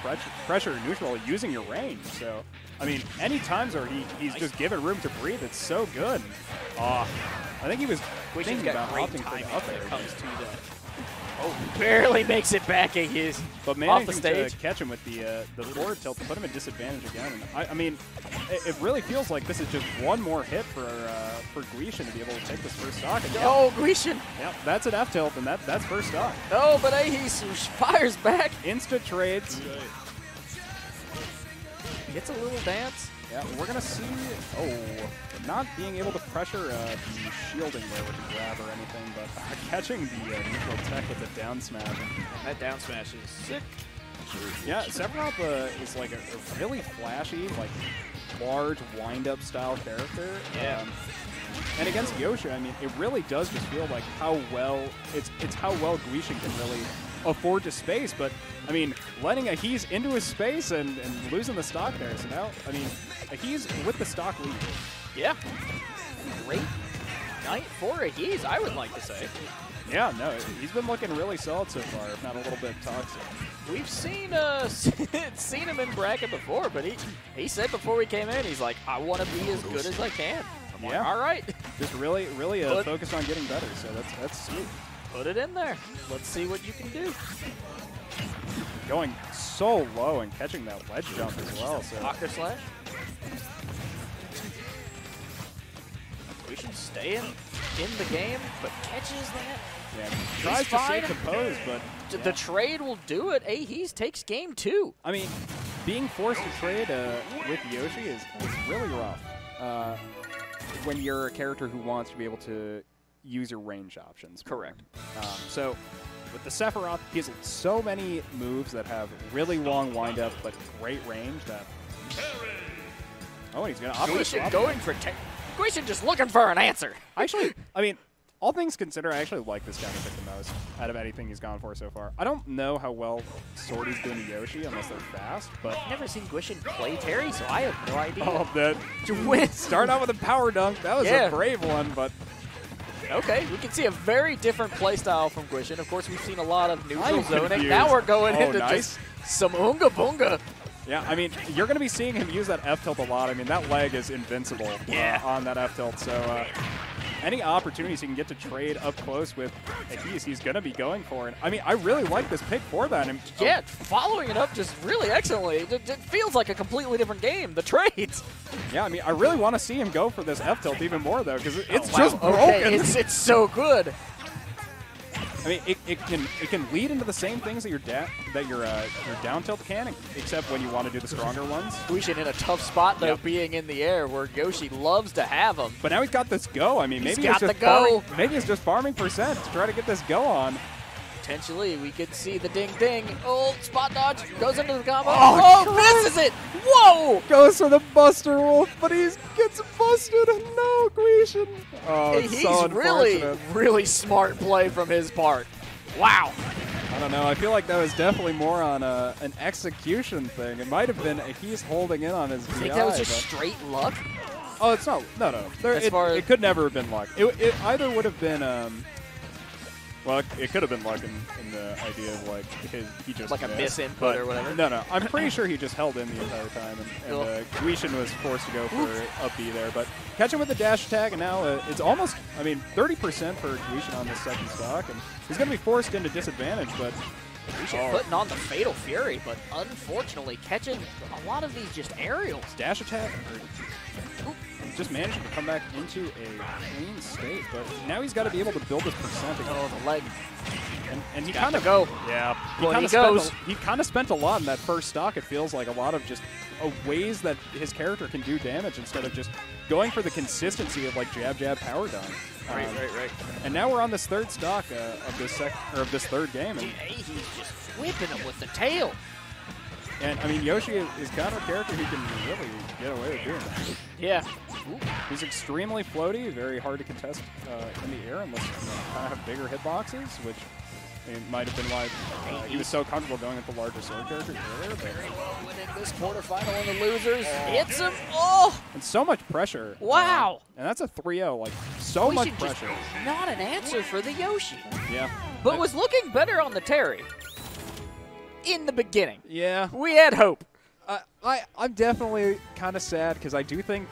S3: pressure neutral using your range. So, I mean, any times where he's just given room to breathe, it's so good. I think he was thinking about opting for the up air.
S1: Comes to that. Oh, barely makes it back, Ehis.
S3: But managing to catch him with the forward tilt to put him at disadvantage again. And I mean, it really feels like this is just one more hit for Gwishin to be able to take this first stock. And
S1: oh, Gwishin!
S3: Yep, that's an F tilt, and that's first stock.
S1: Oh, but Ehis fires back.
S3: Instant trades.
S1: Gets a little dance.
S3: Yeah, we're gonna see. Oh, not being able to pressure the shielding there with the grab or anything, but catching the neutral tech with the down smash.
S1: That down smash is sick.
S3: Yeah, Sephiroth is like a really flashy, like large wind-up style character.
S1: Yeah.
S3: And against Yoshi, I mean, it really does just feel like how well it's how well Gwishin can really afford to space. But I mean, letting Ehis into his space and losing the stock there. So now, I mean, Ehis with the stock lead.
S1: Yeah. Great night for Ehis, I would like to say.
S3: Yeah, no, he's been looking really solid so far, if not a little bit toxic.
S1: We've seen seen him in bracket before, but he said before we came in, he's like, I want to be as good as I can. I'm like, all right.
S3: Just really focused on getting better, so that's sweet.
S1: Put it in there. Let's see what you can do.
S3: Going so low and catching that ledge jump as well. So
S1: Doctor Slash. We should stay in the game, but catches that.
S3: Yeah, tries to stay composed, but
S1: the trade will do it. Ehis takes game 2.
S3: I mean, being forced to trade with Yoshi is really rough when you're a character who wants to be able to use your range options.
S1: Correct.
S3: So with the Sephiroth, he has so many moves that have really long wind-up but great range that... Oh, and he's going to operate.
S1: Gwishin going for... Gwishin just looking for an answer.
S3: Actually, I mean, all things considered, I actually like this counter pick the most out of anything he's gone for so far. I don't know how well Swordy's doing to Yoshi unless they're fast, but...
S1: I've never seen Gwishin play Terry, so I have no idea.
S3: Oh, that... Start out with a power dunk. That was a brave one, but...
S1: Okay, we can see a very different playstyle from Gwishin. Of course, we've seen a lot of neutral zoning. Now we're going into just some Oonga Boonga.
S3: Yeah, I mean, you're going to be seeing him use that F tilt a lot. I mean, that leg is invincible on that F tilt. So any opportunities he can get to trade up close with Ehis, he's going to be going for it. I mean, I really like this pick for that. And,
S1: yeah, following it up just really excellently. It feels like a completely different game, the trades.
S3: Yeah, I mean, I really want to see him go for this F tilt even more, though, because it's just broken. Okay,
S1: it's so good.
S3: I mean, it can lead into the same things that your down tilt can, except when you want to do the stronger ones.
S1: Gwishin in a tough spot though, being in the air where Yoshi loves to have him.
S3: But now he's got this go. I mean, maybe
S1: he's got the go.
S3: Maybe it's just farming percent to try to get this go on.
S1: Potentially, we could see the ding ding. Oh, spot dodge goes into the combo.
S3: Oh,
S1: misses it! Whoa!
S3: Goes for the Buster Wolf, but he gets busted. No, Gwishin. Oh,
S1: he's
S3: so
S1: really smart play from his part. Wow.
S3: I don't know. I feel like that was definitely more on an execution thing. It might have been he's holding in on his VI.
S1: I think that was just straight luck.
S3: Oh, it's not. No. It could never have been luck. It either would have been. Well, it could have been luck in the idea of like he just
S1: like
S3: missed,
S1: a misinput or whatever.
S3: No. I'm pretty sure he just held in the entire time, and Gwishin was forced to go for a B there. But catch him with the dash attack, and now it's almost, 30% for Gwishin on this second stock, and he's going to be forced into disadvantage. But
S1: Gwishin putting on the Fatal Fury, but unfortunately catching a lot of these just aerials.
S3: Dash attack. Just managing to come back into a clean state, but now he's got to be able to build his percentage.
S1: Oh, the leg.
S3: And he
S1: kind of go.
S3: Yeah. He kind of spent a lot in that first stock. It feels like a lot of just ways that his character can do damage instead of just going for the consistency of like jab, jab, power down.
S1: Right.
S3: And now we're on this third stock of this third game. And
S1: He's just whipping him with the tail.
S3: And, I mean, Yoshi is kind of a character who can really get away with doing that.
S1: Yeah.
S3: He's extremely floaty, very hard to contest in the air unless you kind of have bigger hitboxes, which might have been why he was so comfortable going with the larger sword characters earlier.
S1: Very well winning this quarterfinal on the losers. Hits him. Oh!
S3: And so much pressure.
S1: Wow.
S3: And that's a 3-0. Like, so much pressure.
S1: Just not an answer for the Yoshi.
S3: Yeah.
S1: But was looking better on the Terry. In the beginning.
S3: Yeah.
S1: We had hope.
S3: I'm definitely kind of sad because I think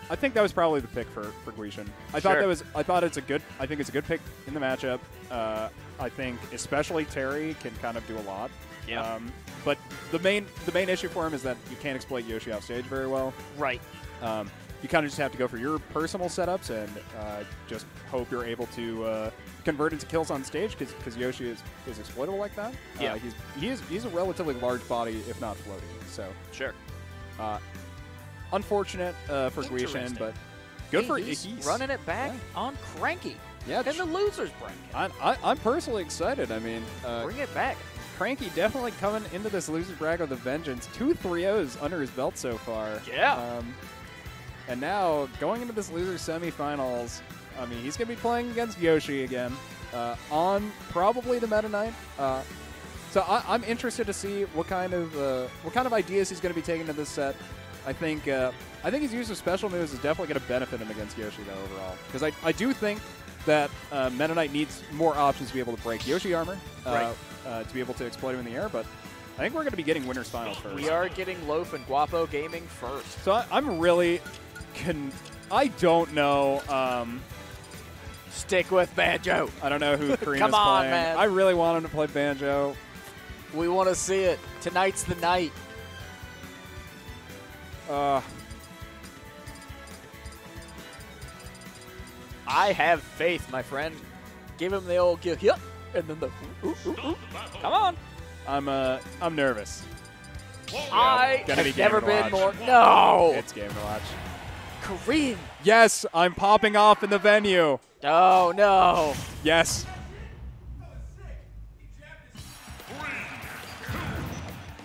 S3: that was probably the pick for Gwishin. I think it's a good pick in the matchup. I think especially Terry can kind of do a lot.
S1: Yeah.
S3: But the main issue for him is that you can't exploit Yoshi off stage very well.
S1: Right.
S3: You kind of just have to go for your personal setups and just hope you're able to convert into kills on stage because Yoshi is exploitable like that.
S1: Yeah.
S3: He's a relatively large body, if not floaty. So
S1: sure.
S3: Unfortunate for Gwishin, but good for Ehis.
S1: Running it back on Cranky.
S3: Yeah,
S1: in the losers bracket.
S3: I'm personally excited. I mean,
S1: bring it back.
S3: Cranky definitely coming into this losers bracket with a vengeance. 2 3-0s under his belt so far.
S1: Yeah.
S3: And now, going into this loser semifinals, I mean, he's going to be playing against Yoshi again on probably the Meta Knight. So I'm interested to see what kind of ideas he's going to be taking to this set. I think his use of special moves is definitely going to benefit him against Yoshi, though, overall. Because I do think that Meta Knight needs more options to be able to break Yoshi armor, to be able to exploit him in the air, but I think we're going to be getting winners finals first.
S1: We are getting Loaf and Guapo gaming first.
S3: So I'm really... I don't know.
S1: Stick with Banjo.
S3: I don't know who Kareem
S1: Come
S3: is
S1: on,
S3: playing.
S1: man.
S3: I really want him to play Banjo.
S1: We want to see it. Tonight's the night. I have faith, my friend. Give him the old kick, yep, and then the ooh, ooh, ooh. Come on.
S3: I'm nervous.
S1: I
S3: Gonna
S1: have
S3: be
S1: never
S3: game to
S1: been more.
S3: watch.
S1: No.
S3: It's game to watch.
S1: Kareem.
S3: Yes, I'm popping off in the venue.
S1: Oh no.
S3: Yes.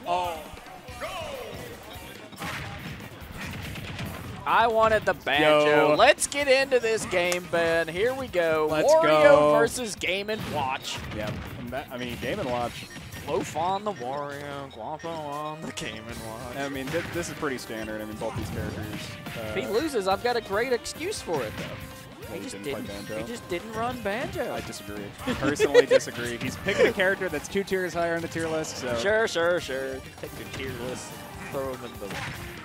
S1: Oh. I wanted the Banjo.
S3: Yo.
S1: Let's get into this game, Ben. Here we go.
S3: Let's
S1: Wario
S3: go.
S1: versus Game & Watch.
S3: Yeah. I mean, Game & Watch.
S1: Loaf on the Wario, Guapo on the Game & Watch.
S3: I mean, this is pretty standard. I mean, both these characters.
S1: If he loses, I've got a great excuse for it, though.
S3: He
S1: just didn't run Banjo.
S3: I disagree. Personally disagree. He's picking a character that's 2 tiers higher on the tier list. So.
S1: Sure. Take your tier list, throw him in the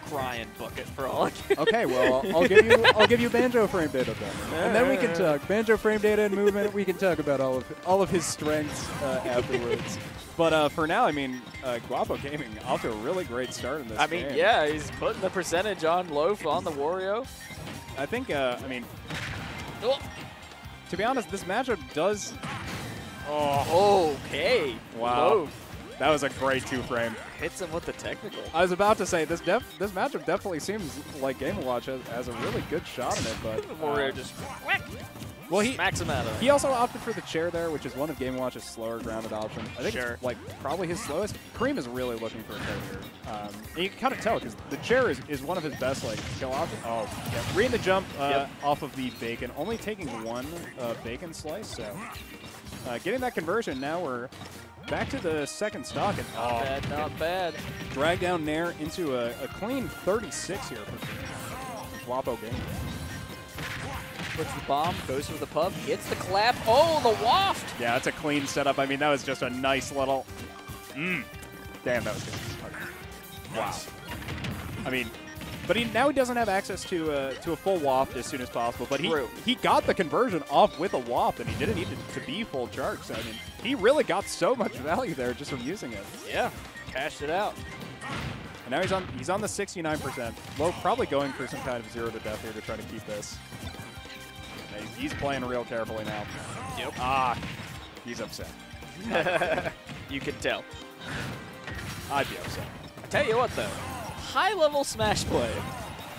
S1: crying bucket for all I care.
S3: Okay, well, I'll give you Banjo frame data then, and then we can talk Banjo frame data and movement. We can talk about all of his strengths afterwards. But for now, I mean, Guapo Gaming off to a really great start in this game.
S1: Yeah, he's putting the percentage on Loaf on the Wario.
S3: I think, to be honest, this matchup does...
S1: Oh, okay.
S3: Wow.
S1: Loaf.
S3: That was a great 2-frame.
S1: Hits him with the technical.
S3: I was about to say, this matchup definitely seems like Game & Watch has a really good shot in it, but...
S1: Wario just whack.
S3: Well, he
S1: smacks him out of it.
S3: He also opted for the chair there, which is one of Game & Watch's slower grounded options. I think it's like probably his slowest. Kareem is really looking for a kill here. And you can kind of tell because the chair is one of his best like kill options. Oh, yeah. Reading the jump off of the bacon, only taking 1 bacon slice. So getting that conversion, now we're back to the second stock. And,
S1: not bad.
S3: Drag down Nair into a clean 36 here for Guapo Gaming.
S1: Puts the bomb, goes for the pub, gets the clap. Oh, the waft!
S3: Yeah, that's a clean setup. I mean, that was just a nice little... Damn, that was good. Okay. Wow. I mean, but now he doesn't have access to a full waft as soon as possible. But he got the conversion off with a waft, and he didn't need to be full charge. So, I mean, he really got so much value there just from using it.
S1: Yeah, cashed it out.
S3: And now he's on the 69%. Loaf probably going for some kind of 0 to death here to try to keep this. He's playing real carefully now.
S1: Yep.
S3: He's upset.
S1: You can tell.
S3: I'd be upset.
S1: I tell you what, though. high-level Smash play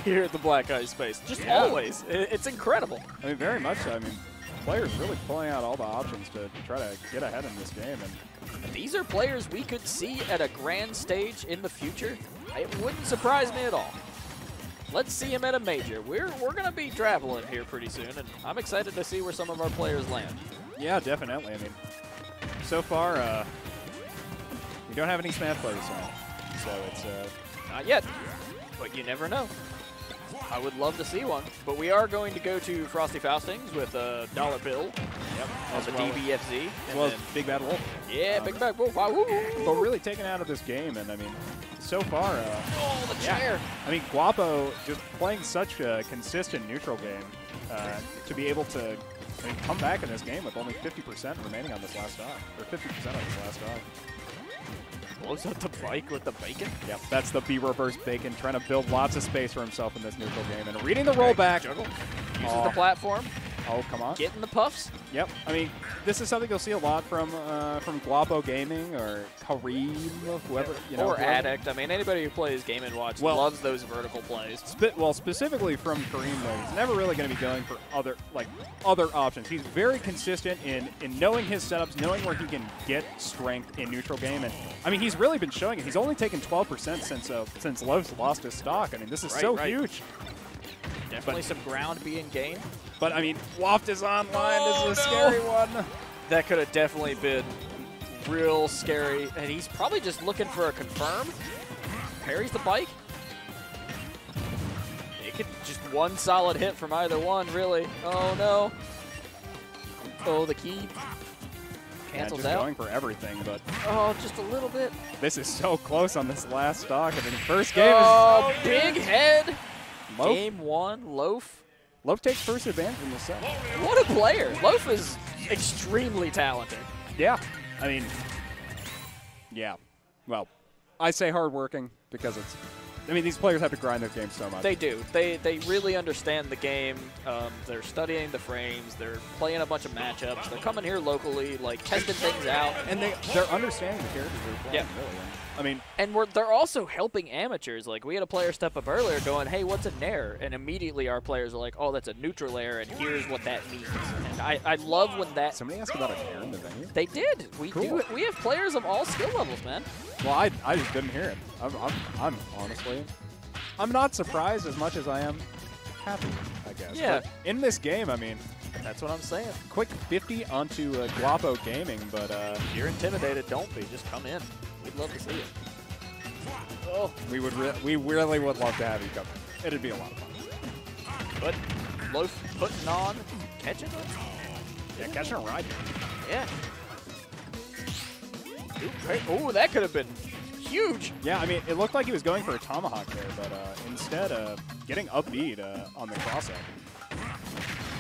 S1: here at the Black Ice Space. Just always. It's incredible.
S3: I mean, very much so. I mean, players really pulling out all the options to try to get ahead in this game. And
S1: these are players we could see at a grand stage in the future. It wouldn't surprise me at all. Let's see him at a major. We're going to be traveling here pretty soon, and I'm excited to see where some of our players land.
S3: Yeah, definitely. I mean, so far, we don't have any Smash players on, so it's
S1: not yet, but you never know. I would love to see one, but we are going to go to Frosty Faustings with a $1 bill. Yep, on the DBFZ.
S3: As well as Big Bad Wolf.
S1: Yeah, Big Bad Wolf. Woo.
S3: But really taken out of this game, and I mean, so far,
S1: oh, the chair.
S3: I mean, Guapo just playing such a consistent neutral game to be able to come back in this game with only 50% remaining on this last dog, or 50% on this last dog.
S1: Blows up the bike with the bacon?
S3: Yep, that's the B-reverse bacon, trying to build lots of space for himself in this neutral game. And reading the rollback.
S1: Juggle. Uses the platform.
S3: Oh, come on.
S1: Getting the puffs.
S3: Yep. I mean, this is something you'll see a lot from Guapo Gaming or Kareem, whoever. You know,
S1: or Addict. I mean, anybody who plays Game & Watch loves those vertical plays.
S3: Well, specifically from Kareem, though, he's never really going to be going for other options. He's very consistent in knowing his setups, knowing where he can get strength in neutral game. And, I mean, he's really been showing it. He's only taken 12% since Loaf's lost his stock. I mean, this is huge.
S1: Definitely some ground being gained.
S3: But, I mean, Waft is online. This is a scary one.
S1: That could have definitely been real scary. And he's probably just looking for a confirm. Parries the bike. It could just one solid hit from either one, really. Oh, no. Oh, the key cancels out.
S3: Going for everything, but...
S1: Oh, just a little bit.
S3: This is so close on this last stock. I mean, first game
S1: is... big head.
S3: Loaf.
S1: Game 1, Loaf.
S3: Loaf takes first advantage in this set.
S1: What a player. Loaf is extremely talented.
S3: Yeah. I mean, yeah. Well, I say hardworking because it's... I mean, these players have to grind their game so much.
S1: They do. They really understand the game. They're studying the frames. They're playing a bunch of matchups. They're coming here locally, like, testing things out.
S3: And they're understanding the characters they're playing, really. I mean,
S1: and they're also helping amateurs. Like, we had a player step up earlier going, hey, what's a nair? And immediately our players are like, oh, that's a neutral air, and here's what that means. And I love when that...
S3: Somebody asked about a nair in the venue?
S1: They did. We do. We have players of all skill levels, man.
S3: Well, I just didn't hear it. I'm honestly... I'm not surprised as much as I am happy, I guess.
S1: Yeah.
S3: But in this game, I mean...
S1: That's what I'm saying.
S3: Quick 50 onto Guapo Gaming, but...
S1: if you're intimidated, don't be. Just come in. We'd love to see it. Oh,
S3: we really would love to have you come in. It'd be a lot of fun.
S1: But Loaf putting on, catching it.
S3: Yeah, catching a ride.
S1: Yeah. Oh, that could have been huge.
S3: Yeah, I mean, it looked like he was going for a tomahawk there, but instead getting upbeat on the cross-up.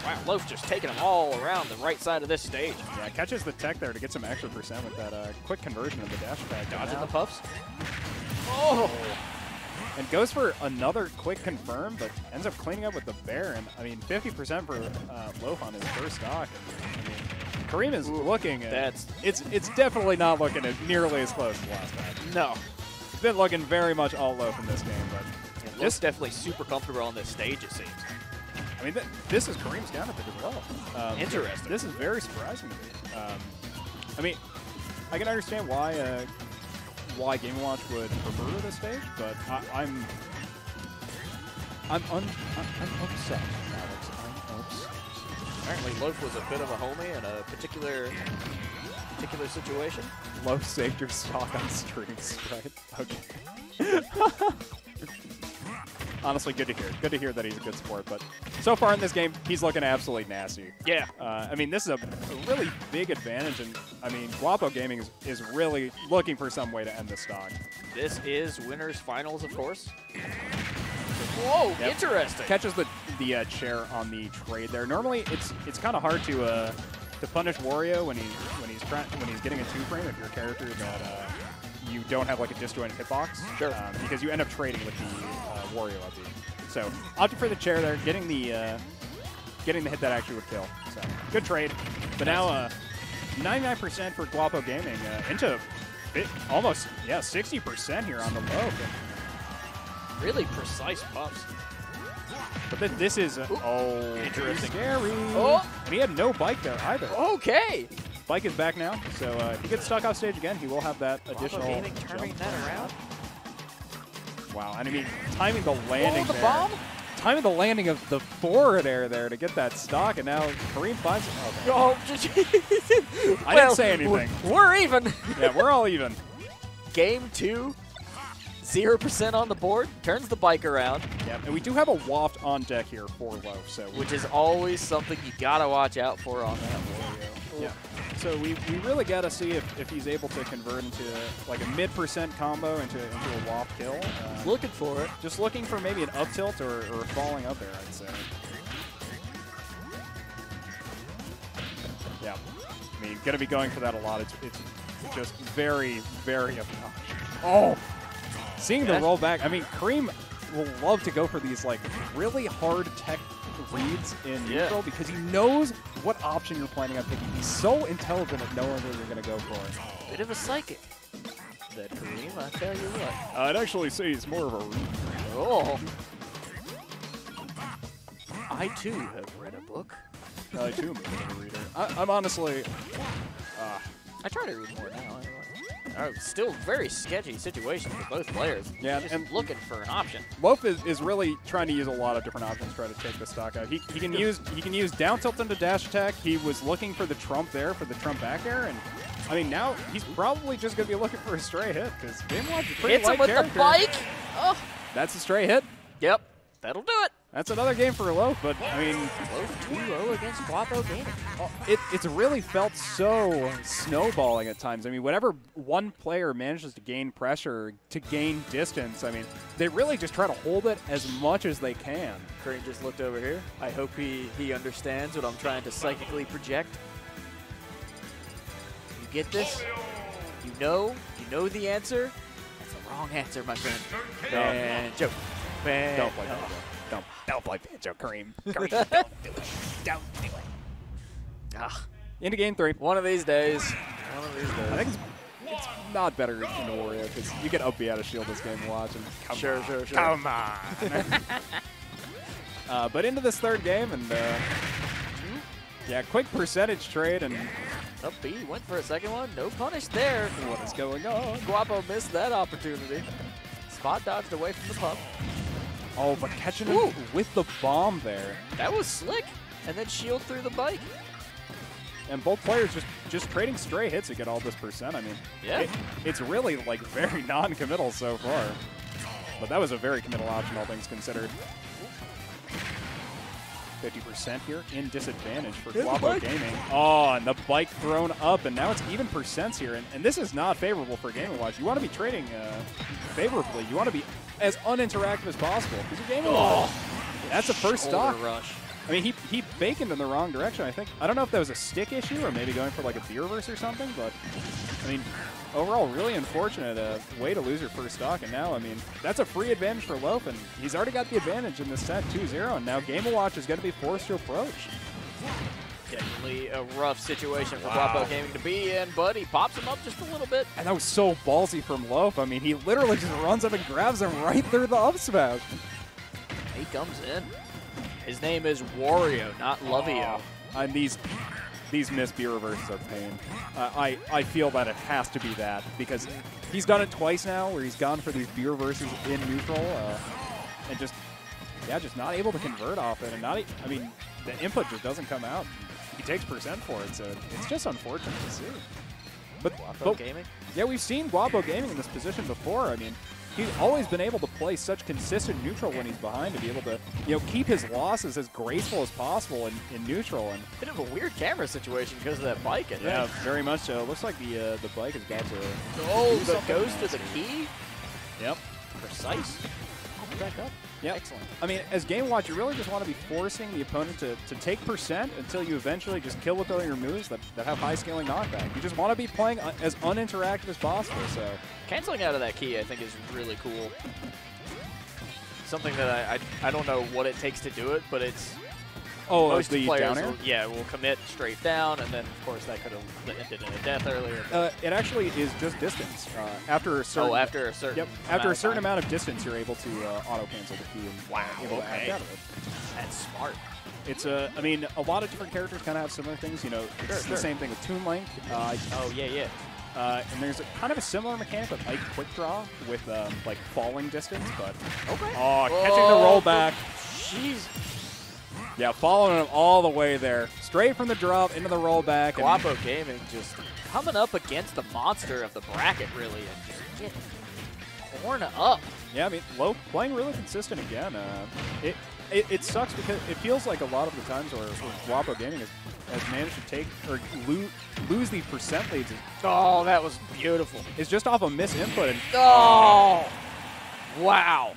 S1: Wow, Loaf just taking them all around the right side of this stage.
S3: Yeah, catches the tech there to get some extra percent with that quick conversion of the dash attack.
S1: Dodging the puffs. Oh!
S3: And goes for another quick confirm, but ends up cleaning up with the bear. And, I mean, 50% for Loaf on his first stock. And, I mean, Kareem is looking at... It's definitely not looking at nearly as close as last time.
S1: No.
S3: It's been looking very much all Loaf in this game. But
S1: Loaf's definitely super comfortable on this stage, it seems.
S3: I mean, this is Kareem's counter pick as well.
S1: Interesting.
S3: This is very surprising to me. I mean, I can understand why Game & Watch would prefer this stage, but I'm upset, Alex. I'm upset.
S1: Apparently, Loaf was a bit of a homie in a particular situation.
S3: Loaf saved your stock on streams, right? Okay. Honestly, good to hear. Good to hear that he's a good sport. But so far in this game, he's looking absolutely nasty.
S1: Yeah.
S3: I mean, this is a really big advantage. And, I mean, Guapo Gaming is really looking for some way to end the stock.
S1: This is winners finals, of course. Whoa, interesting.
S3: Catches the chair on the trade there. Normally, it's kind of hard to punish Wario when he's getting a 2-frame if you're a character that you don't have like a disjointed hitbox.
S1: Sure.
S3: Because you end up trading with the Wario upbeat. So opting for the chair there, getting the hit that actually would kill. So good trade. But now 99% for Guapo Gaming into almost 60% here on the low.
S1: Really precise puffs.
S3: But then this is
S1: Interesting.
S3: scary.
S1: Oh.
S3: And he had no bike there either.
S1: Okay.
S3: Bike is back now, so if he gets stuck off stage again, he will have that
S1: Guapo
S3: additional
S1: Gaming turning
S3: jump.
S1: that around.
S3: Wow, and I mean, timing the landing
S1: the
S3: there.
S1: bomb?
S3: Timing the landing of the forward air there to get that stock, and now Kareem finds it. Okay.
S1: Oh,
S3: I didn't say anything.
S1: We're even.
S3: Yeah, we're all even.
S1: Game 2, 0% on the board, turns the bike around.
S3: Yeah, and we do have a waft on deck here for Loaf, so
S1: Which is always something you gotta watch out for on that Wario.
S3: yeah. So we really got to see if he's able to convert into like a mid% combo into a waft kill.
S1: Looking for it.
S3: Just looking for maybe an up tilt or falling up there, I'd say. Yeah, I mean, gonna be going for that a lot. It's just very, very obnoxious. Oh, seeing the roll back. I mean, Kareem will love to go for these like really hard tech reads in neutral because he knows what option you're planning on picking. He's so intelligent at knowing what you're gonna go for.
S1: Bit of a psychic. That Kareem, I tell you what.
S3: I'd actually say he's more of a read.
S1: Oh. I too have read a book.
S3: I too am a reader. I'm honestly.
S1: I try to read more now. Still very sketchy situation for both players.
S3: Yeah,
S1: just
S3: and
S1: looking for an option.
S3: Loaf is really trying to use a lot of different options to try to take the stock out. He can use down tilt into dash attack. He was looking for the trump there for the trump back air, and I mean now he's probably just gonna be looking for a stray hit because Game Watch is pretty
S1: Hits him
S3: light
S1: with
S3: character.
S1: the bike. Oh.
S3: That's a stray hit.
S1: Yep, that'll do it.
S3: That's another game for Loaf, but I mean,
S1: Loaf 2-0 against Guapo Gaming.
S3: it's really felt so snowballing at times. I mean, whenever one player manages to gain pressure, to gain distance, I mean, they really just try to hold it as much as they can.
S1: Crane just looked over here. I hope he understands what I'm trying to psychically project. You get this? You know the answer? That's the wrong answer, my friend. Banjo.
S3: Don't play Banjo. Don't play Banjo, Kareem. Kareem, don't do it. Don't do it.
S1: Ah,
S3: Into game 3.
S1: one of these days. One of these days.
S3: I think it's not better into Wario because you can up B out of shield this game and watch. And
S1: Sure.
S3: Come on. But into this third game, and yeah, quick percentage trade, and
S1: Up B, went for a second one. No punish there.
S3: what is going on?
S1: Guapo missed that opportunity. Spot dodged away from the pump.
S3: Oh, but catching him with the bomb there.
S1: That was slick. And then shield through the bike.
S3: And both players just trading stray hits to get all this percent. I mean,
S1: Yeah.
S3: it's really like very non-committal so far. But that was a very committal option, all things considered. 50% here in disadvantage for Guapo Gaming. Oh, and the bike thrown up, and now it's even percents here. And this is not favorable for Game & Watch. You want to be trading favorably. You want to be as uninteractive as possible. Because your Game & Watch, that's a first stock.
S1: Rush.
S3: I mean, he baconed in the wrong direction, I think. I don't know if that was a stick issue or maybe going for like a B reverse or something, but I mean, overall, really unfortunate way to lose your first stock. And now, I mean, that's a free advantage for Loaf, and he's already got the advantage in this set 2-0, and now Game & Watch is going to be forced to approach.
S1: Definitely a rough situation for Guapo Gaming to be in, but he pops him up just a little bit.
S3: And that was so ballsy from Loaf. I mean, he literally just runs up and grabs him right through the up smash.
S1: He comes in. His name is Wario, not Lovio.
S3: And these missed B reverses are pain. I feel that it has to be that because he's done it twice now where he's gone for these B reverses in neutral and just not able to convert off it. And I mean, the input just doesn't come out. He takes percent for it, so it's just unfortunate to see. But
S1: Guapo Gaming?
S3: Yeah, we've seen Guapo Gaming in this position before. I mean, he's always been able to play such consistent neutral when he's behind to be able to, keep his losses as graceful as possible in neutral. And
S1: Bit of a weird camera situation because of that bike.
S3: yeah, very much so. Looks like the bike has got to.
S1: Oh, that goes to the key.
S3: Yep.
S1: Precise. Back up.
S3: Yep.
S1: Excellent.
S3: I mean, as Game Watch, you really just want to be forcing the opponent to take percent until you eventually just kill with all your moves that have high scaling knockback. You just want to be playing as uninteractive as possible. So
S1: Canceling out of that key, I think, is really cool. Something that I don't know what it takes to do it, but it's
S3: Oh,
S1: most
S3: the
S1: players
S3: down air?
S1: will commit straight down, and then of course that could have ended in a death earlier.
S3: It actually is just distance. After a certain
S1: after a certain
S3: after a certain amount of distance, you're able to auto cancel the key and able to act out of it.
S1: That's smart.
S3: It's I mean, a lot of different characters kind of have similar things. You know, it's the same thing with Toon Link.
S1: Oh yeah.
S3: And there's kind of a similar mechanic with Ike Quick Draw with like falling distance, but
S1: okay.
S3: Oh, catching the rollback.
S1: Jeez.
S3: Yeah, following him all the way there, straight from the drop into the rollback.
S1: Guapo Gaming just coming up against the monster of the bracket, really, and just getting torn up.
S3: Yeah, I mean, Loaf playing really consistent again. It sucks because it feels like a lot of the times where Guapo Gaming has managed to take or lose the percent leads.
S1: Oh, that was beautiful.
S3: It's just off a misinput. And,
S1: oh, wow.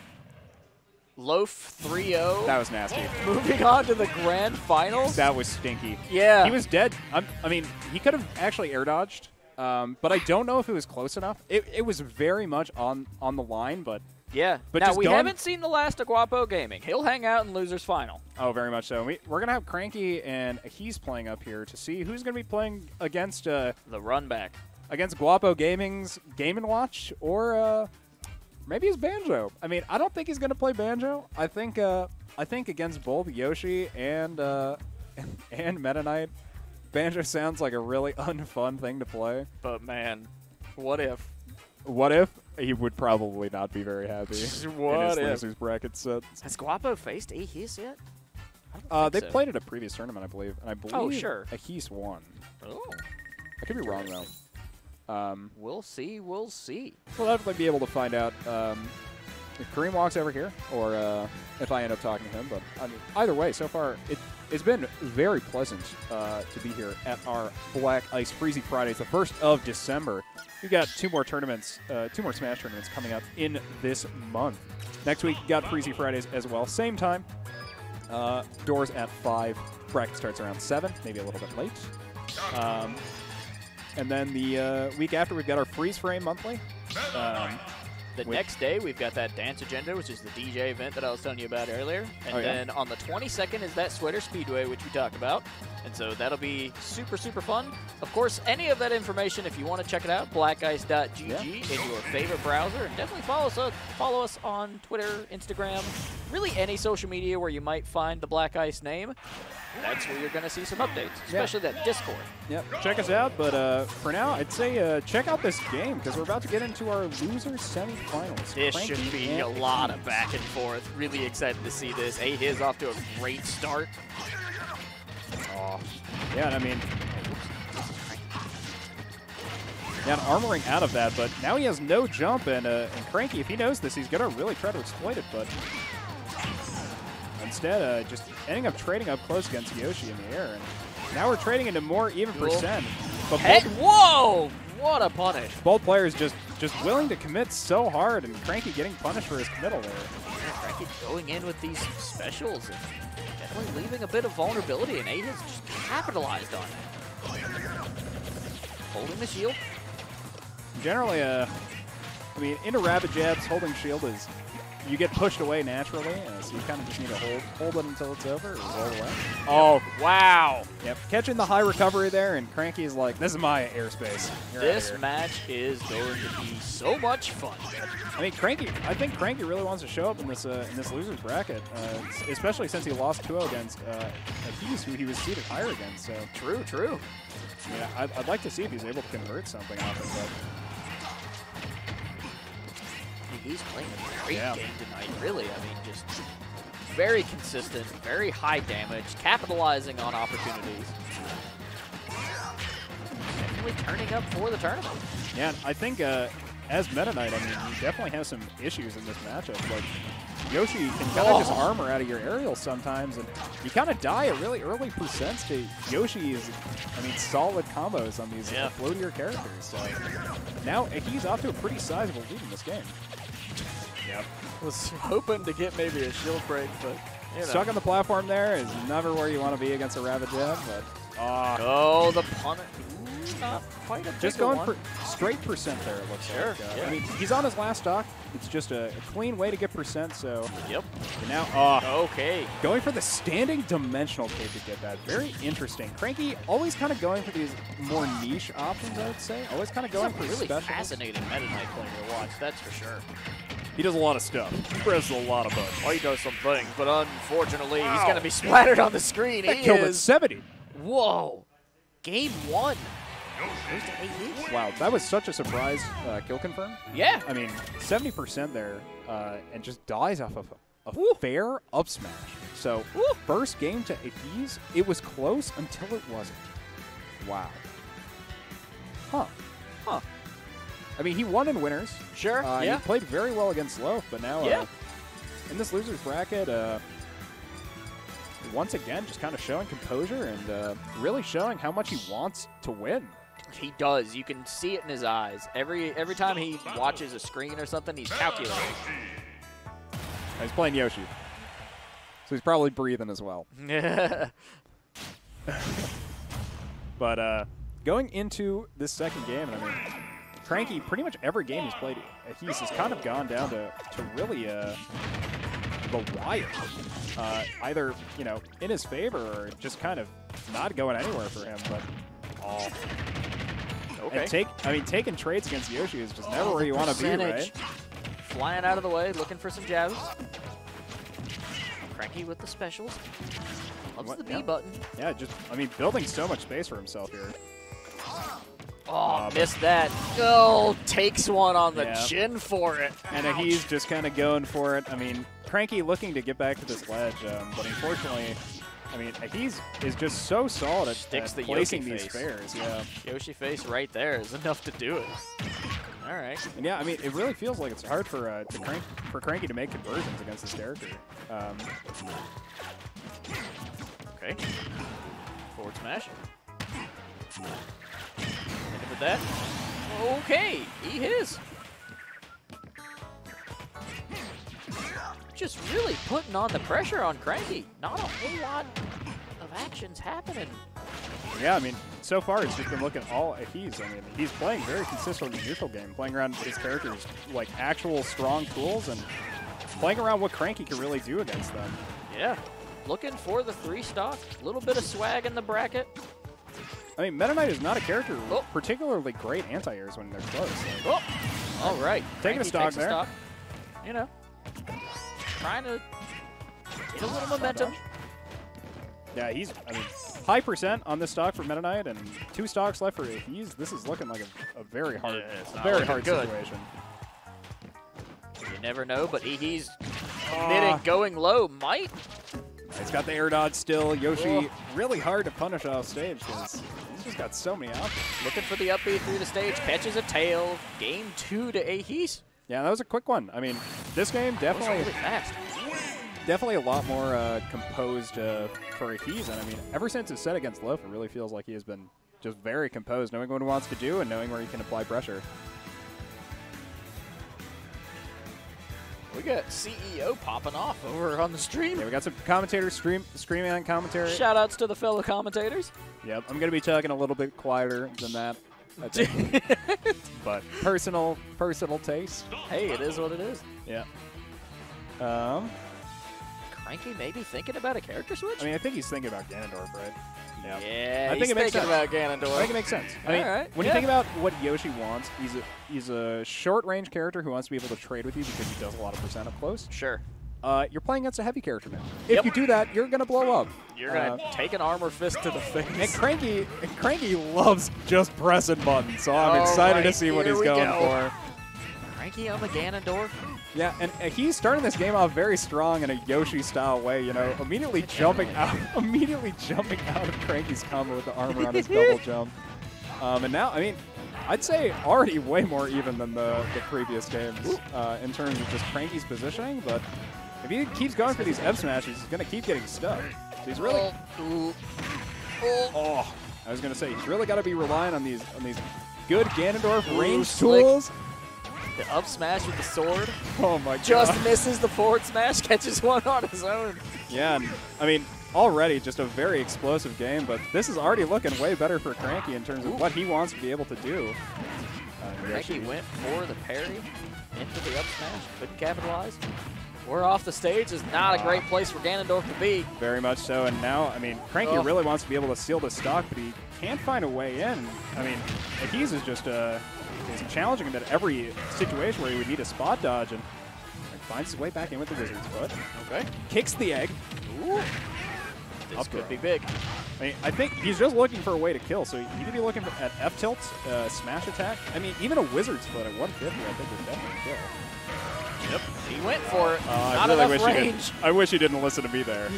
S1: Loaf 3-0.
S3: That was nasty.
S1: Moving on to the grand finals.
S3: That was stinky.
S1: Yeah.
S3: He was dead. I mean, he could have actually air dodged, but I don't know if it was close enough. It was very much on the line, but
S1: yeah.
S3: But
S1: now,
S3: just
S1: we haven't seen the last of Guapo Gaming. He'll hang out in Losers Final.
S3: Oh, very much so. We're going to have Cranky and Ehis playing up here to see who's going to be playing against
S1: the run back.
S3: Against Guapo Gaming's Game & Watch or maybe it's Banjo. I mean, I don't think he's going to play Banjo. I think against both Yoshi and Meta Knight, Banjo sounds like a really unfun thing to play.
S1: But man, what if?
S3: What if? He would probably not be very happy
S1: what
S3: in
S1: if?
S3: his losers bracket sets.
S1: Has Guapo faced Ehis yet?
S3: They played at a previous tournament, I believe. And I believe Ehis won.
S1: Oh.
S3: I could be wrong, though.
S1: We'll see. We'll see.
S3: We'll definitely be able to find out if Kareem walks over here or if I end up talking to him. But I mean, either way, so far, it's been very pleasant to be here at our Black Ice Freezie Fridays, the 1st of December. We've got two more tournaments, two more Smash tournaments coming up in this month. Next week, got Freezie Fridays as well. Same time. Doors at 5. Bracket starts around 7, maybe a little bit late. And then the week after, we've got our Freeze Frame monthly.
S1: The next day, we've got that dance agenda, which is the DJ event that I was telling you about earlier. And then on the 22nd is that Sweater Speedway, which we talked about. And so that'll be super, super fun. Of course, any of that information, if you want to check it out, blackice.gg in your favorite browser. And definitely follow us on Twitter, Instagram, really any social media where you might find the Black Ice name. That's where you're going to see some updates, especially that Discord.
S3: Yep, check us out. But for now, I'd say check out this game because we're about to get into our losers semifinals.
S1: This should be a lot of back and forth. Really excited to see this. Ehis off to a great start.
S3: Oh, yeah, and I mean, yeah, armoring out of that, but now he has no jump, and Cranky, if he knows this, he's going to really try to exploit it, but instead, just ending up trading up close against Yoshi in the air, and now we're trading into more even percent. But
S1: whoa! What a punish.
S3: Both players just willing to commit so hard, and Cranky getting punished for his committal there.
S1: Yeah, Cranky going in with these specials and definitely leaving a bit of vulnerability, and Ehis just capitalized on it. Holding the shield.
S3: Generally, I mean, into rapid jabs, holding shield is, you get pushed away naturally, so you kind of just need to hold it until it's over or roll away.
S1: Oh, wow.
S3: Yep, catching the high recovery there, and Cranky's like, this is my airspace.
S1: This match is going to be so much fun.
S3: I mean, I think Cranky really wants to show up in this losers bracket, especially since he lost 2-0 against Ehis, who he was seeded higher against. So
S1: True.
S3: Yeah, I'd like to see if he's able to convert something off of that.
S1: He's playing a great game tonight, really. I mean, just very consistent, very high damage, capitalizing on opportunities. Definitely turning up for the tournament. Yeah,
S3: I think as Meta Knight, I mean, you definitely have some issues in this matchup. Like, Yoshi can kind of just armor out of your aerial sometimes, and you kind of die at really early percents to Yoshi's, I mean, solid combos on these floatier characters. So now he's off to a pretty sizable lead in this game. Yep.
S1: Was hoping to get maybe a shield break, but you know.
S3: Stuck on the platform there is never where you want to be against a rapid jab. But
S1: oh, the punish! not quite a
S3: Just
S1: bigger
S3: going
S1: one.
S3: for straight percent there, it looks
S1: Sure,
S3: like.
S1: yeah.
S3: I mean, he's on his last stock. It's just a clean way to get percent, so.
S1: Yep.
S3: And now,
S1: Okay.
S3: going for the standing dimensional cape to get that. Very interesting. Cranky always kind of going for these more niche options, I would say. Always kind of going for
S1: He's a really
S3: specials.
S1: fascinating Meta Knight player to watch, that's for sure.
S3: He does a lot of stuff. He presses a lot of buttons.
S1: Well, he does some things, but unfortunately, he's going to be splattered on the screen.
S3: That
S1: He
S3: killed at
S1: is.
S3: 70.
S1: Whoa. Game 1. Goes to Ehis.
S3: Wow, that was such a surprise kill confirm.
S1: Yeah.
S3: I mean, 70% there, and just dies off of a fair up smash. So, first game to Ehis, it was close until it wasn't. Wow. Huh. I mean, he won in winners.
S1: Sure,
S3: He played very well against Loaf, but now in this loser's bracket, once again, just kind of showing composure and really showing how much he wants to win.
S1: He does. You can see it in his eyes. Every time he watches a screen or something, he's calculating.
S3: He's playing Yoshi, so he's probably breathing as well. But going into this second game, I mean, Cranky, pretty much every game he's played, he's just kind of gone down to really the wire. Either, in his favor or just kind of not going anywhere for him. But
S1: Okay.
S3: And taking trades against Yoshi is just never where you want to be, right?
S1: Flying out of the way, looking for some jabs. Cranky with the specials. Loves the B button.
S3: Yeah, building so much space for himself here.
S1: Oh, missed that. Oh, takes one on the chin for it.
S3: And he's just kind of going for it. I mean, Cranky looking to get back to this ledge, but unfortunately, I mean, Ehis is just so solid at placing these spares. Yeah,
S1: Yoshi face right there is enough to do it. All right.
S3: And yeah, I mean, it really feels like it's hard for Cranky to make conversions against this character.
S1: Okay. Forward smash. Hit with that. Okay, Ehis. Just really putting on the pressure on Cranky. Not a whole lot of actions happening.
S3: Yeah, I mean, so far it's just been looking all Ehis. I mean, he's playing very consistent in the neutral game, playing around his character's like actual strong tools and playing around what Cranky can really do against them.
S1: Yeah, looking for the 3-stock. A little bit of swag in the bracket.
S3: I mean, Meta Knight is not a character with particularly great anti-airs when they're close. Like,
S1: all right.
S3: Taking a stock
S1: takes
S3: there.
S1: Stock. Trying to get a little momentum.
S3: Yeah, I mean, high percent on this stock for Meta Knight and 2 stocks left for Ehis. This is looking like a very hard, situation.
S1: You never know, but Ehis committed going low might.
S3: He's got the air dodge still. Yoshi really hard to punish off stage because he's just got so many options.
S1: Looking for the up B through the stage, catches a tail. Game 2 to Ehis.
S3: Yeah, that was a quick one. I mean, this game definitely
S1: really fast.
S3: Definitely a lot more composed for Ehis. And I mean, ever since his set against Loaf, it really feels like he has been just very composed, knowing what he wants to do and knowing where he can apply pressure.
S1: We got CEO popping off over on the stream.
S3: Yeah, we got some commentators screaming on commentary.
S1: Shout-outs to the fellow commentators.
S3: Yep, I'm going to be talking a little bit quieter than that, I think. But personal taste.
S1: Hey, it is what it is.
S3: Yeah.
S1: Cranky maybe thinking about a character switch?
S3: I mean, I think he's thinking about Ganondorf, right?
S1: Yeah,
S3: I think it makes sense.
S1: about Ganondorf.
S3: I think it makes sense. I mean, when you think about what Yoshi wants, he's a short-range character who wants to be able to trade with you because he does a lot of percent up close.
S1: Sure.
S3: You're playing against a heavy character now. If you do that, you're going to blow up.
S1: You're going to take an armor fist to the face.
S3: And Cranky loves just pressing buttons, so I'm excited to see what he's going for.
S1: Cranky on the Ganondorf.
S3: Yeah, and he's starting this game off very strong in a Yoshi-style way, you know, immediately jumping out of Cranky's combo with the armor on his double jump. And now, I mean, I'd say already way more even than the previous games in terms of just Cranky's positioning, but if he keeps going for these F smashes, he's going to keep getting stuck. So he's really... I was going to say, he's really got to be relying on these good Ganondorf range tools.
S1: The up smash with the sword.
S3: Oh my god.
S1: Just misses the forward smash, catches one on his own.
S3: Yeah, and, I mean, already just a very explosive game, but this is already looking way better for Cranky in terms of what he wants to be able to do.
S1: Cranky went for the parry into the up smash, couldn't capitalize. We're off the stage is not a great place for Ganondorf to be.
S3: Very much so, and now, I mean, Cranky really wants to be able to seal the stock, but he can't find a way in. I mean, Ehis is just is challenging him at every situation where he would need a spot dodge, and finds his way back in with the Wizard's Foot.
S1: Okay.
S3: Kicks the egg. Ooh.
S1: This could be big.
S3: I mean, I think he's just looking for a way to kill, so he could be looking at F-tilt, smash attack. I mean, even a Wizard's Foot at 150, I think would definitely kill.
S1: Yep, he went for it. Not
S3: really
S1: enough range.
S3: I wish he didn't listen to me there.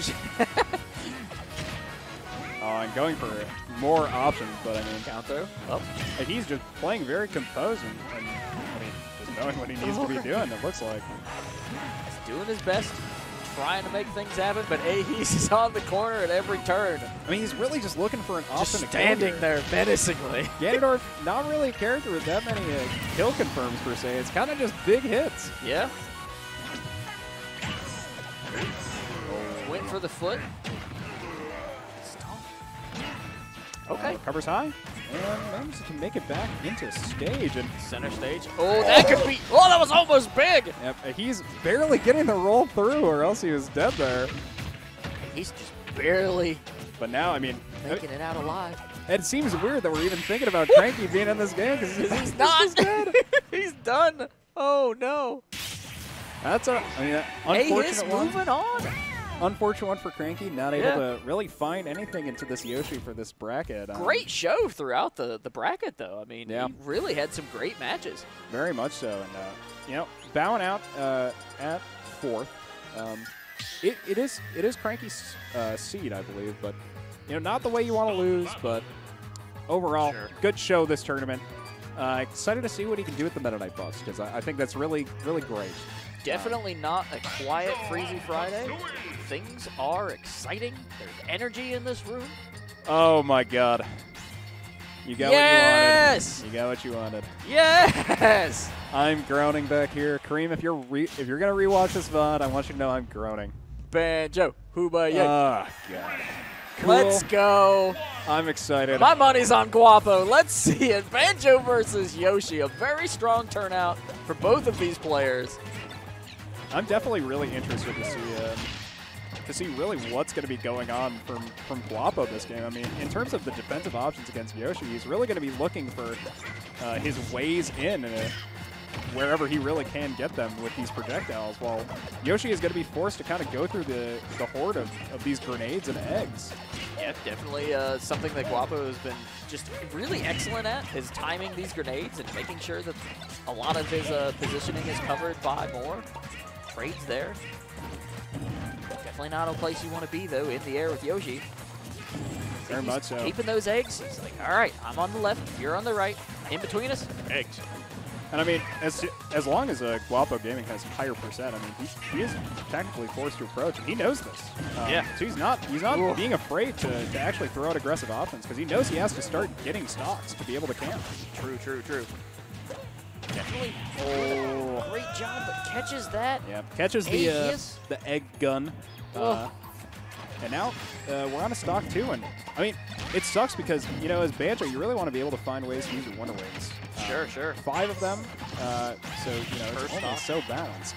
S3: And going for more options, but I mean,
S1: counter. Oh.
S3: And he's just playing very composed and I mean, just knowing what he needs to be doing. It looks like
S1: he's doing his best, trying to make things happen, but Ehis is on the corner at every turn.
S3: I mean, he's really just looking for an option.
S1: Just standing there menacingly.
S3: Ganondorf, not really a character with that many kill confirms per se. It's kind of just big hits.
S1: Yeah. Went for the foot. Okay.
S3: Covers high. And manages to make it back into stage. And
S1: center stage. Oh, that could be. Oh, that was almost big.
S3: Yep. He's barely getting the roll through, or else he was dead there.
S1: He's just barely.
S3: But now, I mean,
S1: making it out alive.
S3: It seems weird that we're even thinking about Cranky being in this game because
S1: he's not. He's done. Oh no.
S3: That's a. I mean, unfortunate one.
S1: Moving on.
S3: Unfortunate one for Cranky, not able to really find anything into this Yoshi for this bracket.
S1: Great show throughout the bracket, though. I mean, he really had some great matches.
S3: Very much so. And, you know, bowing out at fourth. It is Cranky's seed, I believe, but, you know, not the way you want to lose, but overall, good show this tournament. Excited to see what he can do with the Meta Knight bust, because I think that's really, really great.
S1: Definitely not a quiet Freezie Friday. Things are exciting. There's energy in this room.
S3: Oh my God! You got what you wanted. You got what you wanted.
S1: Yes.
S3: I'm groaning back here, Kareem. If you're gonna rewatch this VOD, I want you to know I'm groaning.
S1: Banjo, Huba,
S3: oh God. Cool.
S1: Let's go.
S3: I'm excited.
S1: My money's on Guapo. Let's see it. Banjo versus Yoshi. A very strong turnout for both of these players.
S3: I'm definitely really interested to see really what's going to be going on from Guapo this game. I mean, in terms of the defensive options against Yoshi, he's really going to be looking for his ways in wherever he really can get them with these projectiles, while Yoshi is going to be forced to kind of go through the horde of these grenades and eggs.
S1: Yeah, definitely something that Guapo has been just really excellent at, is timing these grenades and making sure that a lot of his positioning is covered by more. Trades there. Definitely not a place you want to be, though, in the air with Yoshi.
S3: Very much so.
S1: Keeping those eggs. He's like, all right, I'm on the left, you're on the right. In between us, eggs.
S3: And I mean, as long as Guapo Gaming has higher percent, I mean, he is technically forced to approach, and he knows this. So he's not being afraid to actually throw out aggressive options, because he knows he has to start getting stocks to be able to camp.
S1: True. Definitely. Great job, but catches that.
S3: Yeah, catches the egg gun. And now we're on a stock too, and I mean, it sucks because, you know, as Banjo, you really want to be able to find ways to use your Wonder Wings.
S1: Sure.
S3: 5 of them, so, you know, it's almost so balanced.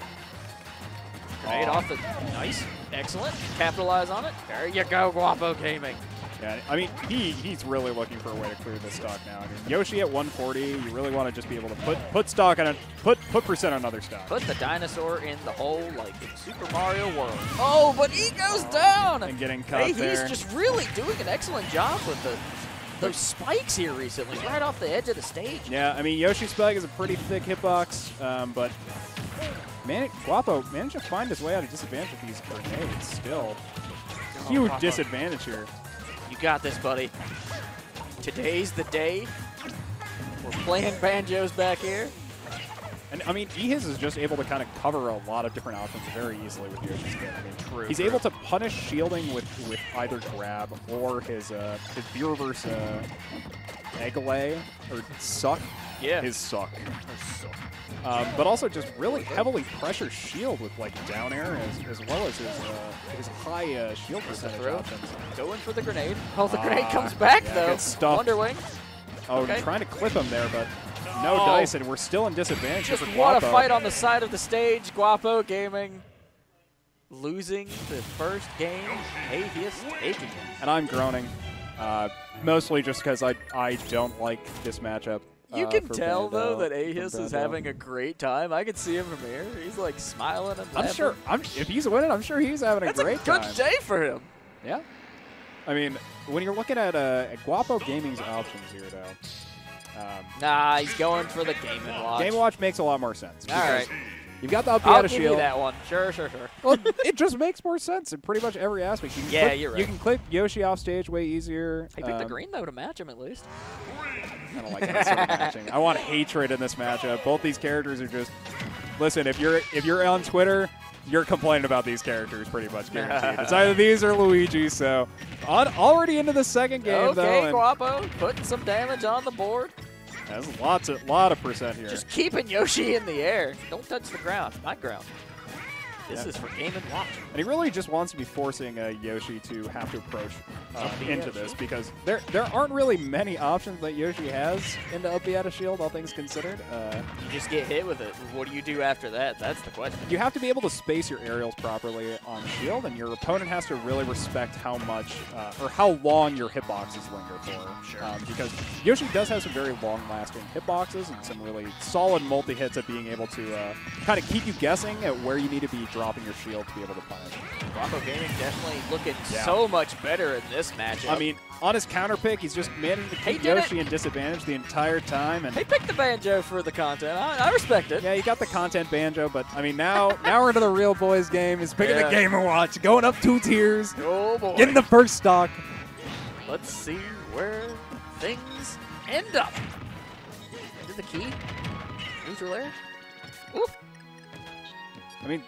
S1: Grenade off the, nice, excellent, capitalize on it. There you go, Guapo Gaming.
S3: Yeah, I mean, he's really looking for a way to clear this stock now. I mean, Yoshi at 140, you really want to just be able to put stock on it, put percent on other stock.
S1: Put the dinosaur in the hole like in Super Mario World. Oh, but he goes down!
S3: And getting caught there.
S1: He's just really doing an excellent job with those spikes here recently, right off the edge of the stage.
S3: Yeah, I mean, Yoshi's spike is a pretty thick hitbox, but Guapo managed to find his way out of disadvantage with these grenades still. Huge disadvantage here.
S1: You got this, buddy. Today's the day. We're playing banjos back here.
S3: And, I mean, Ehis is just able to kind of cover a lot of different options very easily with Yoshi's Kit. I mean, he's able to punish shielding with either grab or his V-reverse egg lay, or suck.
S1: Yeah.
S3: His suck. but also just really heavily pressure shield with like down air as well as his high shield percentage options.
S1: Going for the grenade. Oh, the grenade comes back though.
S3: Gets stuffed.
S1: Wonderwing.
S3: Oh,
S1: Okay.
S3: trying to clip him there, but no dice, and we're still in disadvantage.
S1: Just
S3: for
S1: want
S3: Guapo.
S1: to fight on the side of the stage. Guapo Gaming losing the first game. Ehis taking it.
S3: And I'm groaning, mostly just because I don't like this matchup.
S1: You can
S3: for
S1: tell, though, that
S3: Bando-
S1: Ehis
S3: from
S1: is
S3: Bando.
S1: having a great time. I can see him from here. He's, like, smiling and laughing.
S3: If he's winning, I'm sure he's having
S1: That's
S3: a great
S1: a good
S3: time.
S1: day for him.
S3: Yeah. I mean, when you're looking at Guapo Gaming's options here, though,
S1: Nah, he's going for the Game & Watch.
S3: Game Watch makes a lot more sense.
S1: All right.
S3: You've got the up
S1: I'll
S3: out
S1: give
S3: shield.
S1: you that one. Sure.
S3: Well, it just makes more sense in pretty much every aspect. You can
S1: Yeah,
S3: clip,
S1: you're right.
S3: You can clip Yoshi off stage way easier.
S1: He picked the green, though, to match him at least.
S3: I don't like that sort of matching. I want hatred in this matchup. Both these characters are just. Listen, if you're on Twitter, you're complaining about these characters pretty much guaranteed. It's either these or Luigi. So, already into the second game though.
S1: Okay,
S3: And
S1: Guapo putting some damage on the board.
S3: that's a lot of percent here.
S1: Just keeping Yoshi in the air. Don't touch the ground. My ground. This is for Game & Watch.
S3: And he really just wants to be forcing Yoshi to have to approach into this because there aren't really many options that Yoshi has into up B out of shield, all things considered.
S1: You just get hit with it. What do you do after that? That's the question.
S3: You have to be able to space your aerials properly on shield, and your opponent has to really respect how much or how long your hitboxes linger for.
S1: Sure.
S3: Because Yoshi does have some very long-lasting hitboxes and some really solid multi-hits at being able to kind of keep you guessing at where you need to be dropping your shield to be able to punish.
S1: Guapo Gaming definitely looking so much better in this matchup.
S3: I mean, on his counter pick, he's just managed to keep
S1: did
S3: Yoshi in disadvantage the entire time. And
S1: he picked the banjo for the content. I respect it.
S3: yeah, you got the content banjo, but I mean, now we're into the real boys game. He's picking the Game & Watch, going up 2 tiers,
S1: Oh, boy.
S3: getting the first stock.
S1: Let's see where things end up. Is the key? Neutral air? Ooh.
S3: I mean,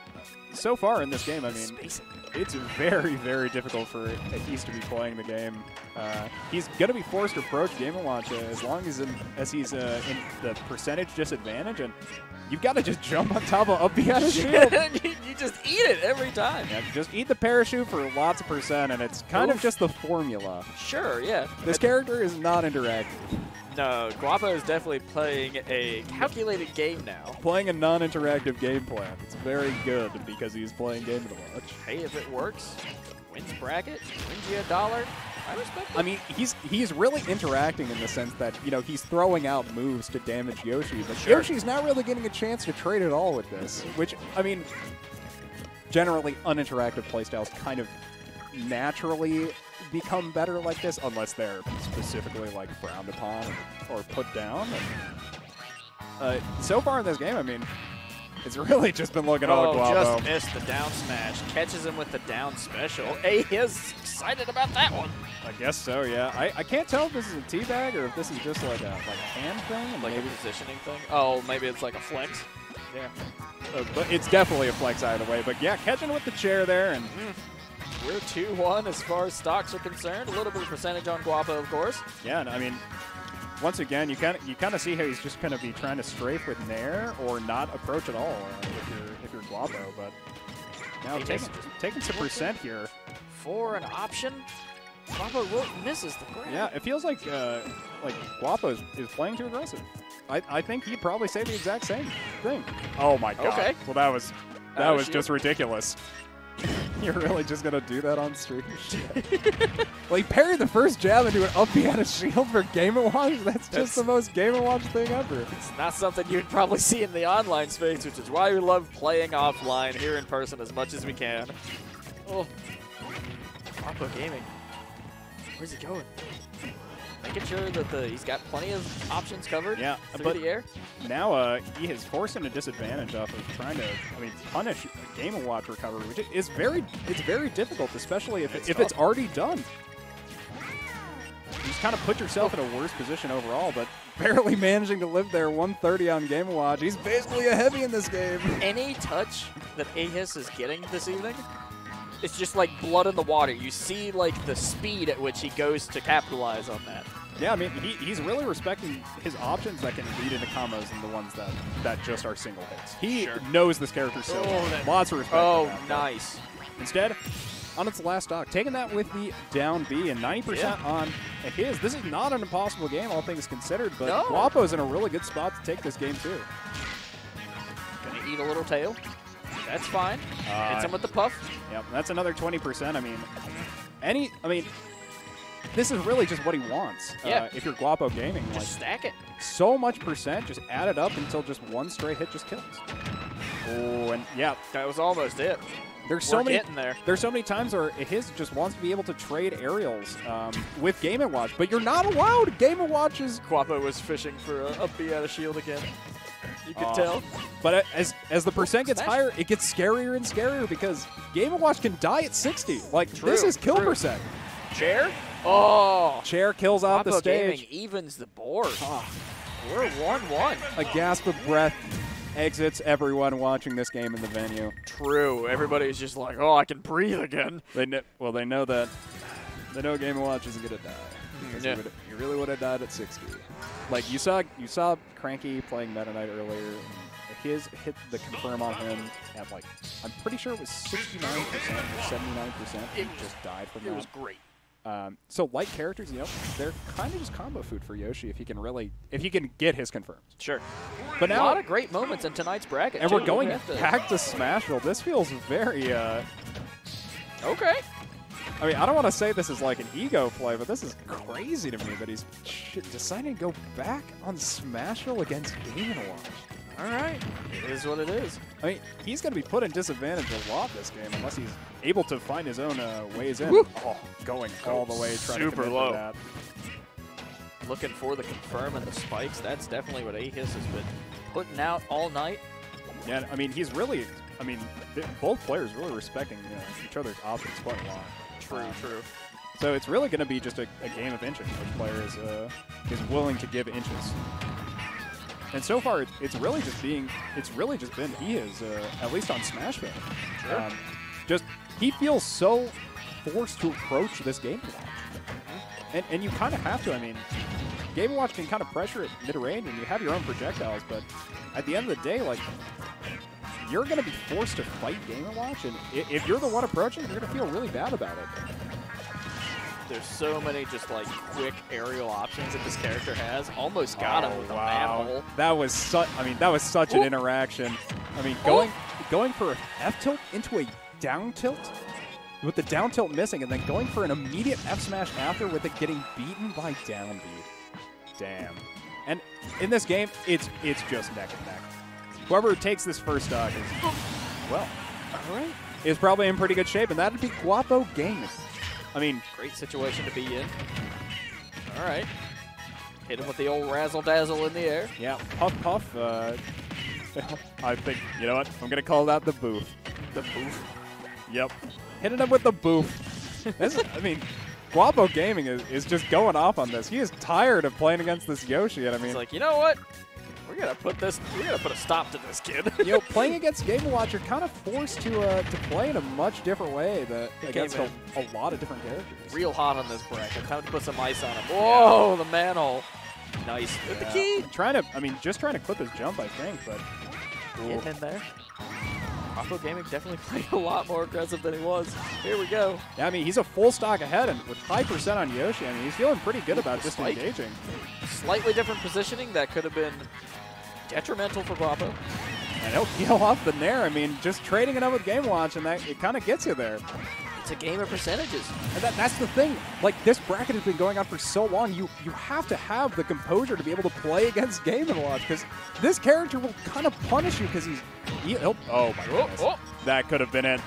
S3: so far in this game, I mean,
S1: Spacing.
S3: it's very, very difficult for Ehis to be playing the game. He's going to be forced to approach Game & Watch as long as he's in the percentage disadvantage, and you've got to just jump on top of up behind his shield.
S1: you just eat it every time.
S3: Yeah, just eat the parachute for lots of percent, and it's kind of just the formula.
S1: Sure, yeah.
S3: This character is not interactive.
S1: No, Guapo is definitely playing a calculated game now.
S3: Playing a non-interactive game plan. It's very good because he's playing Game & Watch.
S1: Hey, if it works, wins bracket, wins you $1. I respect it.
S3: I mean, he's really interacting in the sense that, you know, he's throwing out moves to damage Yoshi, but Yoshi's not really getting a chance to trade at all with this, which, I mean, generally uninteractive playstyles kind of naturally become better like this unless they're specifically like frowned upon or put down. And, so far in this game, I mean, it's really just been looking all Guapo.
S1: Just missed the down smash. Catches him with the down special. Ehis excited about that one.
S3: I guess so, yeah. I can't tell if this is a teabag or if this is just like a hand thing.
S1: Like a positioning thing. Oh, maybe it's like a flex.
S3: Yeah. But it's definitely a flex either way. But yeah, catching with the chair there, and
S1: we're 2-1 as far as stocks are concerned. A little bit of percentage on Guapo, of course.
S3: yeah, and I mean, once again, you kind of see how he's just going to be trying to strafe with Nair or not approach at all if you're Guapo. But now taking some percent here.
S1: For an option, Guapo misses the grab.
S3: Yeah, it feels like Guapo is playing too aggressive. I think he'd probably say the exact same thing. Oh my god. Okay. Well, that was just ridiculous. You're really just going to do that on stream? Well, he parried the first jab into an up B out of shield for Game & Watch. That's just the most Game & Watch thing ever.
S1: It's not something you'd probably see in the online space, which is why we love playing offline here in person as much as we can. Oh. Guapo Gaming. Where's he going? Making sure that he's got plenty of options covered through the air.
S3: Now he has forced him a disadvantage off of trying to, punish Game & Watch recovery, which is very difficult, especially if it's already done. You just kind of put yourself in a worse position overall, but barely managing to live there 130 on Game & Watch. He's basically a heavy in this game.
S1: Any touch that Ehis is getting this evening it's just like blood in the water. You see like the speed at which he goes to capitalize on that.
S3: Yeah, I mean, he's really respecting his options that can lead into combos and the ones that just are single hits. He knows this character so well. Lots of respect for that,
S1: nice.
S3: Instead, on its last stock, taking that with the down B and 90% on Ehis. This is not an impossible game, all things considered, but Guapo's in a really good spot to take this game, too.
S1: Gonna eat a little tail. That's fine. Hits him with the puff.
S3: Yep, that's another 20%. I mean, this is really just what he wants.
S1: Yeah.
S3: If you're Guapo Gaming.
S1: Just stack it.
S3: So much percent, just add it up until just one straight hit just kills. Oh, and yeah.
S1: That was almost it.
S3: There's
S1: so many
S3: times where Ehis just wants to be able to trade aerials with Game & Watch, but you're not allowed. Game & Watch's
S1: Guapo was fishing for a B out of shield again. You could tell.
S3: But as the percent gets higher, it gets scarier and scarier because Game & Watch can die at 60. Like, this is kill percent.
S1: Chair? Oh.
S3: Chair kills off the stage.
S1: Gaming evens the board. We're 1-1.
S3: A gasp of breath exits everyone watching this game in the venue.
S1: True. Everybody's just like, oh, I can breathe again.
S3: They know that. They know Game & Watch isn't going to die. You really would have died at 60. Like, you saw Cranky playing Meta Knight earlier. His hit the confirm on him at, like, I'm pretty sure it was 69% or 79%. He just died from that.
S1: It was great.
S3: So light characters, they're kind of just combo food for Yoshi if he can get his confirms.
S1: Sure.
S3: But now
S1: a lot of great moments in tonight's bracket.
S3: And we're going back to Smashville. This feels very
S1: okay.
S3: I mean, I don't want to say this is like an ego play, but this is crazy to me that he's deciding to go back on Smashville against Game & Watch.
S1: All right. It is what it is.
S3: I mean, he's going to be put in disadvantage a lot this game unless he's able to find his own ways in.
S1: Woo.
S3: Oh, going all the way, trying to commit
S1: low.
S3: that.
S1: Looking for the confirm and the spikes. That's definitely what Ehis has been putting out all night.
S3: Yeah, I mean, both players really respecting each other's options quite a lot.
S1: True.
S3: So it's really going to be just a game of inches. Which player is willing to give inches. And so far, it's really just been Ehis, at least on Smashville.
S1: Sure.
S3: He feels so forced to approach this Game & Watch. And you kind of have to. I mean, Game & Watch can kind of pressure at mid-range, and you have your own projectiles, but at the end of the day, like, you're going to be forced to fight Game & Watch, and if you're the one approaching, you're going to feel really bad about it.
S1: There's so many just like quick aerial options that this character has. Almost got him with a manhole.
S3: That was such an interaction. I mean, going for a F tilt into a down tilt with the down tilt missing, and then going for an immediate F smash after with it getting beaten by down B. Damn. And in this game, it's just neck and neck. Whoever takes this first stock is probably in pretty good shape, and that'd be Guapo Gaming. I mean,
S1: great situation to be in. All right. Hit him with the old razzle-dazzle in the air.
S3: Yeah, puff. I think, you know what? I'm going to call that the boof.
S1: The boof?
S3: Yep. Hitting him with the boof. I mean, Guapo Gaming is just going off on this. He is tired of playing against this Yoshi, and I mean...
S1: He's like, you know what? We're gonna put a stop to this kid.
S3: Playing against Game & Watch, you're kind of forced to play in a much different way against a lot of different characters.
S1: Real hot on this bracket. Time to put some ice on him. Whoa, the manhole. Nice. With the key.
S3: Just trying to clip his jump, I think, but...
S1: Getting in there. Guapo Gaming definitely played a lot more aggressive than he was. Here we go.
S3: Yeah, I mean, he's a full stock ahead, and with high percent on Yoshi, I mean, he's feeling pretty good about just engaging.
S1: Slightly different positioning that could have been detrimental for Guapo.
S3: And he'll heal off the Nair. I mean, just trading it up with Game Watch, and it kind of gets you there.
S1: It's a game of percentages.
S3: And that's the thing. Like, this bracket has been going on for so long, you have to have the composure to be able to play against Game & Watch, because this character will kind of punish you because oh my goodness. That could have been it.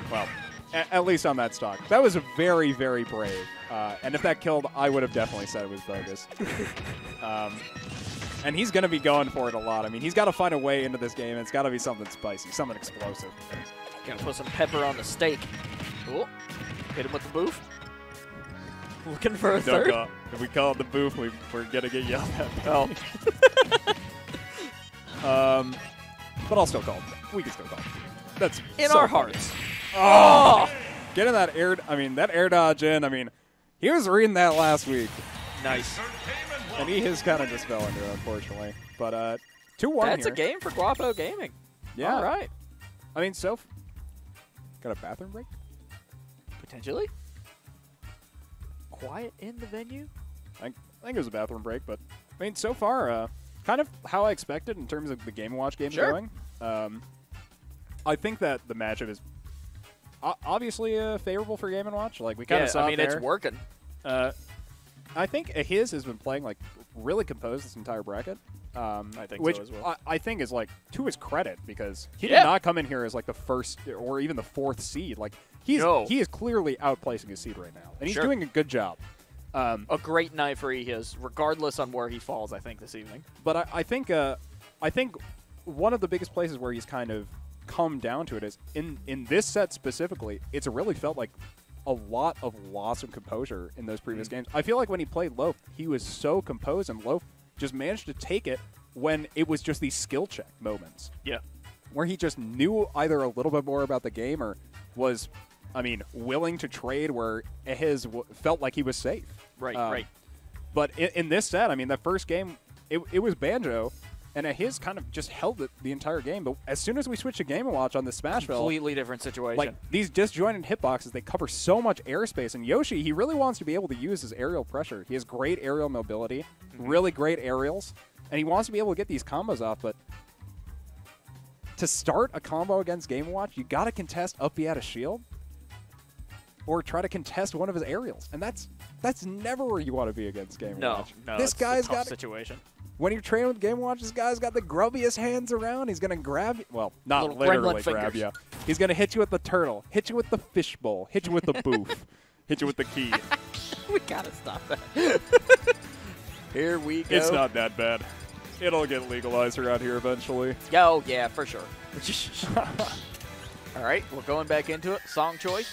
S3: Well, at least on that stock. That was very, very brave. And if that killed, I would have definitely said it was bogus. And he's going to be going for it a lot. I mean, he's got to find a way into this game, and it's got to be something spicy, something explosive.
S1: Got to put some pepper on the steak. Oh, hit him with the boof. Looking for a third.
S3: If we call it the boof, we're going to get yelled at.
S1: Oh.
S3: But I'll still call it. We can still call it. That's
S1: in
S3: so
S1: our
S3: funny.
S1: hearts. Oh!
S4: getting that air. I mean, that air dodge in. I mean, he was reading that last week.
S1: Nice.
S4: And he has kind of just fell into it, unfortunately. But 2-1
S1: That's
S4: here.
S1: a game for Guapo Gaming.
S4: Yeah.
S1: All right.
S4: I mean, so got a bathroom break?
S1: Potentially. Quiet in the venue.
S4: I think it was a bathroom break, but I mean, so far, kind of how I expected in terms of the Game & Watch game going. I think that the matchup is obviously favorable for Game & Watch. Like we kind of saw.
S1: I mean, it's working.
S4: I think Ehis has been playing like really composed this entire bracket.
S1: I think
S4: which
S1: so as well.
S4: I think is like to his credit because he did not come in here as like the first or even the 4th seed. Like he is clearly outplacing his seed right now, and he's doing a good job.
S1: A great night for Ehis, regardless on where he falls. I think this evening.
S4: But I think one of the biggest places where he's kind of come down to it is in this set specifically. It's really felt like a lot of loss of composure in those previous games. I feel like when he played Loaf, he was so composed, and Loaf just managed to take it when it was just these skill check moments.
S1: Yeah.
S4: Where he just knew either a little bit more about the game or was, I mean, willing to trade where Ehis felt like he was safe.
S1: Right, right.
S4: But in this set, I mean, that first game, it was Banjo, and Ehis kind of just held it the entire game. But as soon as we switch to Game & Watch on the Smashville,
S1: completely different situation.
S4: Like, these disjointed hitboxes, they cover so much airspace. And Yoshi, he really wants to be able to use his aerial pressure. He has great aerial mobility, really great aerials, and he wants to be able to get these combos off. But to start a combo against Game & Watch, you got to contest up B at a shield or try to contest one of his aerials. And that's never where you want to be against Game & Watch.
S1: No,
S4: this guy's got
S1: situation.
S4: When you're training with Game & Watch, this guy's got the grubbiest hands around. He's going to grab you. Well, not
S1: Little
S4: literally
S1: gremlin
S4: grab
S1: fingers.
S4: you. He's going to hit you with the turtle, hit you with the fishbowl, hit you with the boof, hit you with the key.
S1: We got to stop that. Here we go.
S4: It's not that bad. It'll get legalized around here eventually.
S1: Oh, yeah, for sure. All right, we're going back into it. Song choice.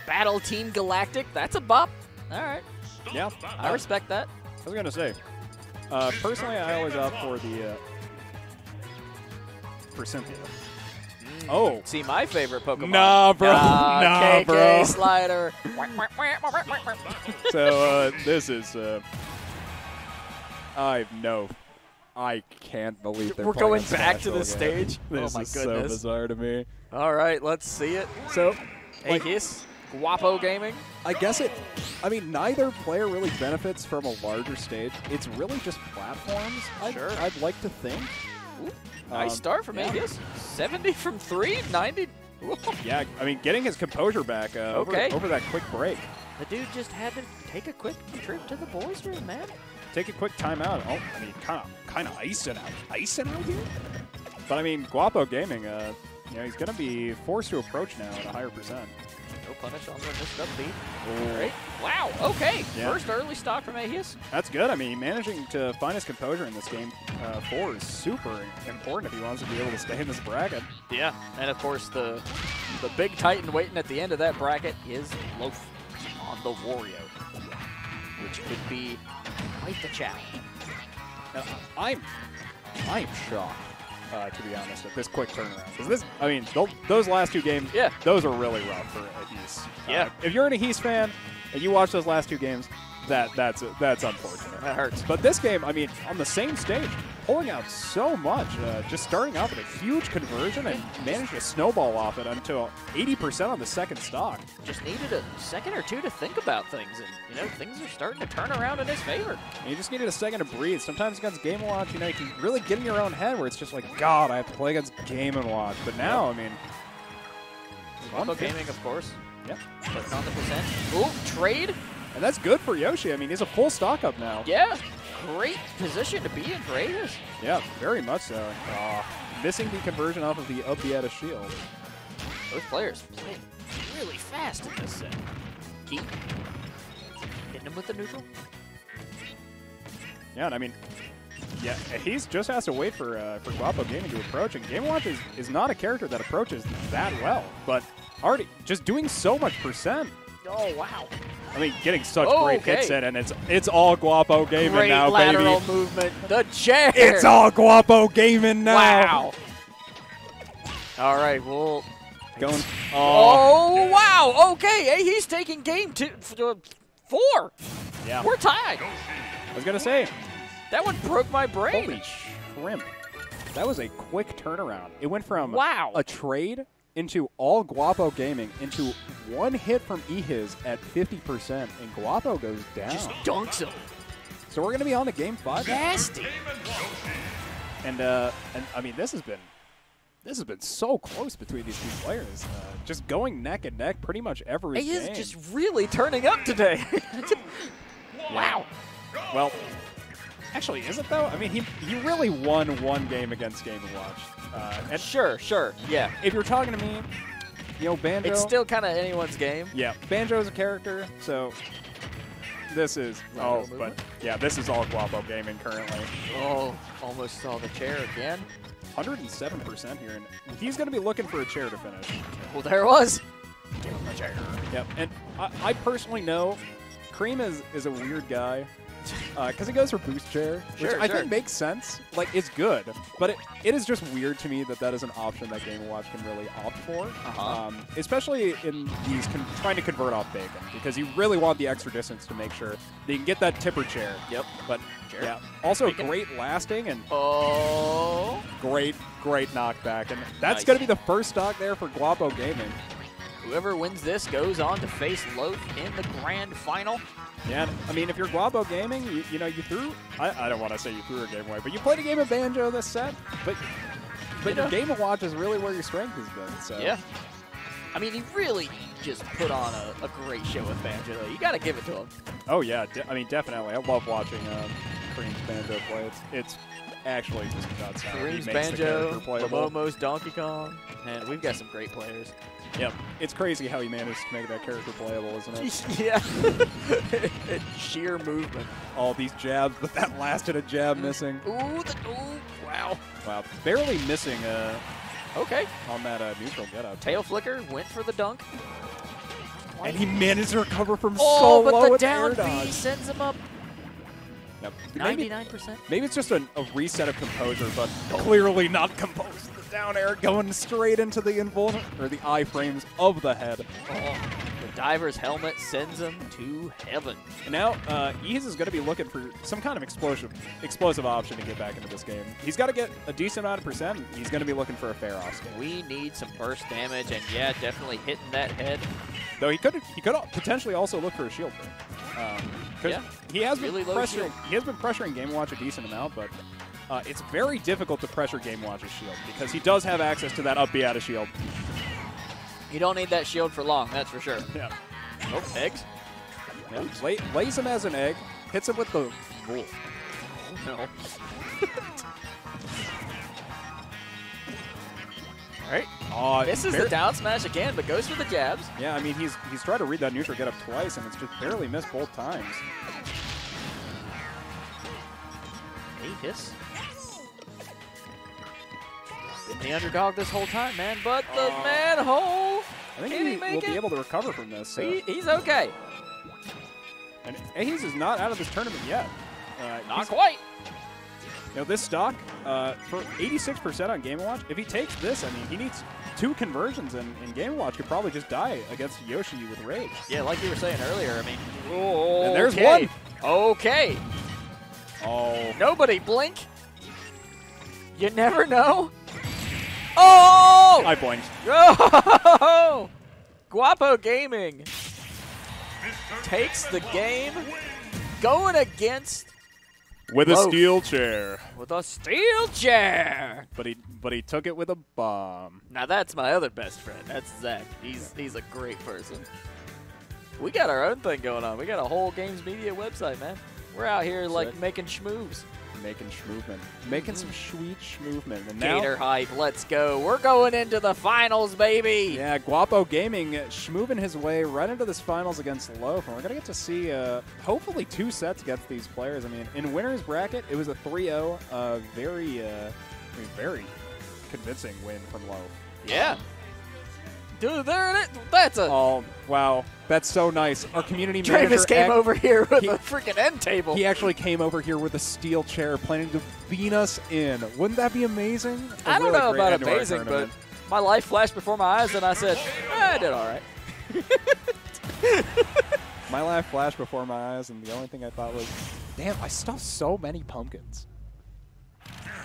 S1: Battle Team Galactic. That's a bop. All right.
S4: Yeah.
S1: I respect that.
S4: I was going to say, personally, I always opt for the for Cynthia. Oh.
S1: See, my favorite Pokemon.
S4: Nah, bro. Nah,
S1: KK
S4: bro.
S1: Slider.
S4: So, this is... I can't believe they're
S1: We're
S4: playing
S1: going
S4: a
S1: back to
S4: Smashville
S1: the
S4: game.
S1: stage.
S4: This
S1: Oh, my
S4: is
S1: goodness.
S4: so bizarre to me.
S1: All right, let's see it.
S4: So, like,
S1: Ehis, Guapo Gaming.
S4: I guess I mean, neither player really benefits from a larger stage. It's really just platforms, I'd like to think.
S1: Ooh, nice start from Ehis. 70 from 3, 90. Ooh.
S4: Yeah, I mean, getting his composure back over that quick break.
S1: The dude just had to take a quick trip to the boys' room, man.
S4: Take a quick timeout. Oh, I mean, kind of icing out here. But I mean, Guapo Gaming, he's gonna be forced to approach now at a higher percent.
S1: No punish on the missed up beat. All right. Wow. Okay.
S4: Yeah.
S1: First early stock from Ehis.
S4: That's good. I mean, managing to find his composure in this game 4 is super important if he wants to be able to stay in this bracket.
S1: Yeah. And of course, the big titan waiting at the end of that bracket is Loaf on the Wario, which could be quite the challenge.
S4: I'm shocked, to be honest, at this quick turnaround. Because those last 2 games, those are really rough for Ehis.
S1: Yeah.
S4: If you're an Ehis fan and you watch those last 2 games, that's unfortunate.
S1: That hurts.
S4: But this game, I mean, on the same stage, pulling out so much, just starting off with a huge conversion and managed to snowball off it until 80% on the second stock.
S1: Just needed a second or two to think about things, and things are starting to turn around in his favor.
S4: And you just needed a second to breathe. Sometimes against Game & Watch, you can really get in your own head where it's just like, God, I have to play against Game & Watch. But now, I mean,
S1: Guapo Gaming, of course.
S4: Yep.
S1: Putting on the percent. Ooh, trade.
S4: And that's good for Yoshi. I mean, he's a full stock up now.
S1: Yeah. Great position to be in for Ehis.
S4: Yeah, very much so. Missing the conversion off of the up the at a shield.
S1: Both players playing really fast in this set. Keep hitting him with the neutral.
S4: Yeah, and I mean, yeah, he just has to wait for Guapo Gaming to approach. And Game & Watch is not a character that approaches that well, but already just doing so much percent.
S1: Oh, wow.
S4: I mean, getting such great hits in, and it's all Guapo Gaming
S1: great
S4: now,
S1: lateral
S4: baby.
S1: movement. The chair.
S4: It's all Guapo Gaming now.
S1: Wow. All right, we'll
S4: Going.
S1: Oh, wow. Okay, he's taking game 4.
S4: Yeah.
S1: We're tied.
S4: I was going to say.
S1: That one broke my brain.
S4: Holy shrimp. That was a quick turnaround. It went from a trade into all Guapo gaming into one hit from Ehis at 50%, and Guapo goes down.
S1: Just dunks him.
S4: So we're going to be on to game 5.
S1: Nasty.
S4: And I mean, this has been so close between these two players. Just going neck and neck pretty much every
S1: He
S4: game.
S1: is just really turning up today. Wow.
S4: Well, actually, is it though? I mean, he really won one game against Game & Watch. And
S1: Sure, yeah.
S4: if you're talking to me, you know, Banjo.
S1: It's still kind of anyone's game.
S4: Yeah, Banjo's a character, so this is but yeah, this is all Guapo gaming currently.
S1: Oh, almost saw the chair again.
S4: 107% here, and he's going to be looking for a chair to finish.
S1: Well, there it was. Give him a chair.
S4: Yep, and I personally know Cream is a weird guy because he goes for boost chair, which I think makes sense. Like, it's good, but it is just weird to me that is an option that Game & Watch can really opt for, especially in these trying to convert off bacon, because you really want the extra distance to make sure that you can get that tipper chair.
S1: Yep.
S4: But yeah, also great lasting and great knockback, and that's going to be the first stock there for Guapo Gaming.
S1: Whoever wins this goes on to face Loaf in the grand final.
S4: Yeah, I mean, if you're Guapo Gaming, you know, you threw, I don't want to say you threw a game away, but you played a game of Banjo this set, but your Game & Watch is really where your strength has been, so.
S1: Yeah. I mean, he really just put on a great show with Banjo, though. You got to give it to him.
S4: Oh, yeah, I mean, definitely. I love watching Cream's Banjo play. It's actually just nuts how
S1: Cream's
S4: he makes
S1: Banjo,
S4: the character playable.
S1: Llomomo's Donkey Kong, and we've got some great players.
S4: Yep. It's crazy how he managed to make that character playable, isn't it?
S1: Yeah. Sheer movement.
S4: All these jabs, but that lasted a jab missing.
S1: Ooh, wow.
S4: Wow, barely missing
S1: Okay.
S4: on that neutral getup.
S1: Tail flicker, went for the dunk.
S4: And he managed to recover from so
S1: Oh,
S4: low
S1: but the
S4: with
S1: down
S4: air dodge.
S1: B sends him up
S4: Yep.
S1: 99%.
S4: Maybe it's just a reset of composure, but clearly not composed. The down air going straight into the the I-frames of the head.
S1: Oh, the diver's helmet sends him to heaven.
S4: And now Ehis is going to be looking for some kind of explosive option to get back into this game. He's got to get a decent amount of percent. He's going to be looking for a fair off scale.
S1: We need some burst damage, and yeah, definitely hitting that head.
S4: Though he could potentially also look for a shield break.
S1: Yeah,
S4: he has
S1: really
S4: been
S1: low shield.
S4: pressuring Game & Watch a decent amount, but it's very difficult to pressure Game & Watch's shield because he does have access to that up B out of shield.
S1: You don't need that shield for long, that's for sure.
S4: Yeah.
S1: Oh, eggs?
S4: Yeah. Lays him as an egg, hits him with the wolf.
S1: No. All right. This is the down smash again, but goes for the jabs.
S4: Yeah, I mean, he's tried to read that neutral get up twice, and it's just barely missed both times.
S1: Ehis. Been the underdog this whole time, man, but the manhole.
S4: I think he will be able to recover from this. So.
S1: He's okay.
S4: And Ehis is not out of this tournament yet.
S1: Not quite.
S4: You know, this stock, for 86% on Game & Watch, if he takes this, I mean, he needs 2 conversions, and Game & Watch could probably just die against Yoshi with Rage.
S1: Yeah, like you were saying earlier, I mean, oh,
S4: and there's one.
S1: Okay.
S4: Oh.
S1: Nobody blink. You never know. Oh!
S4: I blinked.
S1: Oh! Guapo Gaming takes the game going against
S4: with
S1: Loaf.
S4: A steel chair.
S1: With a steel chair.
S4: But he took it with a bomb.
S1: Now that's my other best friend. That's Zach. He's a great person. We got our own thing going on. We got a whole Games Media website, man. We're out here like making schmoves.
S4: Making schmovement. Making some sweet schmovement. And
S1: Gator hype, let's go. We're going into the finals, baby.
S4: Yeah, Guapo Gaming schmoving his way right into this finals against Loaf. And we're going to get to see, hopefully, 2 sets against these players. I mean, in winner's bracket, it was a 3-0. Very convincing win from Loaf.
S1: Yeah. Dude, there it is. That's a...
S4: Oh, wow. That's so nice. Our community
S1: Travis
S4: manager
S1: came over here with a freaking end table.
S4: He actually came over here with a steel chair planning to bean us in. Wouldn't that be amazing?
S1: I don't know about amazing, but My life flashed before my eyes, and I said, I did all right.
S4: My life flashed before my eyes, and the only thing I thought was, damn, I stuffed so many pumpkins.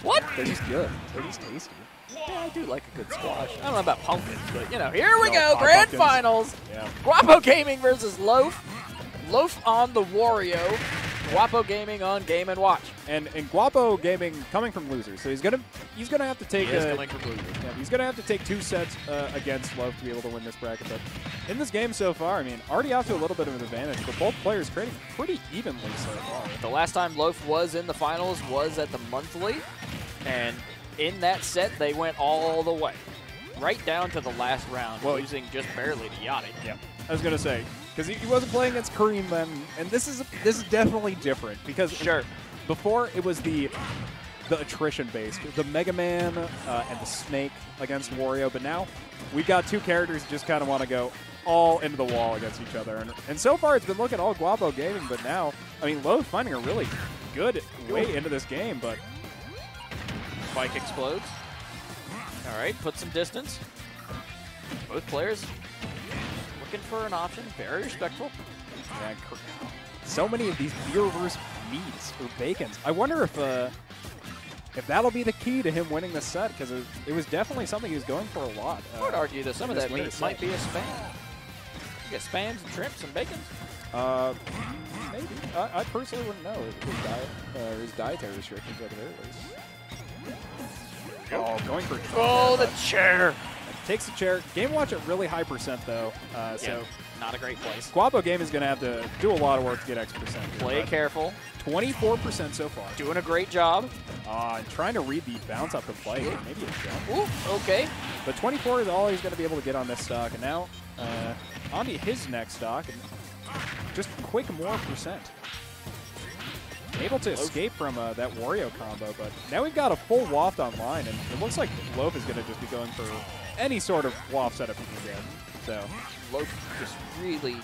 S1: What?
S4: They're just good. They're just tasty.
S1: Yeah, I do like a good squash. I don't know about pumpkins, but, you know, here we go.
S4: hot
S1: Grand
S4: pumpkins.
S1: finals.
S4: Yeah.
S1: Guapo Gaming versus Loaf. Loaf on the Wario. Guapo Gaming on Game & Watch.
S4: And Guapo Gaming coming from losers, so he's gonna have to take.
S1: He is coming from losers.
S4: Yeah, he's gonna have to take 2 sets against Loaf to be able to win this bracket. But in this game so far, I mean, already off to a little bit of an advantage, but both players trading pretty evenly so far.
S1: The last time Loaf was in the finals was at the monthly, and in that set they went all the way, right down to the last round, losing just barely to Yachty.
S4: Yeah, I was gonna say because he wasn't playing against Kareem then, and this is definitely different because before it was the attrition based, the Mega Man and the Snake against Wario, but now we've got 2 characters who just kind of want to go all into the wall against each other, and so far it's been looking all Guapo Gaming, but now I mean Loaf finding a really good way into this game, but
S1: Spike explodes. All right, put some distance. Both players looking for an option. Very respectful.
S4: yeah, so many of these beer-verse meats or bacons. I wonder if that'll be the key to him winning the set, because it was definitely something he was going for a lot.
S1: I would argue that some of that meat
S4: set.
S1: might be a spam. You get spams and shrimps and bacon.
S4: Maybe. I personally wouldn't know his diet or his dietary restrictions at the very least. Oh, going for
S1: the chair.
S4: Takes the chair. Game Watch at really high percent though. So
S1: not a great place.
S4: Guapo Game is going to have to do a lot of work to get X percent.
S1: Play careful.
S4: 24% so far.
S1: Doing a great job.
S4: Trying to read the bounce up to play. Maybe a jump.
S1: Ooh, okay.
S4: But 24 is all he's going to be able to get on this stock. And now on to his next stock. And just quick more percent. Able to escape from that Wario combo. But now we've got a full waft online. And it looks like Loaf is going to just be going for any sort of waft setup he can get. So
S1: Loaf just really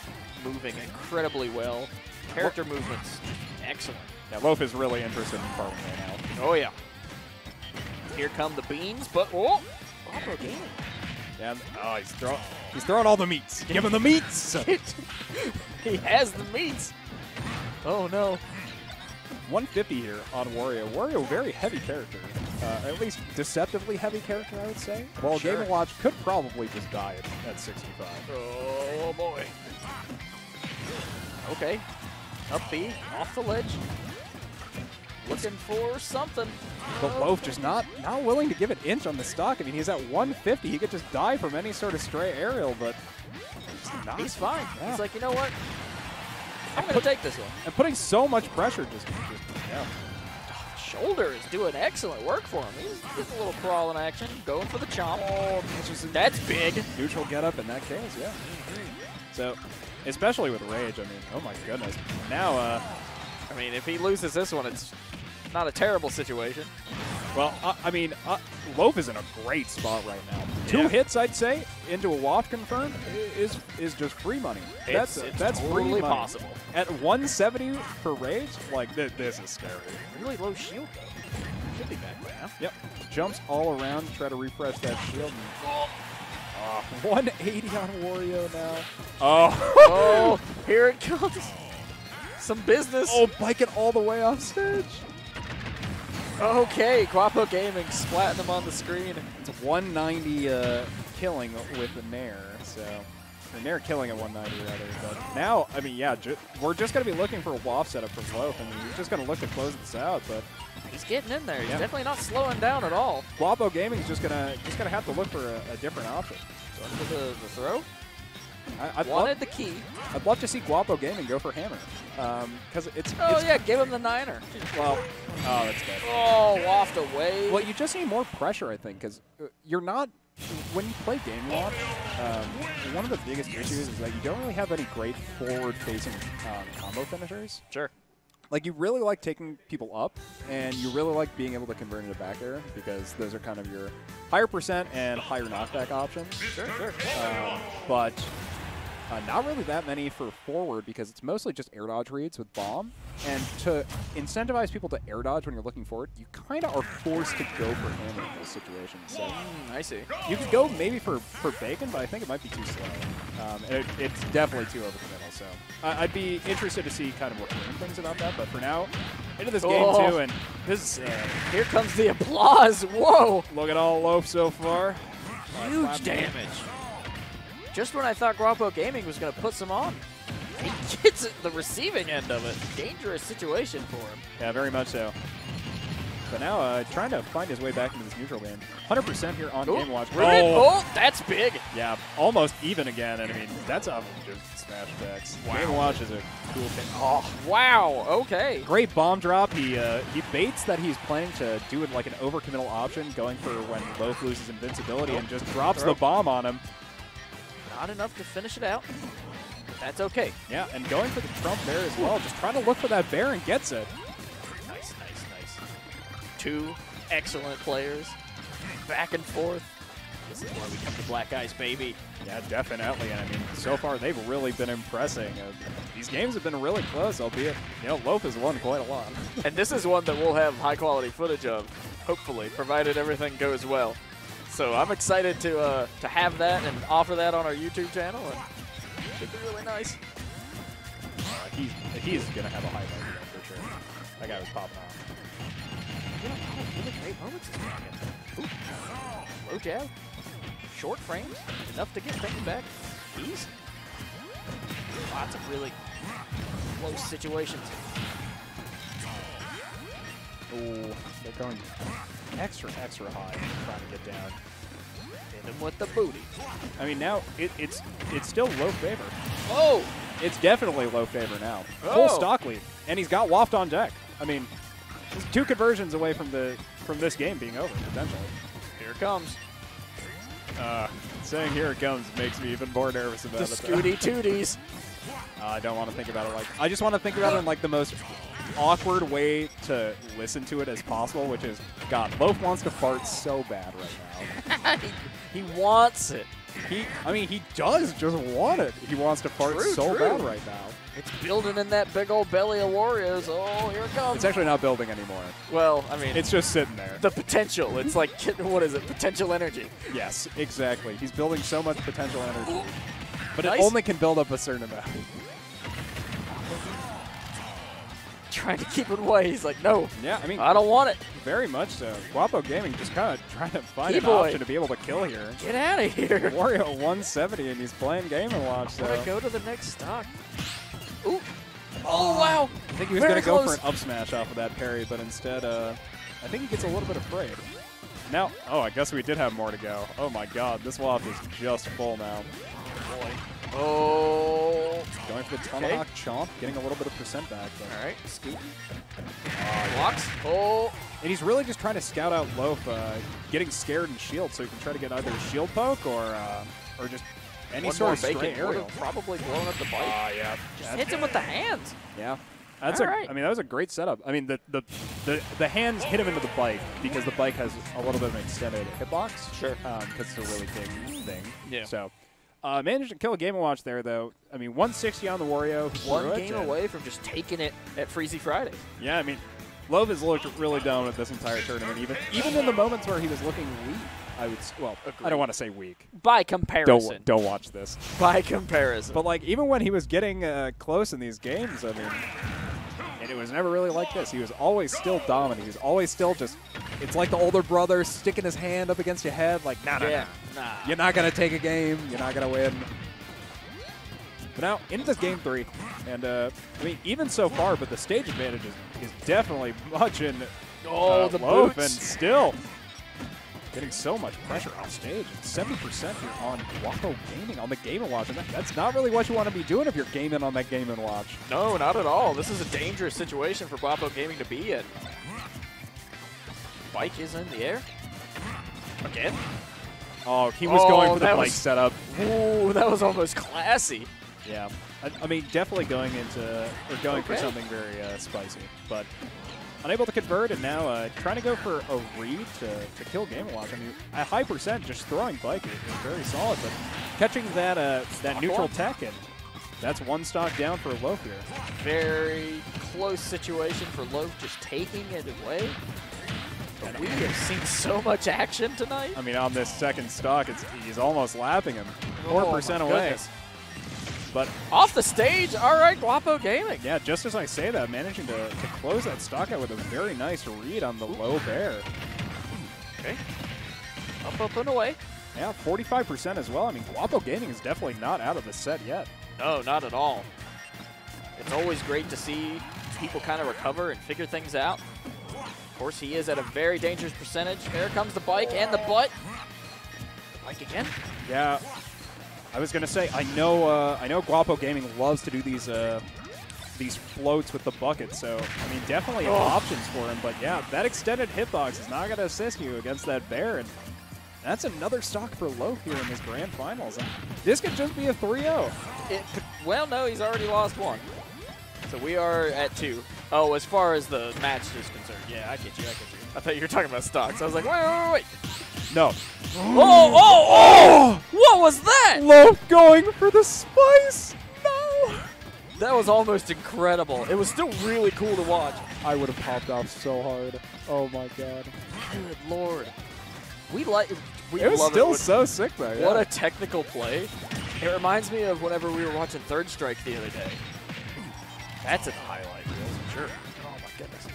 S1: moving incredibly well. Character movements, excellent.
S4: yeah, Loaf is really interested in farming right now.
S1: Oh, yeah. Here come the beans, but Guapo Gaming.
S4: Yeah, he's throwing all the meats. Give him the meats!
S1: He has the meats. Oh, no.
S4: 150 here on Wario. Wario, very heavy character. At least deceptively heavy character, I would say. Well,
S1: Sure.
S4: Game & Watch could probably just die at 65.
S1: Oh, boy. Okay. Up B, off the ledge. Looking for something.
S4: But Loaf just not willing to give an inch on the stock. I mean, he's at 150. He could just die from any sort of stray aerial, but
S1: He's fine.
S4: Yeah.
S1: He's like, you know what? I'm going to take this one.
S4: And putting so much pressure just yeah.
S1: Shoulder is doing excellent work for him. He's getting a little crawl in action, going for the chomp.
S4: Oh,
S1: That's big.
S4: Neutral getup in that case, yeah. So, especially with Rage, I mean, oh my goodness. Now,
S1: I mean, if he loses this one, it's not a terrible situation.
S4: well, I mean, Loaf is in a great spot right now. 2 hits, I'd say, into a waft confirmed is just free money.
S1: It's
S4: That's
S1: totally
S4: free money.
S1: possible.
S4: At 170 for Rage, like, this is scary.
S1: Really low shield, though. Should be back by now.
S4: Yep. Jumps all around to try to refresh that shield. And, 180 on Wario now.
S1: Oh, here it comes. Some business.
S4: Oh, bike it all the way off stage.
S1: Okay, Guapo Gaming splatting them on the screen.
S4: It's 190 killing with the Nair, so the Nair killing at 190 rather. But now, I mean, yeah, we're just going to be looking for a waft setup from Loaf, and he's just going to look to close this out. But
S1: he's getting in there. He's definitely not slowing down at all.
S4: Guapo Gaming is just gonna have to look for a different option.
S1: Going for the throw.
S4: I'd
S1: the key.
S4: I'd love to see Guapo Gaming go for hammer, because it's
S1: Give him the niner.
S4: well, oh, that's good.
S1: Oh, waft away.
S4: Well, you just need more pressure, I think, because you're not. When you play Game Watch, one of the biggest issues is that you don't really have any great forward-facing combo finishers.
S1: Sure.
S4: Like, you really like taking people up, and you really like being able to convert into back air, because those are kind of your higher percent and higher knockback options.
S1: Sure.
S4: But Not really that many for forward because it's mostly just air dodge reads with bomb. And to incentivize people to air dodge when you're looking forward, you kind of are forced to go for hammer in those situations. So
S1: I see.
S4: you could go maybe for bacon, but I think it might be too slow. It's definitely too over the middle. So I'd be interested to see kind of what Green thinks about that. But for now, into this game too, and this is
S1: here comes the applause. Whoa!
S4: Look at all Loaf so far.
S1: Huge damage. Just when I thought Guapo Gaming was going to put some on, he gets the receiving end of it. Dangerous situation for him.
S4: Yeah, very much so. But now trying to find his way back into this neutral game. 100% here on Game Watch.
S1: Oh, that's big.
S4: Yeah, almost even again. And I mean, that's up just smash attacks.
S1: Wow.
S4: Game Watch is a cool thing.
S1: Oh, wow. Okay.
S4: Great bomb drop. He baits that he's planning to do it like an overcommittal option, going for when Loaf loses invincibility and just drops the bomb on him.
S1: Not enough to finish it out. But that's okay.
S4: Yeah, and going for the trump there as well. Just trying to look for that bear and gets it.
S1: Nice. Two excellent players. Back and forth. This is why we come to Black Ice, baby.
S4: Yeah, definitely. And I mean, so far they've really been impressing. These games have been really close, albeit, Loaf has won quite a lot.
S1: And this is one that we'll have high-quality footage of, hopefully, provided everything goes well. So I'm excited to have that and offer that on our YouTube channel, and it should be really nice.
S4: He's going to have a high value for sure. That guy was popping off.
S1: Really great moments this weekend. Ooh. Low jab. Short frames. Enough to get things back. Ease. Lots of really close situations.
S4: Oh, they're going extra high trying to get down.
S1: Hit him with the booty.
S4: I mean, now it's still low favor.
S1: Oh!
S4: It's definitely low favor now.
S1: Oh.
S4: Full stock lead, and he's got Waft on deck. I mean, he's 2 conversions away from this game being over, potentially.
S1: Here it comes.
S4: Saying here it comes makes me even more nervous about
S1: The
S4: it.
S1: Scooty Tooties.
S4: I don't want to think about it like... I just want to think about it in like the most awkward way to listen to it as possible, which is, God, Loaf wants to fart so bad right now.
S1: He wants it.
S4: He does just want it. He wants to fart so bad right now.
S1: It's building in that big old belly of Wario's. Oh, here it comes.
S4: It's actually not building anymore.
S1: Well, I mean,
S4: It's just sitting there.
S1: the potential. It's like, what is it? Potential energy.
S4: Yes, exactly. He's building so much potential energy. But
S1: Nice.
S4: it only can build up a certain amount.
S1: Trying to keep it away. He's like, no,
S4: Yeah, I mean,
S1: I don't want it.
S4: very much so. Guapo Gaming just kind of trying to find an
S1: Keyboy.
S4: option to be able to kill here.
S1: Get out of here.
S4: Wario 170 and he's playing Game & Watch,
S1: I'm going
S4: so
S1: to go to the next stock. Ooh. Oh, wow.
S4: I think he was
S1: Very
S4: going to go
S1: close.
S4: for an up smash off of that parry, but instead, I think he gets a little bit afraid. Now, I guess we did have more to go. Oh my God, this Waft is just full now.
S1: Boy. Oh.
S4: Going for the Tomahawk Chomp, getting a little bit of percent back. But.
S1: All right, scoop. Blocks. Oh.
S4: And he's really just trying to scout out Loaf, getting scared and shield, so he can try to get either a shield poke or just any
S1: One
S4: sort
S1: more
S4: of stray
S1: bacon would
S4: aerial.
S1: have probably blown up the bike.
S4: Yeah.
S1: Just hits him with the hands.
S4: Yeah. That's
S1: All right.
S4: I mean, that was a great setup. I mean, the hands hit him into the bike because the bike has a little bit of an extended hitbox.
S1: Sure.
S4: Because it's a really big thing.
S1: Yeah.
S4: So, managed to kill a Game & Watch there, though. I mean, 160 on the Wario.
S1: One
S4: threw it,
S1: game
S4: and-
S1: away from just taking it at Freezie Friday.
S4: Yeah, I mean, Loaf has looked really dominant this entire tournament. Even in the moments where he was looking weak, I don't want to say weak.
S1: By comparison.
S4: Don't watch this.
S1: By comparison.
S4: But like, even when he was getting close in these games, I mean, and it was never really like this. He was always still dominant. He was always still just. It's like the older brother sticking his hand up against your head, like, nah. You're not gonna take a game. You're not gonna win. But now into this game 3, and I mean, even so far, but the stage advantage is definitely much in
S1: the
S4: Loaf,
S1: boots.
S4: and still getting so much pressure off stage. And 70% here on Guapo Gaming on the Game & Watch, and that's not really what you want to be doing if you're gaming on that Game & Watch.
S1: No, not at all. This is a dangerous situation for Guapo Gaming to be in. Bike is in the air. Again.
S4: Oh, he was going for the
S1: that
S4: bike
S1: was-
S4: setup.
S1: Ooh, that was almost classy.
S4: Yeah, I mean, definitely going for
S1: Okay.
S4: something very spicy. But unable to convert, and now trying to go for a read to kill Game & Watch. I mean, at high percent, just throwing bike is very solid, but catching that that neutral tech, and that's one stock down for Loaf here.
S1: Very close situation for Loaf, just taking it away. But we have seen so much action tonight.
S4: I mean, on this second stock, he's almost lapping him. 4% away.
S1: Goodness.
S4: But
S1: off the stage, all right, Guapo Gaming.
S4: Yeah, just as I say that, managing to close that stock out with a very nice read on the low bear.
S1: Okay. Up and away.
S4: Yeah, 45% as well. I mean, Guapo Gaming is definitely not out of the set yet.
S1: No, not at all. It's always great to see people kind of recover and figure things out. Of course, he is at a very dangerous percentage. Here comes the bike and the butt. The bike again?
S4: Yeah. I was gonna say, I know Guapo Gaming loves to do these floats with the bucket, so I mean definitely options for him. But yeah, that extended hitbox is not gonna assist you against that bear, and that's another stock for Loaf here in this grand finals. And this could just be a 3-0.
S1: Well, no, he's already lost one, so we are at 2. Oh, as far as the match is concerned, yeah, I get you. I thought you were talking about stocks. I was like, wait.
S4: No.
S1: Oh! What was that?
S4: Loaf going for the spice. No.
S1: That was almost incredible. It was still really cool to watch.
S4: I would have popped off so hard. Oh my god.
S1: Good lord. We
S4: it was
S1: love
S4: still
S1: it.
S4: so sick though. Yeah.
S1: What a technical play. It reminds me of whenever we were watching Third Strike the other day. That's in the highlight reels, I'm sure. Oh my goodness.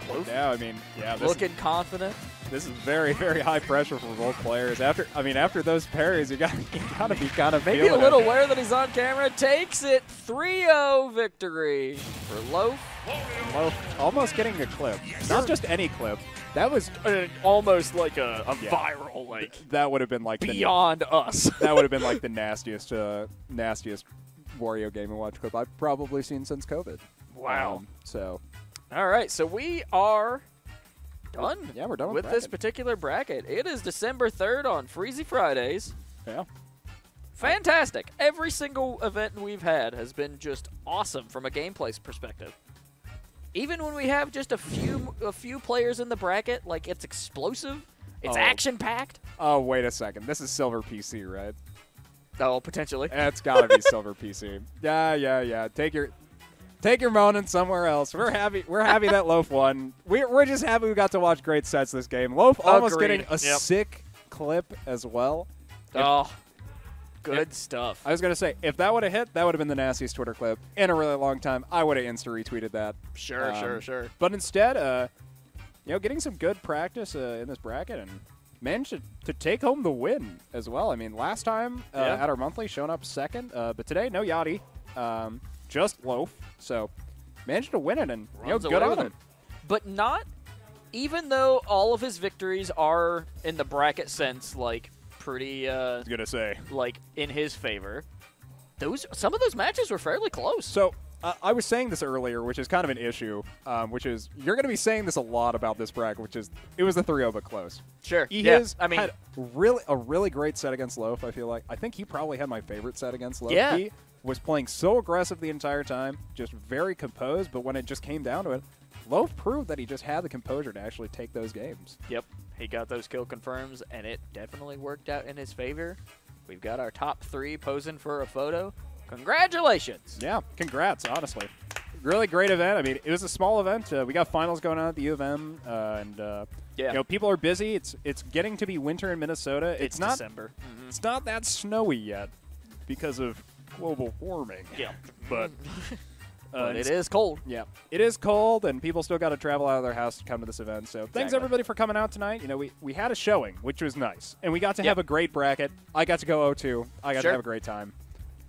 S1: Loaf?
S4: Yeah, I mean, yeah.
S1: Looking confident.
S4: This is very, very high pressure for both players. After those parries, you gotta be kind of
S1: maybe a little aware that he's on camera. Takes it 3-0 victory for Loaf.
S4: Loaf almost getting a clip. Not just any clip. That was
S1: almost like a viral, like
S4: that would have been like
S1: beyond us.
S4: That would have been like the nastiest Wario Game & Watch clip I've probably seen since COVID.
S1: Wow.
S4: So.
S1: All right, so we are done.
S4: Yeah, we're done
S1: with this particular bracket. It is December 3rd on Freezie Fridays.
S4: Yeah.
S1: Fantastic. Every single event we've had has been just awesome from a gameplay perspective. Even when we have just a few players in the bracket, like it's explosive, it's action-packed.
S4: Oh, wait a second. This is Silver PC, right?
S1: Oh, potentially.
S4: It's got to be Silver PC. Yeah. Take your moaning somewhere else. We're happy that Loaf won. We're just happy we got to watch great sets this game. Loaf almost getting a sick clip as well.
S1: Oh, good stuff.
S4: I was going to say, if that would have hit, that would have been the nastiest Twitter clip in a really long time. I would have insta-retweeted that.
S1: Sure.
S4: But instead, getting some good practice in this bracket and managed to take home the win as well. I mean, last time at our monthly, showing up second, but today, no Yachty. Just Loaf, so managed to win it, and good on him.
S1: But not, even though all of his victories are in the bracket sense, like pretty. I was
S4: gonna say,
S1: like in his favor. Some of those matches were fairly close.
S4: So I was saying this earlier, which is kind of an issue. Which is you're gonna be saying this a lot about this bracket, which is it was the 3-0 but close.
S1: Sure.
S4: Ehis had a really great set against Loaf. I feel like I think he probably had my favorite set against Loaf.
S1: Yeah.
S4: He was playing so aggressive the entire time, just very composed, but when it just came down to it, Loaf proved that he just had the composure to actually take those games.
S1: Yep, he got those kill confirms, and it definitely worked out in his favor. We've got our top 3 posing for a photo. Congratulations!
S4: Yeah, congrats, honestly. Really great event. I mean, it was a small event. We got finals going on at the U of M, and people are busy. It's getting to be winter in Minnesota.
S1: It's not December. Mm-hmm.
S4: It's not that snowy yet because of global warming.
S1: Yeah.
S4: But
S1: it is cold.
S4: Yeah. It is cold, and people still got to travel out of their house to come to this event. So thanks, everybody, for coming out tonight. We had a showing, which was nice. And we got to have a great bracket. I got to go 0-2. I got to have a great time.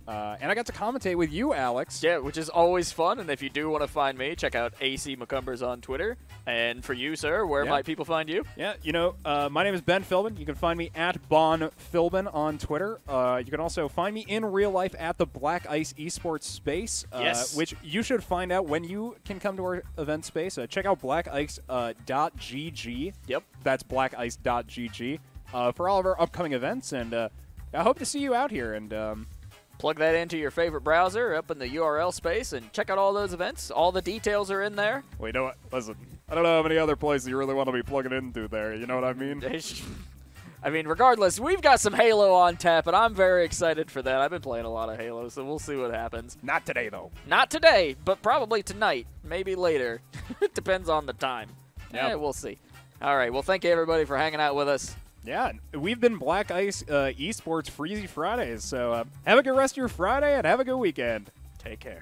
S4: And I got to commentate with you, Alex.
S1: Yeah, which is always fun. And if you do want to find me, check out AC McCumbers on Twitter. And for you, sir, where might people find you?
S4: Yeah, my name is Ben Philbin. You can find me at BonPhilbin on Twitter. You can also find me in real life at the Black Ice eSports space, which you should find out when you can come to our event space. Check out blackice.gg.
S1: Yep.
S4: That's blackice.gg for all of our upcoming events. And I hope to see you out here. And
S1: Plug that into your favorite browser up in the URL space and check out all those events. All the details are in there.
S4: Well, you know what? Listen, I don't know how many other places you really want to be plugging into there. You know what I mean?
S1: I mean, regardless, we've got some Halo on tap, and I'm very excited for that. I've been playing a lot of Halo, so we'll see what happens.
S4: Not today, though.
S1: Not today, but probably tonight. Maybe later. It depends on the time.
S4: Yep.
S1: We'll see. All right, well, thank you, everybody, for hanging out with us.
S4: Yeah, we've been Black Ice eSports Freezie Fridays, so have a good rest of your Friday and have a good weekend.
S1: Take care.